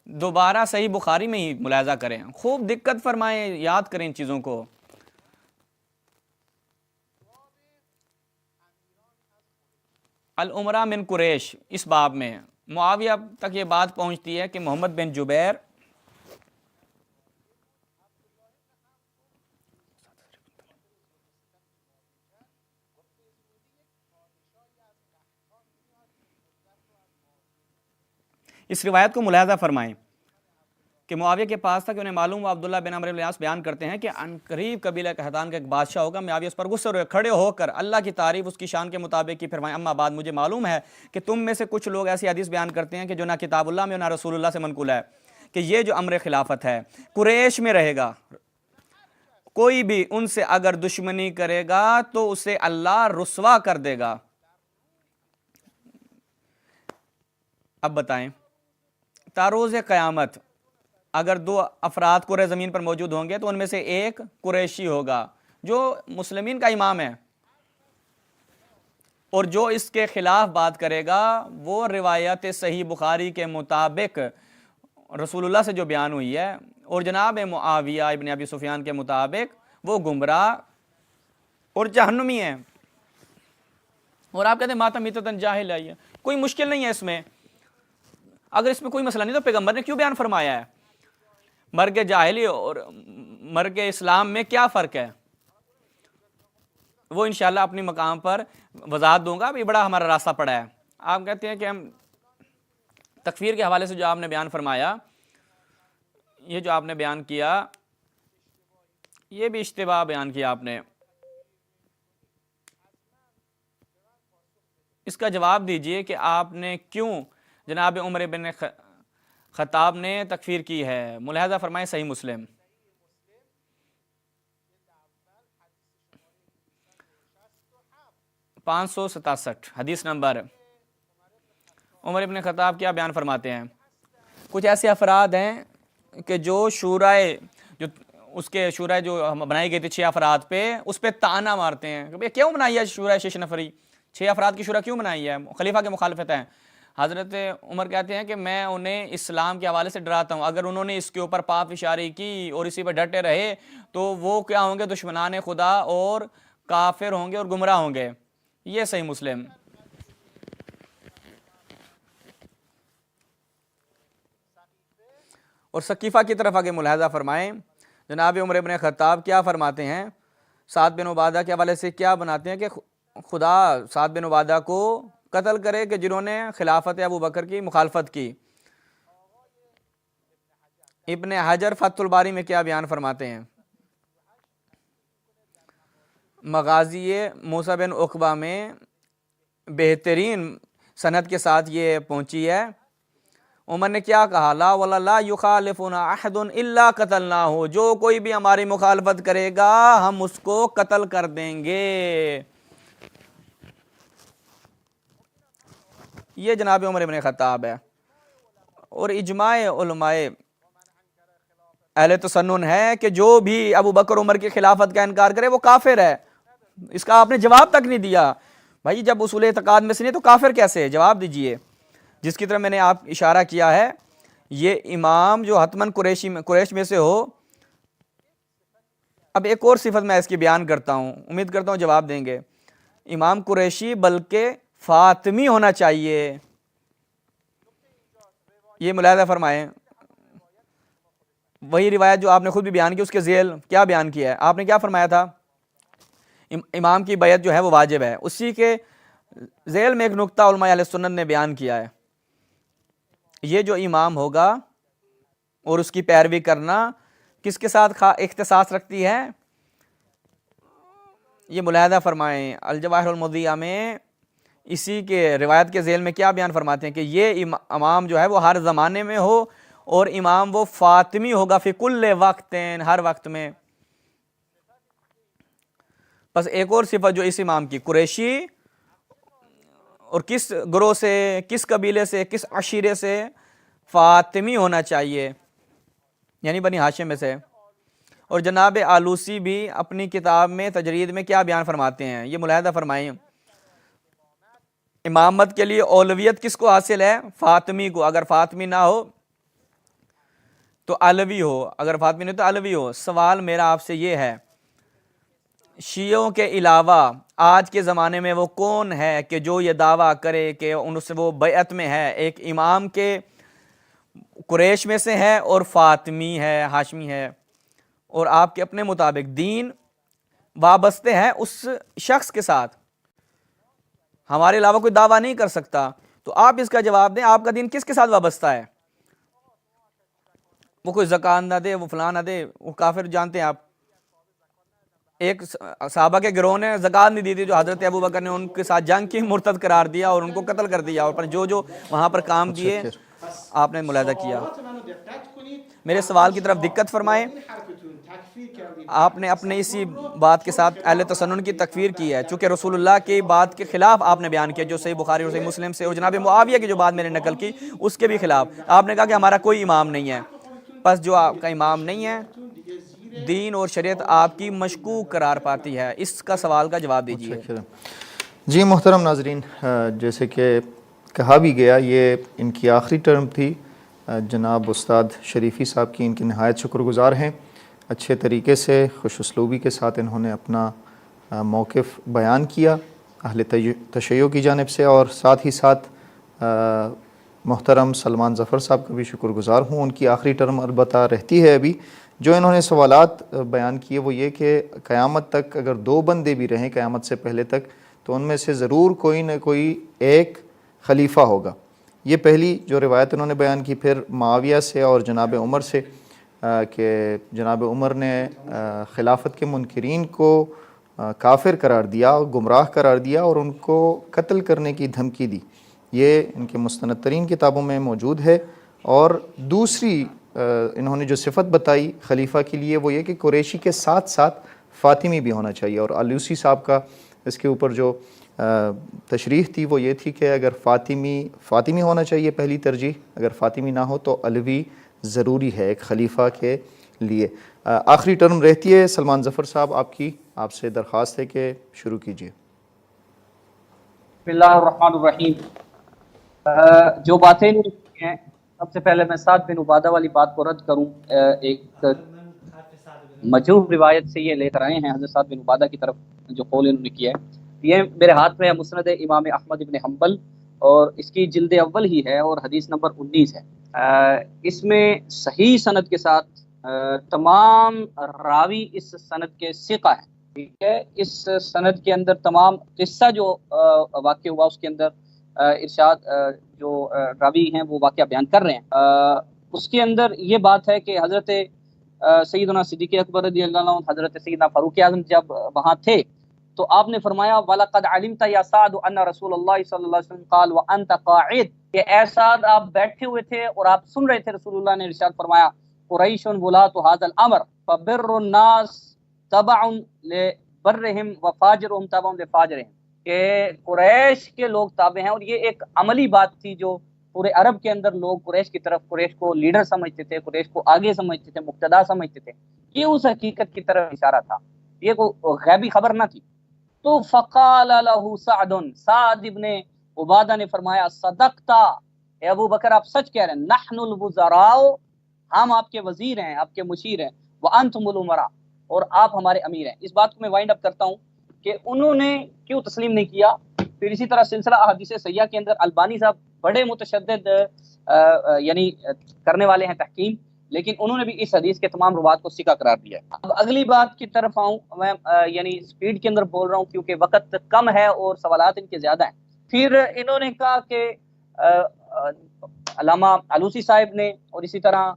دوبارہ صحیح بخاری میں ہی ملاحظہ کریں, خوب دقت فرمائیں, یاد کریں ان چیزوں کو. الامراء من قریش, اس باب میں معاویہ تک یہ بات پہنچتی ہے کہ محمد بن جبیر اس روایت کو ملاحظہ فرمائیں کہ معاویہ کے پاس تھا کہ انہیں معلوم ہوا. عبداللہ بن عمرو بن العاص بیان کرتے ہیں کہ عنقریب قبیلہ قحطان کا ایک بادشاہ ہوگا. معاویہ اس پر غصے ہوئے, کھڑے ہو کر اللہ کی تعریف اس کی شان کے مطابق کی فرمائیں. اما بعد, مجھے معلوم ہے کہ تم میں سے کچھ لوگ ایسی حدیث بیان کرتے ہیں کہ جو نہ کتاب اللہ میں نہ رسول اللہ سے منقول ہے کہ یہ جو امر خلافت ہے قریش میں رہے گا. کوئی بھی ان سے اگر دشمنی کرے گا تو اسے اللہ رسوا کر دے گا. اب بتائیں, تاروز قیامت اگر 2 افراد کرۂ زمین پر موجود ہوں گے تو ان میں سے ایک قریشی ہوگا جو مسلمین کا امام ہے, اور جو اس کے خلاف بات کرے گا وہ روایت صحیح بخاری کے مطابق رسول اللہ سے جو بیان ہوئی ہے اور جناب معاویہ ابن ابی سفیان کے مطابق وہ گمراہ اور جہنمی ہیں. اور آپ کہتے ہیں ماتمیتتن جاہل ہے, کوئی مشکل نہیں ہے اس میں. اگر اس میں کوئی مسئلہ نہیں تو پیغمبر نے کیوں بیان فرمایا ہے؟ مرگ جاہلی اور مرگ اسلام میں کیا فرق ہے؟ وہ انشاءاللہ اپنی مقام پر وضاحت دوں گا. ابھی بڑا ہمارا راستہ پڑا ہے. آپ کہتے ہیں کہ ہم تکفیر کے حوالے سے جو آپ نے بیان فرمایا, یہ جو آپ نے بیان کیا یہ بھی اشتباہ بیان کیا آپ نے. اس کا جواب دیجئے کہ آپ نے کیوں جناب عمر بن خطاب نے تکفیر کی ہے. ملاحظہ فرمائیں صحیح مسلم 567 حدیث نمبر. عمر بن خطاب کیا بیان فرماتے ہیں؟ کچھ ایسے افراد ہیں کہ جو شورائے جو اس کے شورائے جو بنائی گئی تھی 6 افراد پہ, اس پہ طعنہ مارتے ہیں کہ کیوں بنائی ہے شورائے 6 نفری, 6 افراد کی شورا کیوں بنائی ہے؟ خلیفہ کے مخالفت ہیں. حضرت عمر کہتے ہیں کہ میں انہیں اسلام کے حوالے سے ڈراتا ہوں, اگر انہوں نے اس کے اوپر پاپ اشاری کی اور اسی پہ ڈٹے رہے تو وہ کیا ہوں گے؟ دشمنان خدا اور کافر ہوں گے اور گمراہ ہوں گے. یہ صحیح مسلم. اور سقیفہ کی طرف آگے ملاحظہ فرمائیں. جناب عمر بن خطاب کیا فرماتے ہیں؟ سعد بن عبادہ کے حوالے سے کیا بناتے ہیں کہ خدا سعد بن عبادہ کو قتل کرے کہ جنہوں نے خلافت ابو بکر کی مخالفت کی. ابن حجر فتح الباری میں کیا بیان فرماتے ہیں؟ مغازی موسیٰ بن عقبہ میں بہترین سند کے ساتھ یہ پہنچی ہے. عمر نے کیا کہا؟ لا ولا لا یخالفنا احد الا قتلناہ, جو کوئی بھی ہماری مخالفت کرے گا ہم اس کو قتل کر دیں گے. یہ جناب عمر ابن خطاب ہے، اور اجماع علماء اہل تسنن ہے کہ جو بھی ابو بکر عمر کی خلافت کا انکار کرے وہ کافر ہے۔ اس کا آپ نے جواب تک نہیں دیا بھائی، جب اصول اعتقاد میں سے نہیں تو کافر کیسے ہے؟ جواب دیجئے۔ جس کی طرف میں نے آپ اشارہ کیا ہے، یہ امام جو حتماً قریش میں سے ہو۔ اب ایک اور صفت میں اس کی بیان کرتا ہوں، امید کرتا ہوں جواب دیں گے۔ امام قریشی بلکہ فاطمی ہونا چاہیے، یہ ملاحظہ فرمائیں۔ وہی روایت جو آپ نے خود بھی بیان کی، اس کے ذیل کیا بیان کیا ہے؟ آپ نے کیا فرمایا تھا؟ امام کی بیعت جو ہے وہ واجب ہے، اسی کے ذیل میں ایک نقطہ علماء اہل سنت نے بیان کیا ہے، یہ جو امام ہوگا اور اس کی پیروی کرنا کس کے ساتھ اختصاص رکھتی ہے؟ یہ ملاحظہ فرمائیں، الجواہر المضیہ میں اسی کے روایت کے ذیل میں کیا بیان فرماتے ہیں کہ یہ امام جو ہے وہ ہر زمانے میں ہو، اور امام وہ فاطمی ہوگا فی کل وقت، ہر وقت میں۔ بس ایک اور صفت جو اس امام کی، قریشی، اور کس گروہ سے، کس قبیلے سے، کس عشیرے سے؟ فاطمی ہونا چاہیے، یعنی بنی ہاشم میں سے۔ اور جناب آلوسی بھی اپنی کتاب میں تجرید میں کیا بیان فرماتے ہیں، یہ ملاحظہ فرمائیں۔ امامت کے لیے اولویت کس کو حاصل ہے؟ فاطمی کو، اگر فاطمی نہ ہو تو علوی ہو، اگر فاطمی نہیں تو علوی ہو۔ سوال میرا آپ سے یہ ہے، شیعوں کے علاوہ آج کے زمانے میں وہ کون ہے کہ جو یہ دعویٰ کرے کہ ان سے وہ بیعت میں ہے، ایک امام کے قریش میں سے ہے اور فاطمی ہے، ہاشمی ہے، اور آپ کے اپنے مطابق دین وابستے ہیں اس شخص کے ساتھ، ہمارے علاوہ کوئی دعویٰ نہیں کر سکتا؟ تو آپ اس کا جواب دیں، آپ کا دین کس کے ساتھ وابستہ ہے؟ وہ کوئی زکوٰۃ نہ دے، وہ فلاں نہ دے، وہ کافر جانتے ہیں آپ؟ ایک صحابہ کے گروہ نے زکوٰۃ نہیں دی تھی، جو حضرت ابو بکر نے ان کے ساتھ جنگ کی، مرتد قرار دیا اور ان کو قتل کر دیا، اور جو وہاں پر کام کیے آپ نے ملاحظہ کیا۔ میرے سوال کی طرف دقت فرمائیں، آپ نے اپنے اسی بات کے ساتھ اہل تسنن کی تکفیر کی ہے، چونکہ رسول اللہ کی بات کے خلاف آپ نے بیان کیا، جو صحیح بخاری اور صحیح مسلم سے، اور جناب معاویہ کی جو بات میں نے نقل کی اس کے بھی خلاف آپ نے کہا کہ ہمارا کوئی امام نہیں ہے۔ پس جو آپ کا امام نہیں ہے، دین اور شریعت آپ کی مشکوک قرار پاتی ہے، اس کا سوال کا جواب دیجیے۔ جی محترم ناظرین، جیسے کہ کہا بھی گیا، یہ ان کی آخری ٹرم تھی۔ جناب استاد شریفی صاحب کی ان کی نہایت شکر گزار ہیں، اچھے طریقے سے خوش اسلوبی کے ساتھ انہوں نے اپنا موقف بیان کیا اہل تشیع کی جانب سے، اور ساتھ ہی ساتھ محترم سلمان ظفر صاحب کا بھی شکر گزار ہوں۔ ان کی آخری ٹرم البتہ رہتی ہے ابھی۔ جو انہوں نے سوالات بیان کیے وہ یہ کہ قیامت تک اگر 2 بندے بھی رہیں قیامت سے پہلے تک، تو ان میں سے ضرور کوئی نہ کوئی ایک خلیفہ ہوگا۔ یہ پہلی جو روایت انہوں نے بیان کی، پھر معاویہ سے اور جناب عمر سے، کہ جناب عمر نے خلافت کے منکرین کو کافر قرار دیا، گمراہ قرار دیا، اور ان کو قتل کرنے کی دھمکی دی۔ یہ ان کے مستند ترین کتابوں میں موجود ہے۔ اور دوسری انہوں نے جو صفت بتائی خلیفہ کے لیے وہ یہ کہ قریشی کے ساتھ ساتھ فاطمی بھی ہونا چاہیے، اور آلوسی صاحب کا اس کے اوپر جو تشریح تھی وہ یہ تھی کہ اگر فاطمی ہونا چاہیے پہلی ترجیح، اگر فاطمی نہ ہو تو علوی ضروری ہے ایک خلیفہ کے لیے۔ آخری ٹرم رہتی ہے سلمان ظفر صاحب، آپ سے درخواست ہے کہ شروع کیجیے۔ بسم اللہ الرحمن الرحیم۔ جو باتیں ہیں، سب سے پہلے میں سعد بن عبادہ والی بات کو رد کروں۔ ایک مجروح روایت سے یہ لے کر آئے ہیں حضرت سعد بن عبادہ کی طرف، جو قول انہوں نے کیا ہے۔ یہ میرے ہاتھ میں مسند امام احمد بن حنبل، اور اس کی جلد اول ہی ہے، اور حدیث نمبر 19 ہے۔ اس میں صحیح سند کے ساتھ تمام راوی اس سند کے ثقہ ہیں، ٹھیک ہے۔ اس سند کے اندر تمام قصہ جو واقع ہوا اس کے اندر ارشاد جو راوی ہیں وہ واقعہ بیان کر رہے ہیں۔ اس کے اندر یہ بات ہے کہ حضرت سیدنا صدیق اکبر رضی اللہ عنہ، حضرت سیدنا فاروق اعظم جب وہاں تھے تو آپ نے فرمایا وَلَقَدْ عَلِمْتَ يَا سَعْدُ أَنَّ رَسُولَ اللَّهِ صلی اللہ علیہ وسلم قال وَأَنْتَ قَاعِدٌ، کہ اے سعد آپ بیٹھے ہوئے تھے اور آپ سن رہے تھے، رسول اللہ نے ارشاد فرمایا قریش ولاۃ هذا الامر فبر الناس تبع لبرهم وفاجرهم تبع لفاجرهم، کہ قریش کے لوگ تابع ہیں، اور یہ ایک عملی بات تھی جو پورے عرب کے اندر لوگ قریش کی طرف، قریش کو لیڈر سمجھتے تھے، قریش کو آگے سمجھتے تھے، مقتدا سمجھتے تھے. یہ اس حقیقت کی طرف اشارہ تھا، یہ کوئی غیبی خبر نہ تھی. تو فقال له سعد، سعد ابن عبادہ نے فرمایا صدقتا، اے ابو بکر آپ سچ کہہ رہے ہیں، نحن الوزراء، ہم آپ کے وزیر ہیں، آپ کے مشیر ہیں، وانتم الامراء، اور آپ ہمارے امیر ہیں. اس بات کو میں وائنڈ اپ کرتا ہوں کہ انہوں نے کیوں تسلیم نہیں کیا. پھر اسی طرح سلسلہ احادیث صحیحہ کے اندر البانی صاحب بڑے متشدد یعنی کرنے والے ہیں تحکیم، لیکن انہوں نے بھی اس حدیث کے تمام روات کو سکہ قرار دیا ہے. اب اگلی بات کی طرف آؤں، میں یعنی سپیڈ کے اندر بول رہا ہوں کیونکہ وقت کم ہے اور سوالات ان کے زیادہ ہیں. پھر انہوں نے کہا کہ علامہ علوسی صاحب نے اور اسی طرح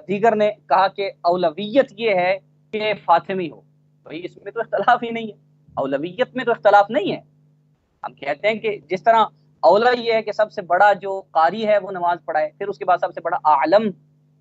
دیگر نے کہا کہ اولویت یہ ہے کہ فاطمی ہو. بھائی اس میں تو اختلاف ہی نہیں ہے، اولویت میں تو اختلاف نہیں ہے. ہم کہتے ہیں کہ جس طرح اولا یہ ہے کہ سب سے بڑا جو قاری ہے وہ نماز پڑھائے، پھر اس کے بعد سب سے بڑا عالم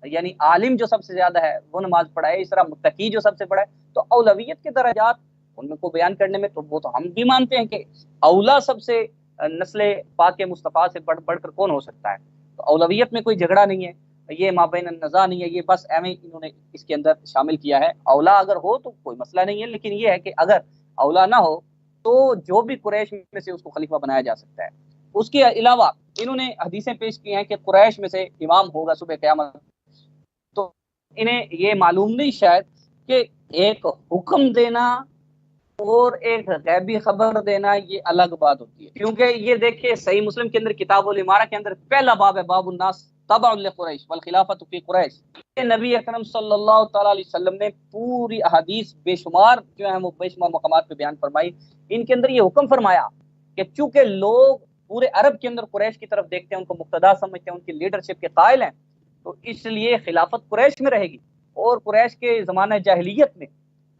یعنی عالم جو سب سے زیادہ ہے وہ نماز پڑھائے، اس طرح متقی جو سب سے بڑا ہے. تو اولویت کے درجات ان کو بیان کرنے میں تو وہ تو ہم بھی مانتے ہیں کہ اولا سب سے نسل پاک مصطفیٰ سے بڑھ کر کون ہو سکتا ہے. تو اولویت میں کوئی جھگڑا نہیں ہے، یہ مابین النزاع نہیں ہے، یہ بس ایویں انہوں نے اس کے اندر شامل کیا ہے. اولا اگر ہو تو کوئی مسئلہ نہیں ہے، لیکن یہ ہے کہ اگر اولا نہ ہو تو جو بھی قریش میں سے اس کو خلیفہ بنایا جا سکتا ہے. اس کے علاوہ انہوں نے حدیثیں پیش کی ہیں کہ قریش میں سے امام ہوگا صبح قیامت. تو انہیں یہ معلوم نہیں شاید کہ ایک حکم دینا اور ایک غیبی خبر دینا یہ الگ بات ہوتی ہے. کیونکہ یہ دیکھیں صحیح مسلم کے اندر کتاب الامارہ کے اندر پہلا باب ہے، باب الناس تبع لقریش والخلافۃ فی قریش. نبی اکرم صلی اللہ تعالی علیہ وسلم نے پوری احادیث بے شمار جو ہیں وہ بے شمار مقامات پہ بیان فرمائی. ان کے اندر یہ حکم فرمایا کہ چونکہ لوگ پورے عرب کے اندر قریش کی طرف دیکھتے ہیں، ان کو مقتدا سمجھتے ہیں، ان کی لیڈرشپ کے قائل ہیں، تو اس لیے خلافت قریش میں رہے گی. اور قریش کے زمانہ جاہلیت میں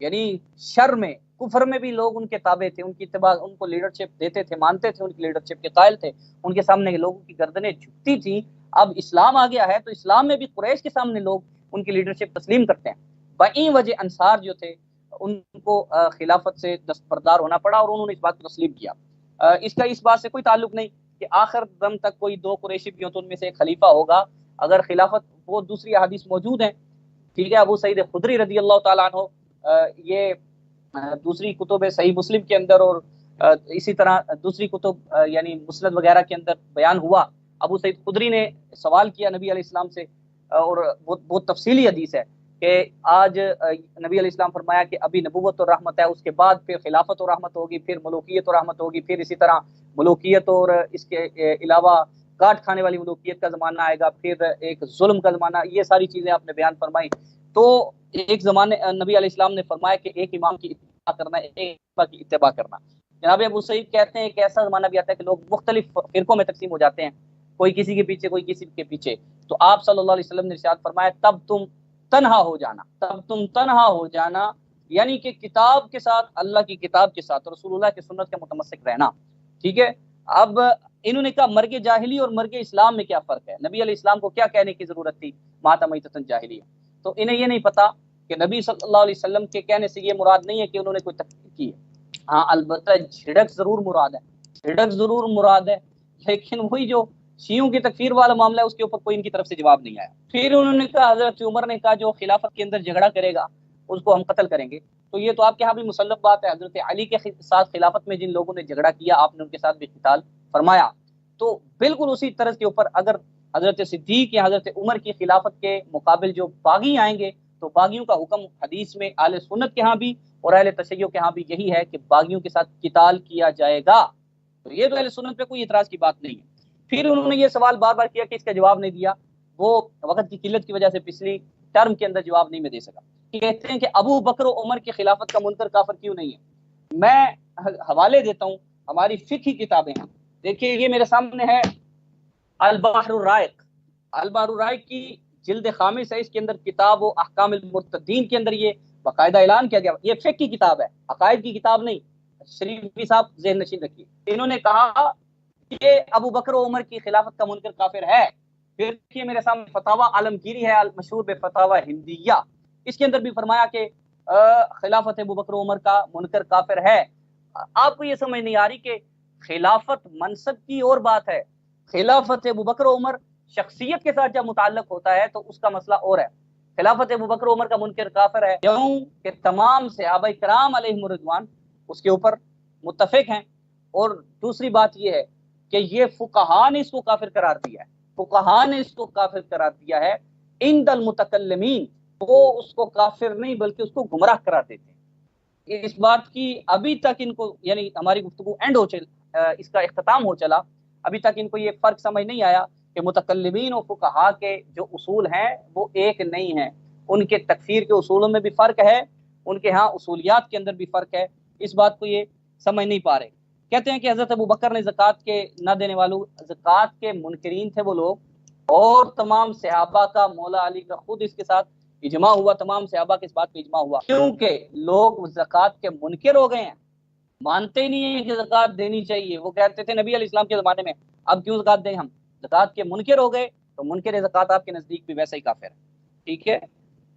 یعنی شر میں کفر میں بھی لوگ ان کے تابع تھے، ان کی اتباع، ان کو لیڈرشپ دیتے تھے، مانتے تھے، ان کی لیڈرشپ کے قائل تھے، ان کے سامنے لوگوں کی گردنیں جھکتی تھیں. اب اسلام آ گیا ہے تو اسلام میں بھی قریش کے سامنے لوگ ان کی لیڈرشپ تسلیم کرتے ہیں. بئی وجہ انصار جو تھے ان کو خلافت سے دستبردار ہونا پڑا اور انہوں نے اس بات کو تسلیم کیا. اس کا اس بات سے کوئی تعلق نہیں کہ آخر دم تک کوئی دو قریشی بھی ہوں تو ان میں سے ایک خلیفہ ہوگا. اگر خلافت، وہ دوسری احادیث موجود ہیں، ٹھیک ہے، ابو سعید خدری رضی اللہ تعالیٰ عنہ، یہ دوسری کتب صحیح مسلم کے اندر اور اسی طرح دوسری کتب یعنی مسند وغیرہ کے اندر بیان ہوا. ابو سعید خدری نے سوال کیا نبی علیہ السلام سے، اور بہت تفصیلی حدیث ہے کہ آج نبی علیہ السلام فرمایا کہ ابھی نبوت اور رحمت ہے، اس کے بعد پھر خلافت اور رحمت ہوگی، پھر ملوکیت اور رحمت ہوگی، پھر اسی طرح ملوکیت اور اس کے علاوہ کاٹ کھانے والی ملوکیت کا زمانہ آئے گا، پھر ایک ظلم کا زمانہ. یہ ساری چیزیں آپ نے بیان فرمائی. تو ایک زمانے نبی علیہ السلام نے فرمایا کہ ایک امام کی اتباع کرنا، ایک امام کی اتباع کرنا. جناب ابو سعید کہتے ہیں کہ ایسا زمانہ بھی آتا ہے کہ لوگ مختلف فرقوں میں تقسیم ہو جاتے ہیں، کوئی کسی کے پیچھے، کوئی کسی کے پیچھے. تو آپ صلی اللہ علیہ وسلم نے ارشاد فرمایا تب تم تنہا ہو جانا، تب تم تنہا ہو جانا، یعنی کہ کتاب کے ساتھ، اللہ کی کتاب کے ساتھ، رسول اللہ کی سنت کے متمسک رہنا. ٹھیک ہے. اب انہوں نے کہا مرگ جاہلی اور مرگ اسلام میں کیا فرق ہے؟ نبی علیہ السلام کو کیا کہنے کی ضرورت تھی ماتا میتۃ جاہلیہ؟ تو انہیں یہ نہیں پتا کہ نبی صلی اللہ علیہ وسلم کے کہنے سے یہ مراد نہیں ہے کہ انہوں نے کوئی تکفیر کی ہے. ہاں البتہ جھڑک ضرور مراد ہے، جھڑک ضرور مراد ہے، لیکن وہی جو شیعوں کی تکفیر والا معاملہ ہے اس کے اوپر کوئی ان کی طرف سے جواب نہیں آیا. پھر انہوں نے کہا، حضرت عمر نے کہا جو خلافت کے اندر جھگڑا کرے گا اس کو ہم قتل کریں گے. تو یہ تو آپ کے یہاں بھی مسلم بات ہے. حضرت علی کے ساتھ خلافت میں جن لوگوں نے جھگڑا کیا آپ نے ان کے ساتھ بھی قتال فرمایا. تو بالکل اسی طرز کے اوپر اگر حضرت صدیق یا حضرت عمر کی خلافت کے مقابل جو باغی آئیں گے تو باغیوں کا حکم حدیث میں اہل سنت کے ہاں بھی اور اہل تشیع کے ہاں بھی یہی ہے کہ باغیوں کے ساتھ قتال کیا جائے گا. تو یہ تو اہل سنت پہ کوئی اعتراض کی بات نہیں ہے. پھر انہوں نے یہ سوال بار بار کیا کہ اس کا جواب نہیں دیا. وہ وقت کی قلت کی وجہ سے پچھلی ٹرم کے اندر جواب نہیں میں دے سکا. کہتے ہیں کہ ابو بکر و عمر کی خلافت کا منکر کافر کیوں نہیں ہے؟ میں حوالے دیتا ہوں، ہماری فقہی کتابیں ہیں. دیکھیے یہ میرے سامنے ہے البحر الرائق، البحر الرائق کی جلد خامس ہے. اس کے اندر کتاب و احکام المرتدین کے اندر یہ باقاعدہ اعلان کیا گیا. یہ فقہ کی کتاب ہے، عقائد کی کتاب نہیں. شریفی صاحب ذہن نشین رکھیے. انہوں نے کہا کہ ابو بکر و عمر کی خلافت کا منکر کافر ہے. پھر دیکھیے میرے سامنے فتاوی عالمگیری ہے مشہور بفتاوی ہندیہ، اس کے اندر بھی فرمایا کہ خلافت ابو بکر و عمر کا منکر کافر ہے. آپ کو یہ سمجھ نہیں آ رہی کہ خلافت منصب کی اور بات ہے، خلافت ابوبکر و عمر شخصیت کے ساتھ جب متعلق ہوتا ہے تو اس کا مسئلہ اور ہے۔ خلافت ابوبکر و عمر کا منکر کافر ہے، کیوں کہ تمام صحابہ کرام علیہم الرضوان اس کے اوپر متفق ہیں۔ اور دوسری بات یہ ہے کہ یہ فقہا نے اس کو کافر قرار دیا ہے، فقہا نے اس کو کافر قرار دیا ہے۔ عند المتکلمین وہ اس کو کافر نہیں بلکہ اس کو گمراہ قرار دیتے ہیں۔ اس بات کی ابھی تک ان کو، یعنی ہماری گفتگو اینڈ ہو اس کا اختتام ہو چلا، ابھی تک ان کو یہ فرق سمجھ نہیں آیا کہ متکلمین و فقہا کے جو اصول ہیں وہ ایک نہیں ہیں، ان کے تکفیر کے اصولوں میں بھی فرق ہے، ان کے ہاں اصولیات کے اندر بھی فرق ہے۔ اس بات کو یہ سمجھ نہیں پا رہے۔ کہتے ہیں کہ حضرت ابوبکر نے زکوٰۃ کے نہ دینے والوں، زکوٰۃ کے منکرین تھے وہ لوگ، اور تمام صحابہ کا، مولا علی کا خود اس کے ساتھ اجماع ہوا، تمام صحابہ کے اس بات پہ اجماع ہوا، کیونکہ لوگ زکوٰۃ کے منکر ہو گئے ہیں، مانتے ہی نہیں ہیں کہ زکوٰۃ دینی چاہیے۔ وہ کہتے تھے نبی علیہ السلام کے زمانے میں اب کیوں زکوٰۃ دیں ہم، زکوٰۃ کے منکر ہو گئے تو منکر زکوٰۃ آپ کے نزدیک بھی ویسا ہی کافر ہے۔ ٹھیک ہے،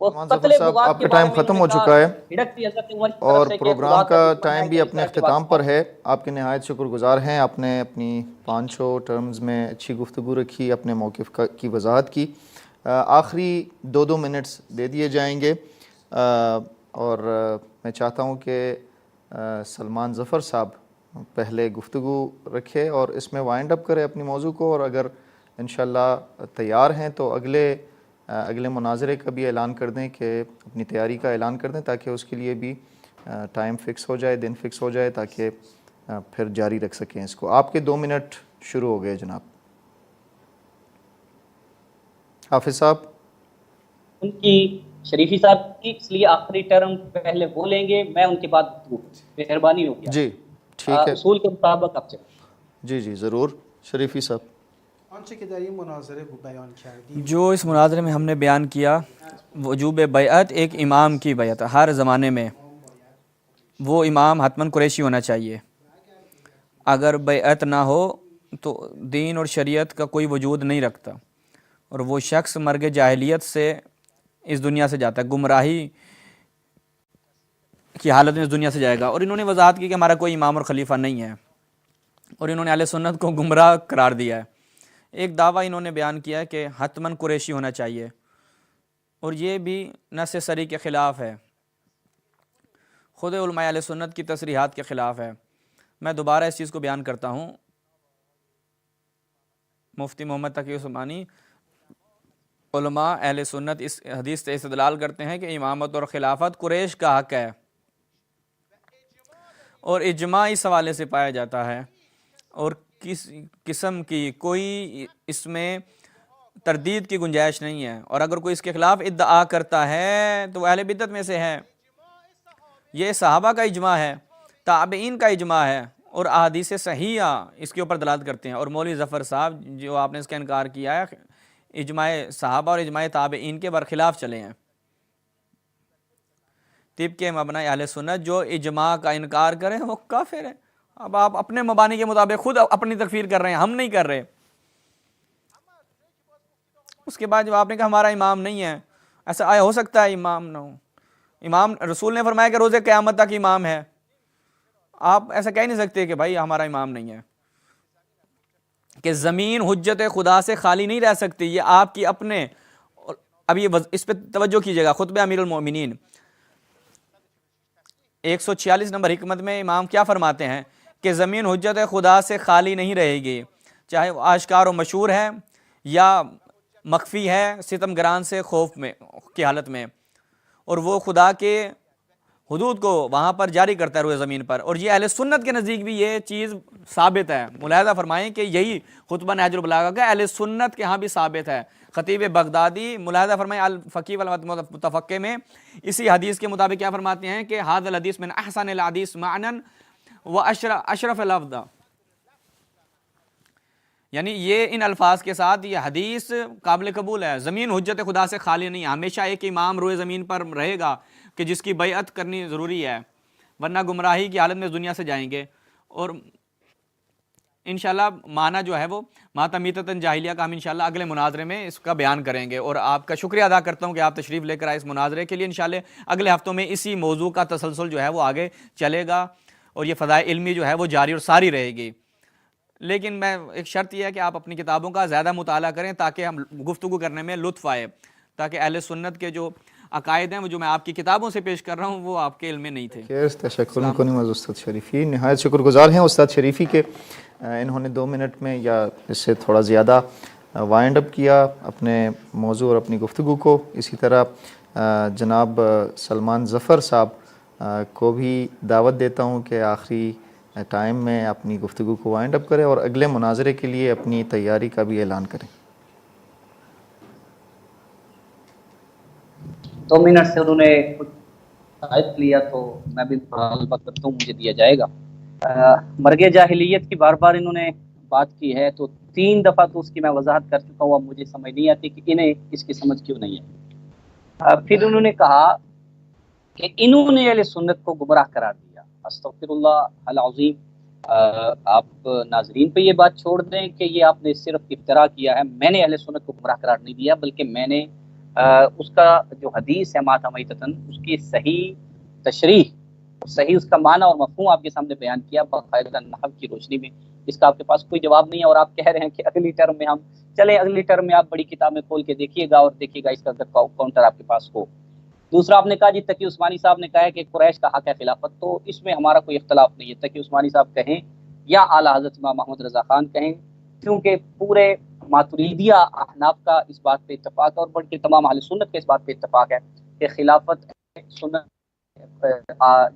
ظفر صاحب آپ کا ٹائم ختم ہو چکا ہے اور پروگرام کا ٹائم بھی اپنے اختتام پر ہے۔ آپ کے نہایت شکر گزار ہیں، آپ نے اپنی 500 ٹرمز میں اچھی گفتگو رکھی، اپنے موقف کی وضاحت کی۔ آخری 2 منٹس دے دیے جائیں گے اور میں چاہتا ہوں کہ سلمان ظفر صاحب پہلے گفتگو رکھے اور اس میں وائنڈ اپ کرے اپنی موضوع کو، اور اگر انشاءاللہ تیار ہیں تو اگلے مناظرے کا بھی اعلان کر دیں، کہ اپنی تیاری کا اعلان کر دیں تاکہ اس کے لیے بھی ٹائم فکس ہو جائے، دن فکس ہو جائے، تاکہ پھر جاری رکھ سکیں اس کو۔ آپ کے 2 منٹ شروع ہو گئے جناب۔ حافظ صاحب ان کی شریفی صاحب کی، اس لیے آخری ٹرم پہلے وہ لیں گے، میں ان کے بعد مہربانی ہوگی جی ٹھیک ہے، اصول کے مطابق آپ سے۔ جی ضرور شریفی صاحب۔ آنچه که در این مناظره بیان کردیم، جو اس مناظرے میں ہم نے بیان کیا، وجوب بیعت ایک امام کی بیعت ہے۔ ہر زمانے میں وہ امام حتماً قریشی ہونا چاہیے، اگر بیعت نہ ہو تو دین اور شریعت کا کوئی وجود نہیں رکھتا، اور وہ شخص مرگ جاہلیت سے اس دنیا سے جاتا ہے، گمراہی کی حالت میں اس دنیا سے جائے گا۔ اور انہوں نے وضاحت کی کہ ہمارا کوئی امام اور خلیفہ نہیں ہے، اور انہوں نے اہل سنت کو گمراہ قرار دیا ہے۔ ایک دعویٰ انہوں نے بیان کیا ہے کہ حتماً قریشی ہونا چاہیے، اور یہ بھی نص سری کے خلاف ہے، خود علماء اہل سنت کی تصریحات کے خلاف ہے۔ میں دوبارہ اس چیز کو بیان کرتا ہوں، مفتی محمد تقی عثمانی، علماء اہل سنت اس حدیث سے استدلال کرتے ہیں کہ امامت اور خلافت قریش کا حق ہے، اور اجماع اس حوالے سے پایا جاتا ہے، اور کس قسم کی کوئی اس میں تردید کی گنجائش نہیں ہے، اور اگر کوئی اس کے خلاف ادعا کرتا ہے تو اہل بدعت میں سے ہے۔ یہ صحابہ کا اجماع ہے، تابعین کا اجماع ہے، اور احادیث صحیحہ اس کے اوپر دلالت کرتے ہیں۔ اور مولوی ظفر صاحب جو آپ نے اس کا انکار کیا ہے، اجماع صحابہ اور اجماع تابعین کے برخلاف چلے ہیں، طب کے مبنی اہل سنت جو اجماع کا انکار کریں وہ کافر ہے۔ اب آپ اپنے مبانی کے مطابق خود اپنی تکفیر کر رہے ہیں، ہم نہیں کر رہے۔ اس کے بعد جب آپ نے کہا ہمارا امام نہیں ہے، ایسا آیا ہو سکتا ہے امام نہ ہو؟ امام رسول نے فرمایا کہ روز قیامت تک امام ہے، آپ ایسا کہہ نہیں سکتے کہ بھائی ہمارا امام نہیں ہے۔ کہ زمین حجت خدا سے خالی نہیں رہ سکتی، یہ آپ کی اپنے، اب یہ اس پہ توجہ کیجیے گا، خطبہ امیر المومنین 146 نمبر حکمت میں امام کیا فرماتے ہیں کہ زمین حجت خدا سے خالی نہیں رہے گی، چاہے وہ آشکار و مشہور ہے یا مخفی ہے، ستم گران سے خوف میں کی حالت میں، اور وہ خدا کے حدود کو وہاں پر جاری کرتا ہے روئے زمین پر۔ اور یہ اہل سنت کے نزدیک بھی یہ چیز ثابت ہے، ملاحظہ فرمائیں کہ یہی خطبہ نہج البلاغہ کا اہل سنت کے ہاں بھی ثابت ہے۔ خطیب بغدادی ملاحظہ فرمائیں الفقیہ والمتفقہ میں اسی حدیث کے مطابق کیا فرماتے ہیں کہ ھذا الحدیث من احسن الحدیث معنی و اشرف اللفظ، یعنی یہ ان الفاظ کے ساتھ یہ حدیث قابل قبول ہے۔ زمین حجت خدا سے خالی نہیں ہے، ہمیشہ ایک امام روئے زمین پر رہے گا کہ جس کی بیعت کرنی ضروری ہے، ورنہ گمراہی کی حالت میں دنیا سے جائیں گے۔ اور انشاءاللہ معنی جو ہے وہ ماتمیتتاً جاہلیہ کا ہم انشاءاللہ اگلے مناظرے میں اس کا بیان کریں گے۔ اور آپ کا شکریہ ادا کرتا ہوں کہ آپ تشریف لے کر آئے اس مناظرے کے لیے۔ انشاءاللہ اگلے ہفتوں میں اسی موضوع کا تسلسل جو ہے وہ آگے چلے گا۔ اور یہ فضائل علمی جو ہے وہ جاری اور ساری رہے گی. لیکن میں ایک شرط یہ ہے کہ آپ اپنی کتابوں کا زیادہ مطالعہ کریں تاکہ ہم گفتگو کرنے میں لطف آئے، تاکہ اہل سنت کے جو عقائد ہیں وہ جو میں آپ کی کتابوں سے پیش کر رہا ہوں وہ آپ کے علم میں نہیں تھے. خیر تشکر کنی مز استاد شریفی، نہایت شکر گزار ہیں استاد شریفی کے انہوں نے 2 منٹ میں یا اس سے تھوڑا زیادہ وائنڈ اپ کیا اپنے موضوع اور اپنی گفتگو کو. اسی طرح جناب سلمان ظفر صاحب کو بھی دعوت دیتا ہوں کہ آخری ٹائم میں اپنی گفتگو کو وائنڈ اپ کریں اور اگلے مناظرے کے لیے اپنی تیاری کا بھی اعلان کریں. 2 منٹ سے انہوں نے کچھ شاید لیا تو میں بھی طالبہ کرتا ہوں، مجھے دیا جائے گا. مرگ جاہلیت کی بار بار انہوں نے بات کی ہے، تو 3 دفعہ تو اس کی میں وضاحت کر چکا ہوں. اب مجھے سمجھ نہیں آتی کہ انہیں اس کی سمجھ کیوں نہیں ہے. پھر انہوں نے کہا کہ انہوں نے اہل سنت کو گمراہ قرار دیا. استغفر اللہ العظیم. آپ ناظرین پہ یہ بات چھوڑ دیں کہ یہ آپ نے صرف افتراء کیا ہے. میں نے اہل سنت کو گمراہ قرار نہیں دیا، بلکہ میں نے اس کا جو حدیث ہے مات میتتن، اس کی صحیح تشریح، صحیح اس کا معنی اور مفہوم آپ کے سامنے بیان کیا باقاعدہ نحو کی روشنی میں. اس کا آپ کے پاس کوئی جواب نہیں ہے، اور آپ کہہ رہے ہیں کہ اگلی ٹرم میں ہم چلیں، اگلی ٹرم میں آپ بڑی کتابیں کھول کے دیکھیے گا اور دیکھیے گا اس کا کاؤنٹر آپ کے پاس ہو. دوسرا آپ نے کہا جی تقی عثمانی صاحب نے کہا ہے کہ قریش کا حق ہے خلافت، تو اس میں ہمارا کوئی اختلاف نہیں ہے. تقی عثمانی صاحب کہیں یا اعلیٰ حضرت امام محمد رضا خان کہیں، کیونکہ پورے ماتریدیہ احناف کا اس بات پہ اتفاق ہے، اور بلکہ تمام اہل سنت کے اس بات پہ اتفاق ہے کہ خلافت سنت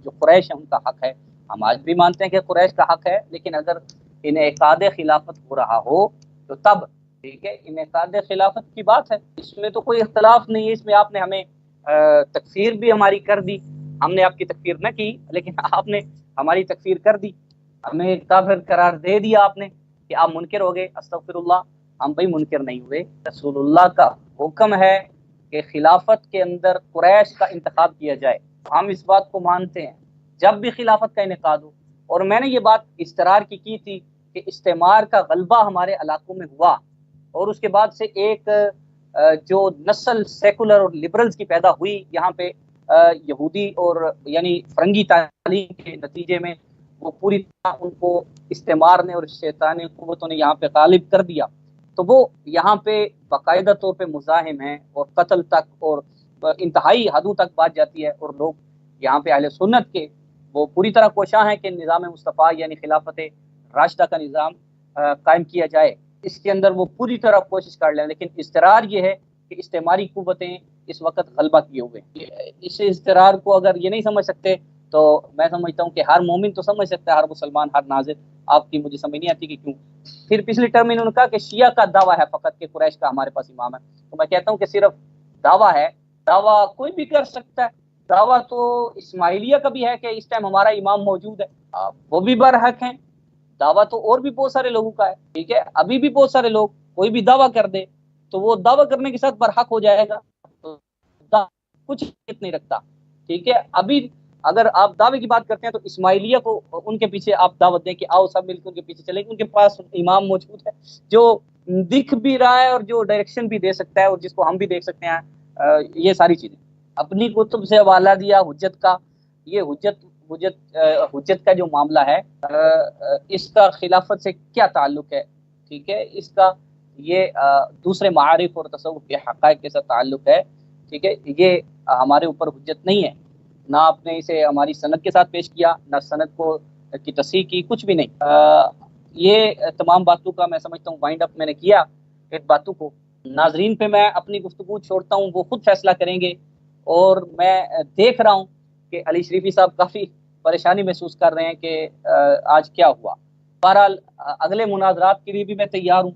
جو قریش ہے ان کا حق ہے. ہم آج بھی مانتے ہیں کہ قریش کا حق ہے، لیکن اگر انعقاد خلافت ہو رہا ہو تو تب ٹھیک ہے، انعقاد خلافت کی بات ہے، اس میں تو کوئی اختلاف نہیں ہے. اس میں آپ نے ہمیں تکفیر بھی ہماری کر دی، ہم نے آپ کی تکفیر نہ کی لیکن آپ نے ہماری تکفیر کر دی، ہمیں کافر قرار دے دیا آپ نے کہ آپ منکر ہو گئے. استغفر اللہ، ہم بھائی منکر نہیں ہوئے. رسول اللہ کا حکم ہے کہ خلافت کے اندر قریش کا انتخاب کیا جائے، ہم اس بات کو مانتے ہیں جب بھی خلافت کا انعقاد ہو. اور میں نے یہ بات استرار کی تھی کہ استعمار کا غلبہ ہمارے علاقوں میں ہوا، اور اس کے بعد سے ایک جو نسل سیکولر اور لبرلز کی پیدا ہوئی یہاں پہ یہودی اور یعنی فرنگی تعلیم کے نتیجے میں، وہ پوری طرح ان کو استعمار نے اور شیطانی قوتوں نے یہاں پہ غالب کر دیا. تو وہ یہاں پہ باقاعدہ طور پہ مزاحم ہیں، اور قتل تک اور انتہائی حدوں تک بات جاتی ہے. اور لوگ یہاں پہ اہل سنت کے وہ پوری طرح کوشاں ہیں کہ نظام مصطفیٰ یعنی خلافت راشدہ کا نظام قائم کیا جائے. اس کے اندر وہ پوری طرح کوشش کر لیں، لیکن استرار یہ ہے کہ استعماری قوتیں اس وقت غلبہ کیے ہوئے ہیں. اس استرار کو اگر یہ نہیں سمجھ سکتے تو میں سمجھتا ہوں کہ ہر مومن تو سمجھ سکتا ہے، ہر مسلمان، ہر ناظر. آپ کی مجھے سمجھ نہیں آتی کہ کیوں. پھر پچھلی ٹرم میں انہوں نے کہا کہ شیعہ کا دعویٰ ہے فقط کہ قریش کا ہمارے پاس امام ہے. تو میں کہتا ہوں کہ صرف دعویٰ ہے، دعویٰ کوئی بھی کر سکتا ہے. دعویٰ تو اسماعیلیہ کا بھی ہے کہ اس ٹائم ہمارا امام موجود ہے، وہ بھی برحق ہیں. دعویٰ تو اور بھی بہت سارے لوگوں کا ہے، ٹھیک ہے. ابھی بھی بہت سارے لوگ کوئی بھی دعویٰ کر دے تو وہ دعویٰ کرنے کے ساتھ برحق ہو جائے گا، تو کچھ نہیں رکھتا، ٹھیک ہے. ابھی اگر آپ دعوے کی بات کرتے ہیں تو اسماعیلیہ کو ان کے پیچھے آپ دعوت دیں کہ آؤ سب مل کے ان کے پیچھے چلیں، ان کے پاس امام موجود ہے جو دکھ بھی رہا ہے اور جو ڈائریکشن بھی دے سکتا ہے اور جس کو ہم بھی دیکھ سکتے ہیں. یہ ساری چیزیں اپنی کتب سے حوالہ دیا حجت کا. یہ حجت کا جو معاملہ ہے اس کا خلافت سے کیا تعلق ہے، ٹھیک ہے. اس کا یہ دوسرے معارف اور تصوف کے حقائق کے ساتھ تعلق ہے، ٹھیک ہے. یہ ہمارے اوپر حجت نہیں ہے، نہ آپ نے اسے ہماری سند کے ساتھ پیش کیا، نہ سند کو کی تصحیح کی، کچھ بھی نہیں. یہ تمام باتوں کا میں سمجھتا ہوں وائنڈ اپ میں نے کیا. ایک باتوں کو ناظرین پہ میں اپنی گفتگو چھوڑتا ہوں، وہ خود فیصلہ کریں گے. اور میں دیکھ رہا ہوں کہ علی شریفی صاحب کافی پریشانی محسوس کر رہے ہیں کہ آج کیا ہوا. بہرحال اگلے مناظرات کے لیے بھی میں تیار ہوں،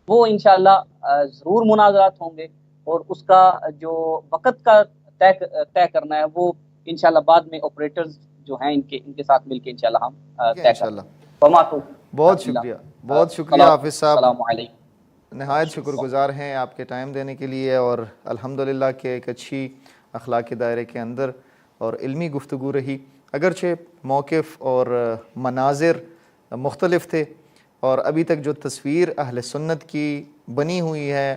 وہ انشاءاللہ ضرور مناظرات ہوں گے، اور اس کا جو وقت کا طے کرنا ہے وہ انشاءاللہ بعد میں آپریٹرز جو ہیں ان کے ساتھ مل کے انشاءاللہ ہم طے کریں گے. بہت شکریہ، بہت شکریہ حافظ صاحب، السلام علیکم. نہایت شکر گزار ہیں آپ کے ٹائم دینے کے لیے، اور الحمدللہ کہ ایک اچھی اخلاقی دائرے کے اندر اور علمی گفتگو رہی. اگرچہ موقف اور مناظر مختلف تھے، اور ابھی تک جو تصویر اہل سنت کی بنی ہوئی ہے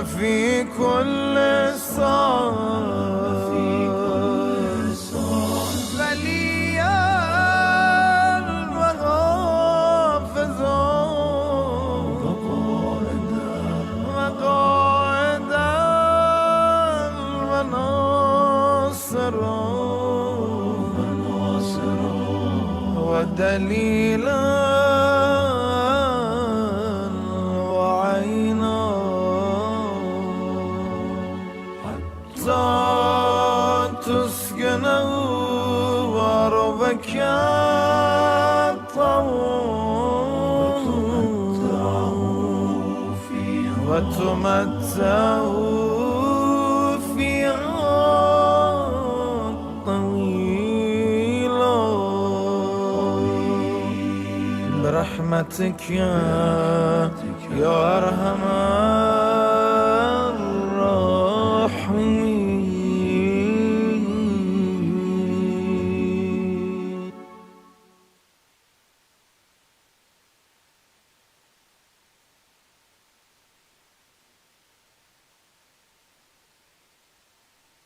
في كل صار وليا وحافظا وقائدا وناصرا ودليلا وتمتعوا فيها طويلا برحمتك يا أرحم